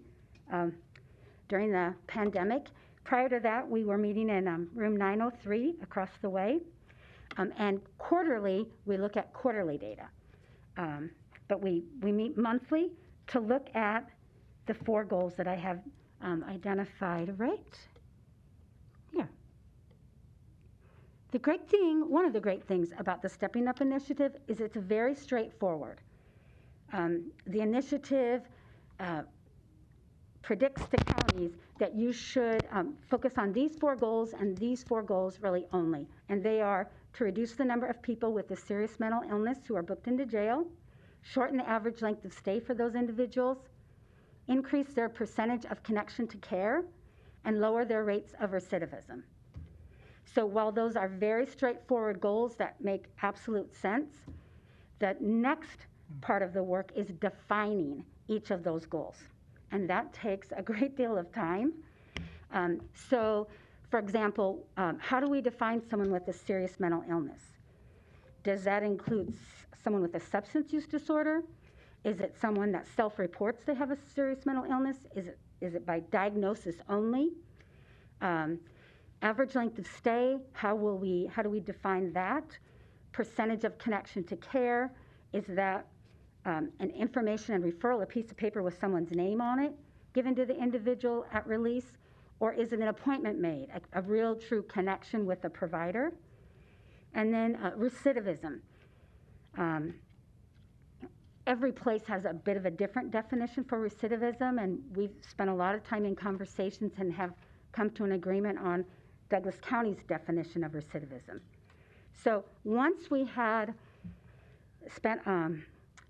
during the pandemic. Prior to that, we were meeting in room 903 across the way. And quarterly, we look at quarterly data. But we meet monthly to look at the 4 goals that I have identified right here. The great thing, one of the great things about the Stepping Up initiative is it's very straightforward. The initiative predicts to counties that you should focus on these 4 goals and these 4 goals really only. And they are to reduce the number of people with a serious mental illness who are booked into jail, shorten the average length of stay for those individuals, increase their percentage of connection to care, and lower their rates of recidivism. So while those are very straightforward goals that make absolute sense, the next part of the work is defining each of those goals. And that takes a great deal of time. So, for example, how do we define someone with a serious mental illness? Does that include someone with a substance use disorder? Is it someone that self-reports they have a serious mental illness? Is it by diagnosis only? Average length of stay, how do we define that? Percentage of connection to care, is that an information and referral, a piece of paper with someone's name on it, given to the individual at release? Or is it an appointment made, a real true connection with the provider? And then recidivism. Every place has a bit of a different definition for recidivism, and we've spent a lot of time in conversations and have come to an agreement on Douglas County's definition of recidivism. So once we had spent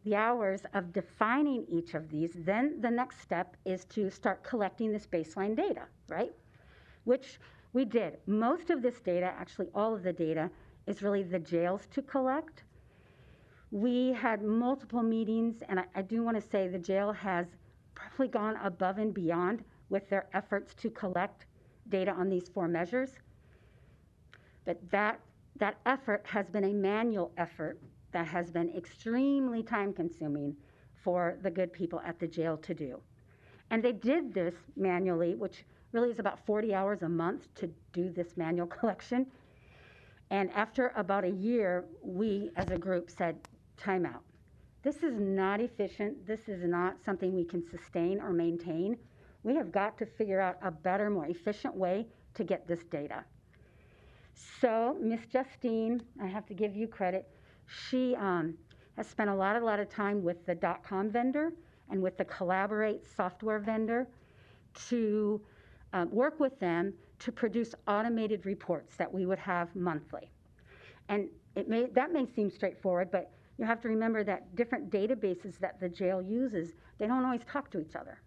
the hours of defining each of these, then the next step is to start collecting this baseline data, right? Which we did. Most of this data, actually all of the data, is really the jails to collect. We had multiple meetings, and I do want to say the jail has probably gone above and beyond with their efforts to collect data on these 4 measures. But that effort has been a manual effort that has been extremely time-consuming for the good people at the jail to do. And they did this manually, which really is about 40 hours a month to do this manual collection. And after about a year, we as a group said, time out. This is not efficient. This is not something we can sustain or maintain. We have got to figure out a better, more efficient way to get this data. So Miss Justine, I have to give you credit. She has spent a lot of time with the .com vendor and with the Collaborate software vendor to work with them to produce automated reports that we would have monthly. And that may seem straightforward, but you have to remember that different databases that the jail uses, they don't always talk to each other.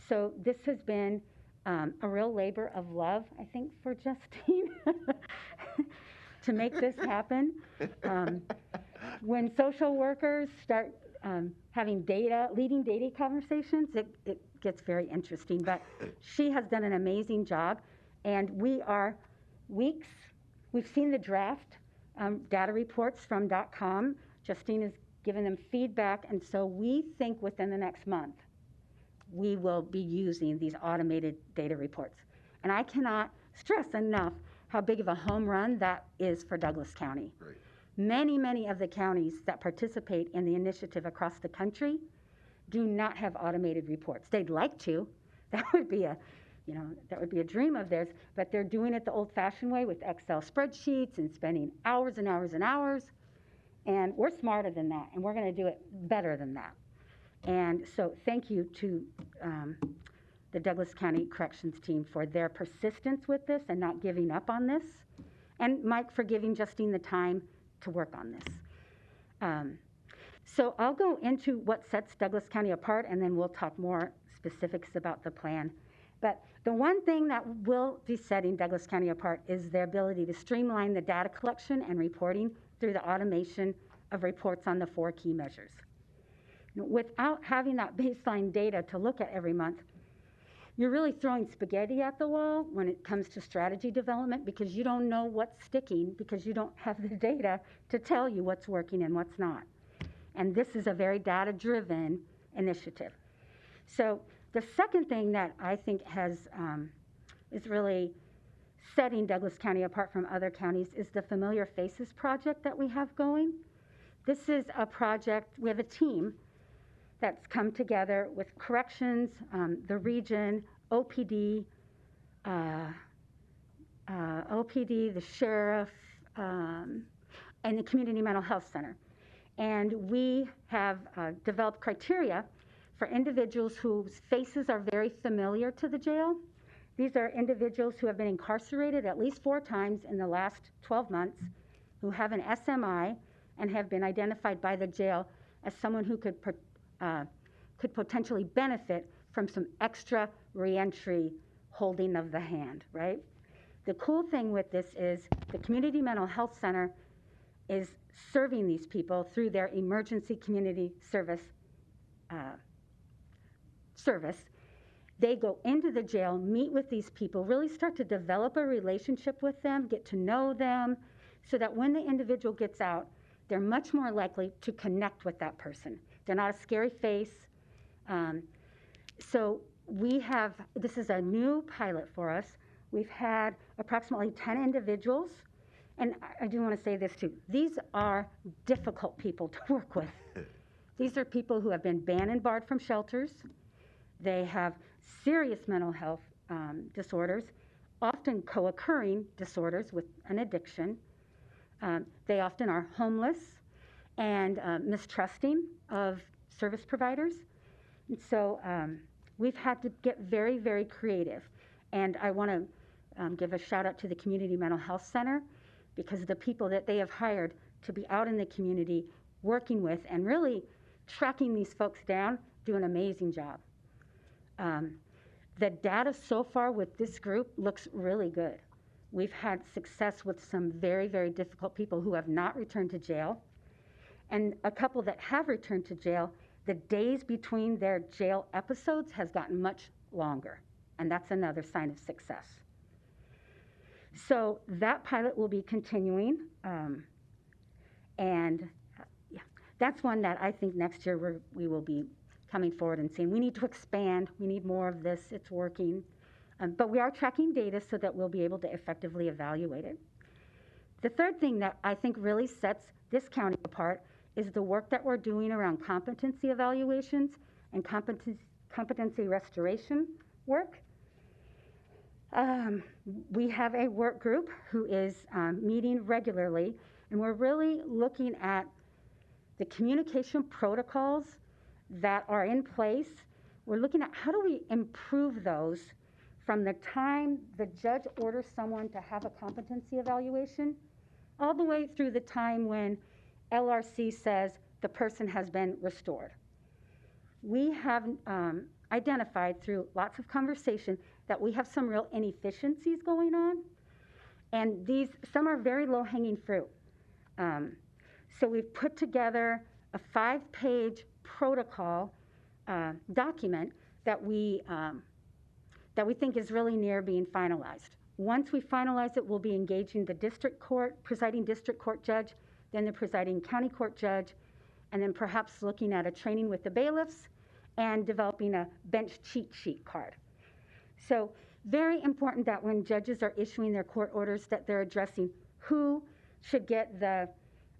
So this has been a real labor of love, I think, for Justine to make this happen. When social workers start having leading data conversations, it gets very interesting. But she has done an amazing job, and we are weeks. We've seen the draft data reports from .com. Justine has given them feedback, and so we think within the next month, we will be using these automated data reports. And I cannot stress enough how big of a home run that is for Douglas County. Great. Many of the counties that participate in the initiative across the country do not have automated reports. They'd like to. That would be a dream of theirs, but they're doing it the old-fashioned way with Excel spreadsheets and spending hours and hours and hours. And we're smarter than that, and we're going to do it better than that. And so thank you to the Douglas County Corrections team for their persistence with this and not giving up on this, and Mike for giving Justine the time to work on this. So I'll go into what sets Douglas County apart, and then we'll talk more specifics about the plan. But the one thing that will be setting Douglas County apart is their ability to streamline the data collection and reporting through the automation of reports on the 4 key measures. Without having that baseline data to look at every month, you're really throwing spaghetti at the wall when it comes to strategy development, because you don't know what's sticking because you don't have the data to tell you what's working and what's not. And this is a very data-driven initiative. So the second thing that I think has is really setting Douglas County apart from other counties is the Familiar Faces project that we have going. This is a project, we have a team that's come together with corrections, the region, OPD, the sheriff, and the Community Mental Health Center. And we have developed criteria for individuals whose faces are very familiar to the jail. These are individuals who have been incarcerated at least 4 times in the last 12 months, who have an SMI and have been identified by the jail as someone who could potentially benefit from some extra reentry holding of the hand, right? The cool thing with this is the Community Mental Health Center is serving these people through their emergency community service. They go into the jail, meet with these people, really start to develop a relationship with them, get to know them, so that when the individual gets out, they're much more likely to connect with that person. They're not a scary face. So this is a new pilot for us. We've had approximately 10 individuals, and I do want to say this too. These are difficult people to work with. These are people who have been banned and barred from shelters. They have serious mental health disorders, often co-occurring disorders with an addiction. They often are homeless and mistrusting of service providers. And so we've had to get very, very creative. And I want to give a shout out to the Community Mental Health Center, because the people that they have hired to be out in the community working with and really tracking these folks down do an amazing job. The data so far with this group looks really good. We've had success with some very, very difficult people who have not returned to jail. And a couple that have returned to jail, the days between their jail episodes has gotten much longer. And that's another sign of success. So that pilot will be continuing. That's one that I think next year we will be coming forward and saying, we need to expand, we need more of this, it's working. But we are tracking data so that we'll be able to effectively evaluate it. The third thing that I think really sets this county apart is the work that we're doing around competency evaluations and competency restoration work. We have a work group who is meeting regularly, and we're really looking at the communication protocols that are in place. We're looking at how do we improve those from the time the judge orders someone to have a competency evaluation all the way through the time when LRC says the person has been restored. We have identified through lots of conversation that we have some real inefficiencies going on, and some are very low-hanging fruit. So we've put together a 5-page protocol document that we think is really near being finalized. Once we finalize it, we'll be engaging the presiding district court judge, then the presiding county court judge, and then perhaps looking at a training with the bailiffs and developing a bench cheat sheet card. So very important that when judges are issuing their court orders that they're addressing who should get the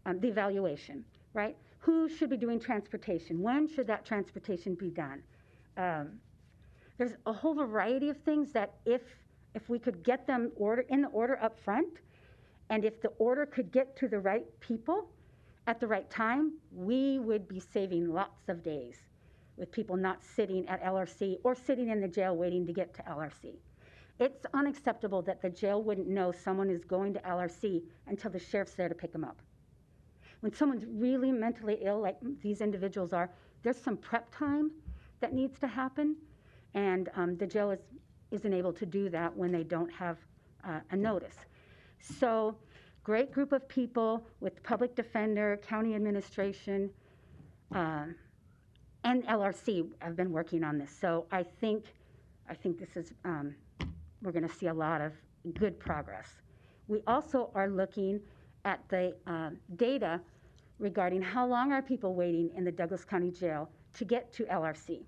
evaluation, right? Who should be doing transportation? When should that transportation be done? There's a whole variety of things that if we could get them in the order up front, and if the order could get to the right people at the right time, we would be saving lots of days with people not sitting at LRC or sitting in the jail waiting to get to LRC. It's unacceptable that the jail wouldn't know someone is going to LRC until the sheriff's there to pick them up. When someone's really mentally ill, like these individuals are, there's some prep time that needs to happen, and the jail isn't able to do that when they don't have a notice. So, great group of people with public defender, county administration, and LRC have been working on this. So I think this is, we're going to see a lot of good progress. We also are looking at the data regarding how long are people waiting in the Douglas County Jail to get to LRC.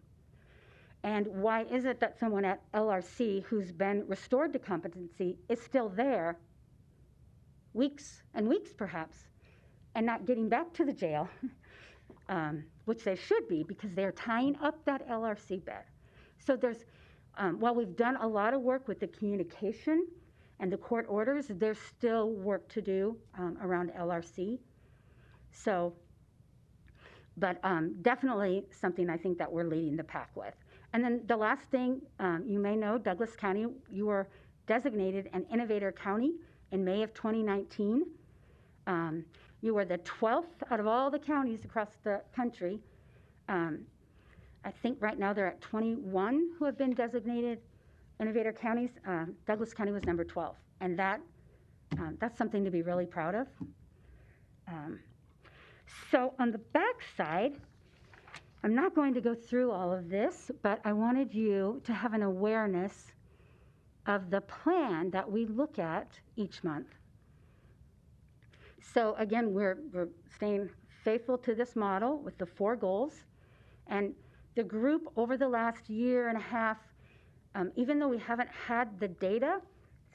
And why is it that someone at LRC who's been restored to competency is still there weeks and weeks perhaps and not getting back to the jail, which they should be because they're tying up that LRC bed. So there's, while we've done a lot of work with the communication and the court orders, there's still work to do around LRC. So, but definitely something I think that we're leading the pack with. And then the last thing, you may know, Douglas County, you were designated an Innovator County in May of 2019. You were the 12th out of all the counties across the country. I think right now they're at 21 who have been designated Innovator Counties. Douglas County was number 12, and that's something to be really proud of. So on the back side, I'm not going to go through all of this, but I wanted you to have an awareness of the plan that we look at each month. So again, we're staying faithful to this model with the 4 goals. And the group over the last year and a half, even though we haven't had the data,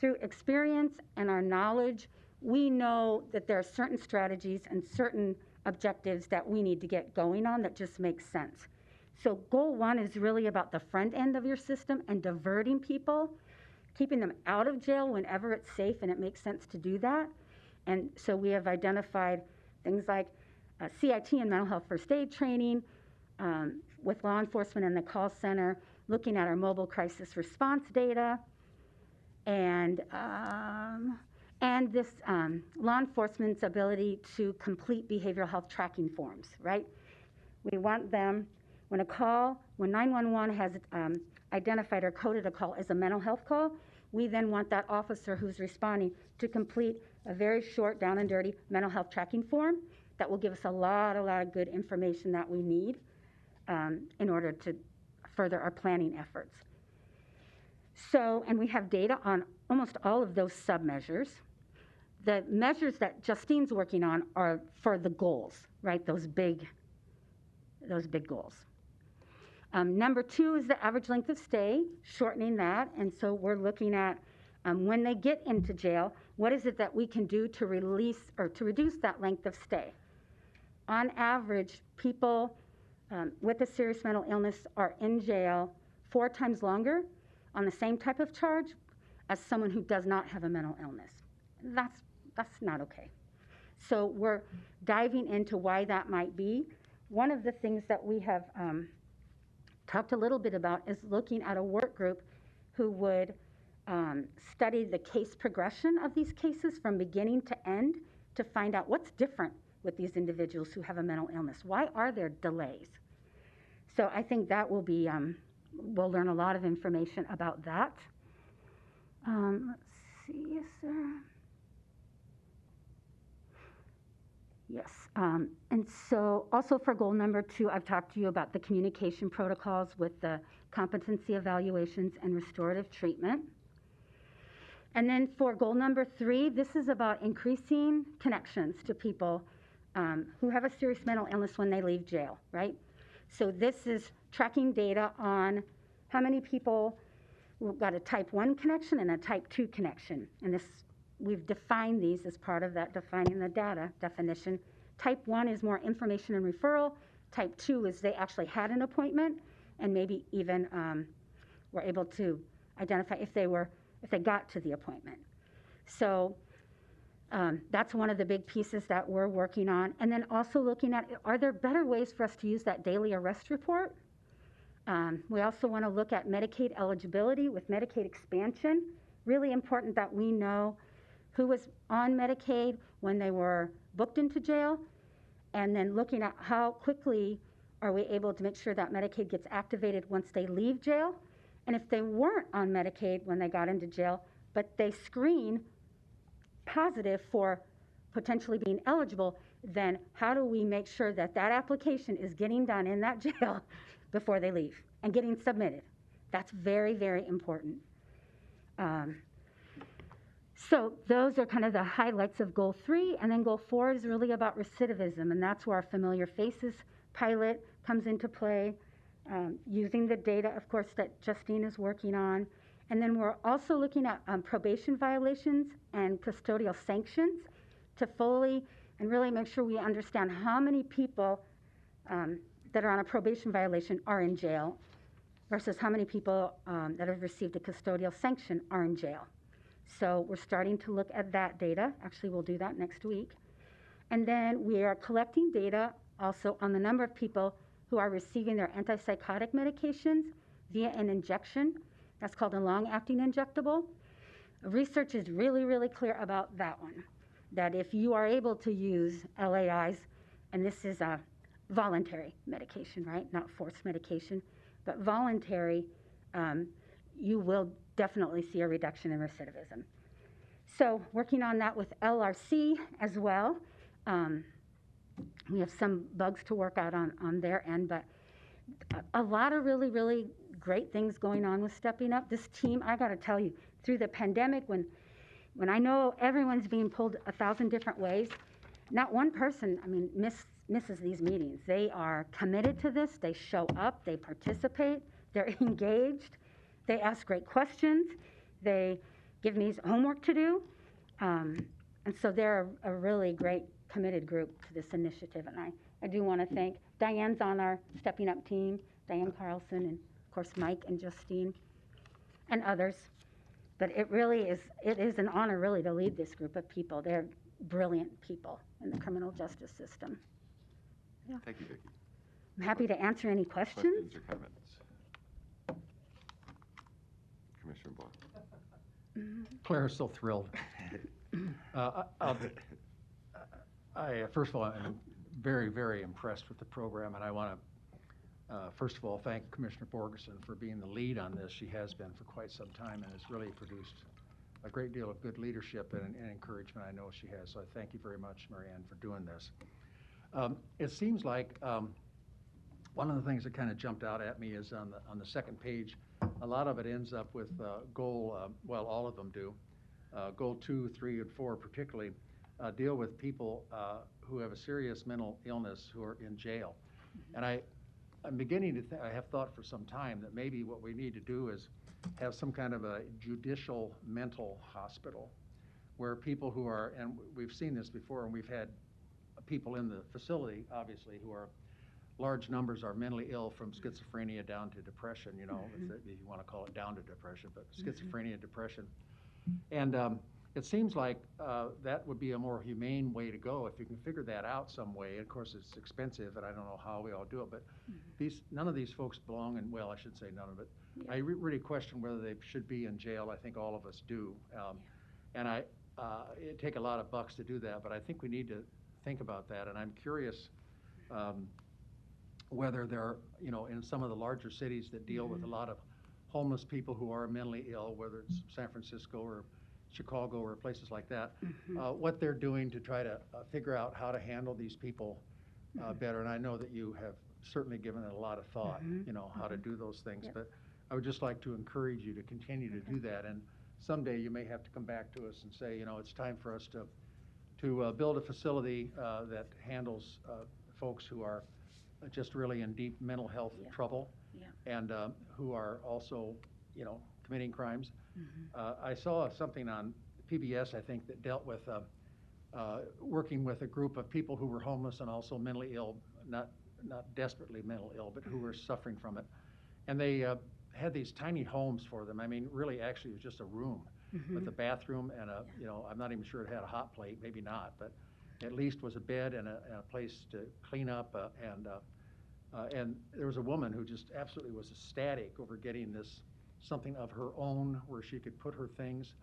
through experience and our knowledge, we know that there are certain strategies and certain objectives that we need to get going on that just makes sense. So goal 1 is really about the front end of your system and diverting people, keeping them out of jail whenever it's safe and it makes sense to do that. And so we have identified things like CIT and mental health first aid training with law enforcement in the call center, looking at our mobile crisis response data, and this law enforcement's ability to complete behavioral health tracking forms, right? We want them, when 911 has identified or coded a call as a mental health call, we then want that officer who's responding to complete a very short, down and dirty mental health tracking form that will give us a lot of good information that we need in order to further our planning efforts. So, and we have data on almost all of those sub-measures. The measures that Justine's working on are for the goals, right? Those big goals. Number 2 is the average length of stay, shortening that. And so we're looking at when they get into jail, what is it that we can do to release or to reduce that length of stay? On average, people with a serious mental illness are in jail 4 times longer on the same type of charge as someone who does not have a mental illness. That's not okay. So we're diving into why that might be. One of the things that we have talked a little bit about is looking at a work group who would study the case progression of these cases from beginning to end to find out what's different with these individuals who have a mental illness. Why are there delays? So I think that will be, we'll learn a lot of information about that. Let's see, yes, sir. Yes, and so also for goal number 2, I've talked to you about the communication protocols with the competency evaluations and restorative treatment. And then for goal number 3, this is about increasing connections to people who have a serious mental illness when they leave jail, right? So this is tracking data on how many people got a type 1 connection and a type 2 connection. And this, we've defined these as part of that defining the data definition. Type 1 is more information and referral. Type 2 is they actually had an appointment and maybe even were able to identify if they got to the appointment. So that's one of the big pieces that we're working on. And then also looking at, are there better ways for us to use that daily arrest report? We also want to look at Medicaid eligibility with Medicaid expansion. Really important that we know who was on Medicaid when they were booked into jail, and then looking at how quickly are we able to make sure that Medicaid gets activated once they leave jail. And if they weren't on Medicaid when they got into jail, but they screen positive for potentially being eligible, then how do we make sure that that application is getting done in that jail before they leave and getting submitted? That's very, very important. So those are kind of the highlights of goal 3, and then goal 4 is really about recidivism, and that's where our familiar faces pilot comes into play. using the data, of course, that Justine is working on. And then we're also looking at probation violations and custodial sanctions to fully and really make sure we understand how many people that are on a probation violation are in jail versus how many people that have received a custodial sanction are in jail. So we're starting to look at that data. Actually, we'll do that next week. And then we are collecting data also on the number of people who are receiving their antipsychotic medications via an injection. That's called a long-acting injectable. Research is really, really clear about that one, that if you are able to use LAIs, and this is a voluntary medication, right? Not forced medication, but voluntary, you will definitely see a reduction in recidivism. So working on that with LRC as well. We have some bugs to work out on their end, but a lot of really, really great things going on with Stepping Up. This team, I got to tell you, through the pandemic, when I know everyone's being pulled 1,000 different ways, not one person, misses these meetings. They are committed to this. They show up. They participate. They're engaged. They ask great questions. They give me homework to do. And so they're a really great committed group to this initiative. And I do want to thank Diane's on our Stepping Up team, Diane Carlson, and of course Mike and Justine and others. But it is an honor really to lead this group of people. They're brilliant people in the criminal justice system. Yeah. Thank you, Vicki. I'm happy to answer any questions. Questions or comments? Commissioner Blunt. Claire's so thrilled. First of all, I'm very, very impressed with the program, and I want to, first of all, thank Commissioner Borgeson for being the lead on this. She has been for quite some time, and has really produced a great deal of good leadership and encouragement. I know she has, so I thank you very much, Marianne, for doing this. It seems like one of the things that kind of jumped out at me is on the second page. A lot of it ends up with goal. Well, all of them do. Goal 2, 3, and 4 particularly deal with people who have a serious mental illness who are in jail. And I'm beginning to think, I have thought for some time that maybe what we need to do is have some kind of a judicial mental hospital where people who are, and we've seen this before, and we've had people in the facility, obviously, who are, large numbers are mentally ill from schizophrenia down to depression, you know, if you want to call it down to depression, but schizophrenia, depression. And it seems like that would be a more humane way to go if you can figure that out some way. Of course, it's expensive, and I don't know how we all do it, but none of these folks belong in, well, I should say none of it. Yeah. I really question whether they should be in jail. I think all of us do. And it'd take a lot of bucks to do that, but I think we need to think about that. And I'm curious whether there are, you know, in some of the larger cities that deal with a lot of homeless people who are mentally ill, whether it's San Francisco or Chicago or places like that, what they're doing to try to figure out how to handle these people better. And I know that you have certainly given it a lot of thought, you know, how to do those things. Yep. But I would just like to encourage you to continue to do that. And someday you may have to come back to us and say, you know, it's time for us to build a facility that handles folks who are just really in deep mental health trouble and who are also, you know, committing crimes. I saw something on PBS, I think, that dealt with working with a group of people who were homeless and also mentally ill, not desperately mentally ill, but who were suffering from it. And they had these tiny homes for them. I mean, really, actually, it was just a room with a bathroom and a, you know, I'm not even sure it had a hot plate, maybe not, but at least was a bed and a place to clean up. And there was a woman who just absolutely was ecstatic over getting this something of her own where she could put her things.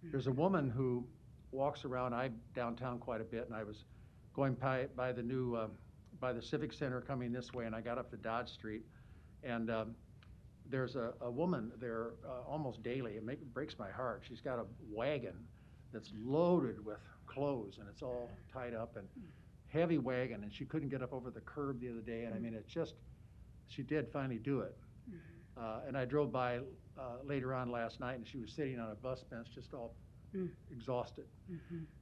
There's a woman who walks around, I'm downtown quite a bit, and I was going by the new, by the Civic Center coming this way, and I got up to Dodge Street, and there's a woman there almost daily. It breaks my heart. She's got a wagon that's loaded with clothes, and it's all tied up, and heavy wagon, and she couldn't get up over the curb the other day, and I mean, she did finally do it. And I drove by later on last night, and she was sitting on a bus bench just all exhausted.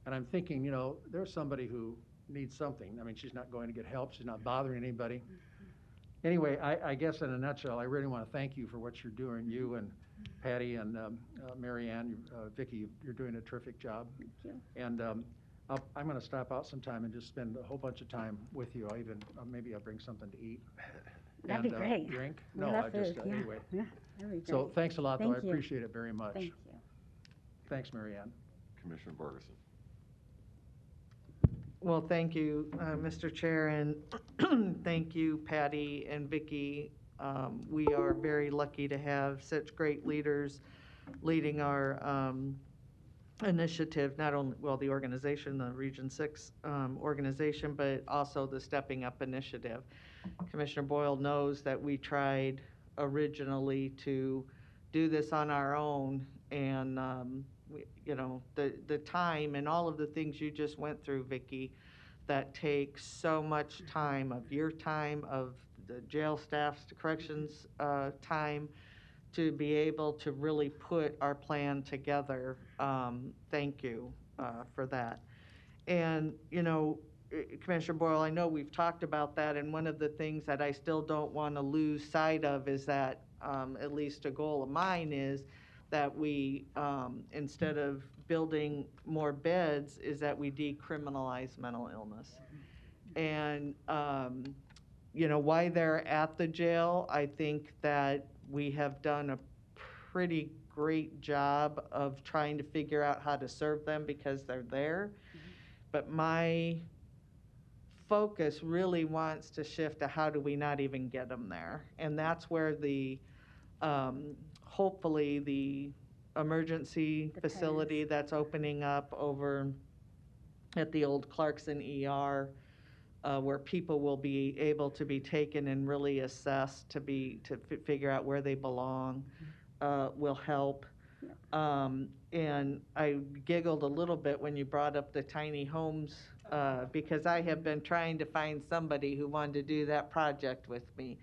And I'm thinking, you know, there's somebody who needs something. I mean, she's not going to get help. She's not bothering anybody. Anyway, I guess in a nutshell, I really want to thank you for what you're doing. You and Patty and Mary Ann, Vicki, you're doing a terrific job. Thank you. And I'm going to stop out sometime and just spend a whole bunch of time with you. Maybe I'll bring something to eat. That'd be great. Drink? We No, love I just, food, yeah. anyway. Yeah, that'd be So great. thanks a lot, though. Thank I you. appreciate it very much. Thank you. Thanks, Mary Ann. Commissioner Borgeson. Well, thank you, Mr. Chair, and thank you, Patty and Vicki. We are very lucky to have such great leaders leading our initiative, not only, well, the organization, the Region 6 organization, but also the Stepping Up initiative. Commissioner Boyle knows that we tried originally to do this on our own, and the time and all of the things you just went through, Vicki, that takes so much time of your time, of the jail staff's, the corrections time, to be able to really put our plan together. Thank you for that. And, Commissioner Boyle, I know we've talked about that, and one of the things that I still don't want to lose sight of is that, at least a goal of mine is that we, instead of building more beds, is that we decriminalize mental illness. And, why they're at the jail, I think that we have done a pretty great job of trying to figure out how to serve them because they're there. But my focus really wants to shift to how do we not even get them there. And that's where the, hopefully the emergency facility that's opening up over at the old Clarkson ER, where people will be able to be taken and really assessed to figure out where they belong, will help. And I giggled a little bit when you brought up the tiny homes, because I have been trying to find somebody who wanted to do that project with me.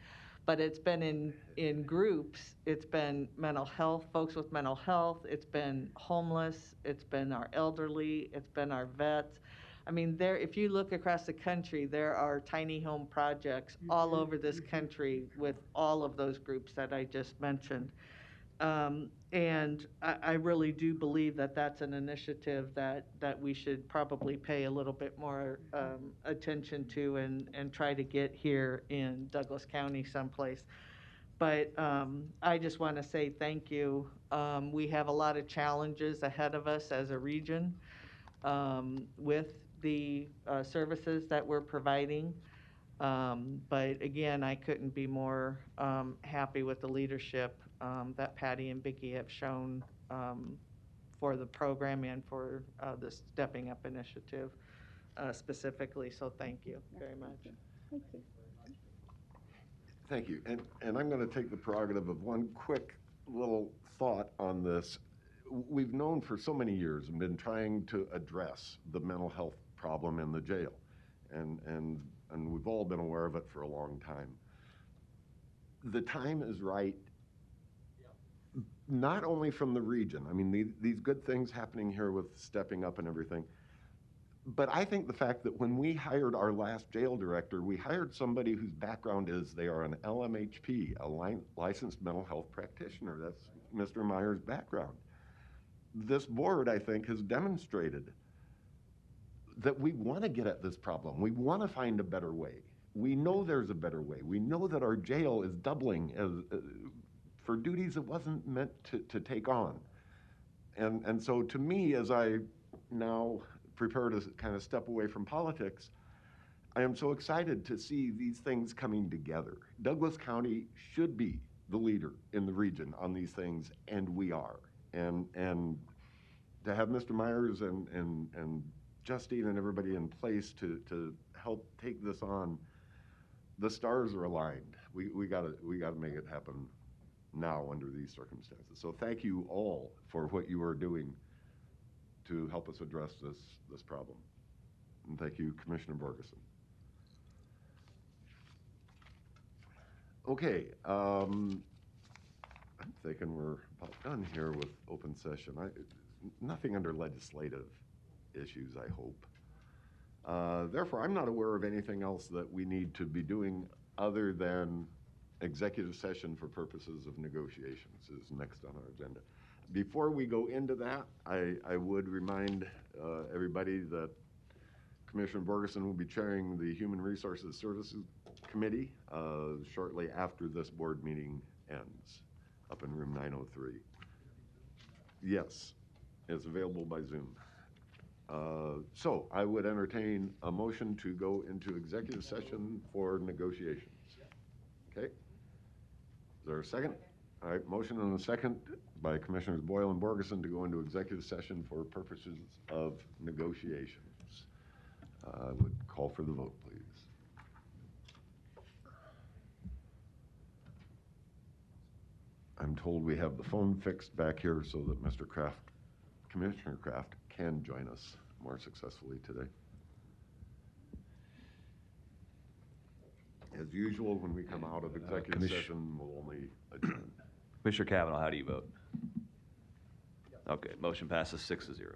But it's been in groups. It's been mental health, folks with mental health. It's been homeless. It's been our elderly. It's been our vets. I mean, if you look across the country, there are tiny home projects all over this country with all of those groups that I just mentioned. And I really do believe that that's an initiative that we should probably pay a little bit more attention to and try to get here in Douglas County someplace. But I just want to say thank you. We have a lot of challenges ahead of us as a region with the services that we're providing. But again, I couldn't be more happy with the leadership that Patty and Vicki have shown for the program and for the Stepping Up initiative specifically. So thank you very much. Thank you. Thank you. And I'm going to take the prerogative of one quick little thought on this. We've known for so many years and been trying to address the mental health problem in the jail. And we've all been aware of it for a long time. The time is right, not only from the region. I mean, these good things happening here with Stepping Up and everything. But I think the fact that when we hired our last jail director, we hired somebody whose background is they are an LMHP, a licensed mental health practitioner. That's Mr. Meyer's background. This board, I think, has demonstrated that we want to get at this problem. We want to find a better way. We know there's a better way. We know that our jail is doubling for duties it wasn't meant to take on. And so to me, as I now prepare to kind of step away from politics, I am so excited to see these things coming together. Douglas County should be the leader in the region on these things, and we are. And to have Mr. Myers and Justine and everybody in place to help take this on, the stars are aligned. We gotta make it happen now under these circumstances. So thank you all for what you are doing to help us address this problem. And thank you, Commissioner Borgeson. Okay, I'm thinking we're about done here with open session. Nothing under legislative issues, I hope. Therefore, I'm not aware of anything else that we need to be doing other than executive session for purposes of negotiations is next on our agenda. Before we go into that, I would remind everybody that Commissioner Borgeson will be chairing the Human Resources Services Committee shortly after this board meeting ends, up in room 903. Yes, it's available by Zoom. So I would entertain a motion to go into executive session for negotiations. Okay? Is there a second? All right, motion and a second by Commissioners Boyle and Borgeson to go into executive session for purposes of negotiations. I would call for the vote, please. I'm told we have the phone fixed back here so that Mr. Kraft, Commissioner Kraft, can join us more successfully today. As usual, when we come out of executive session, we'll only adjourn. Commissioner Kavanaugh, how do you vote? Okay, motion passes 6-0.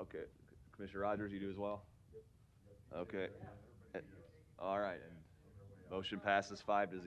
Okay. Commissioner Rogers, you do as well? Okay. All right, and motion passes 5-0.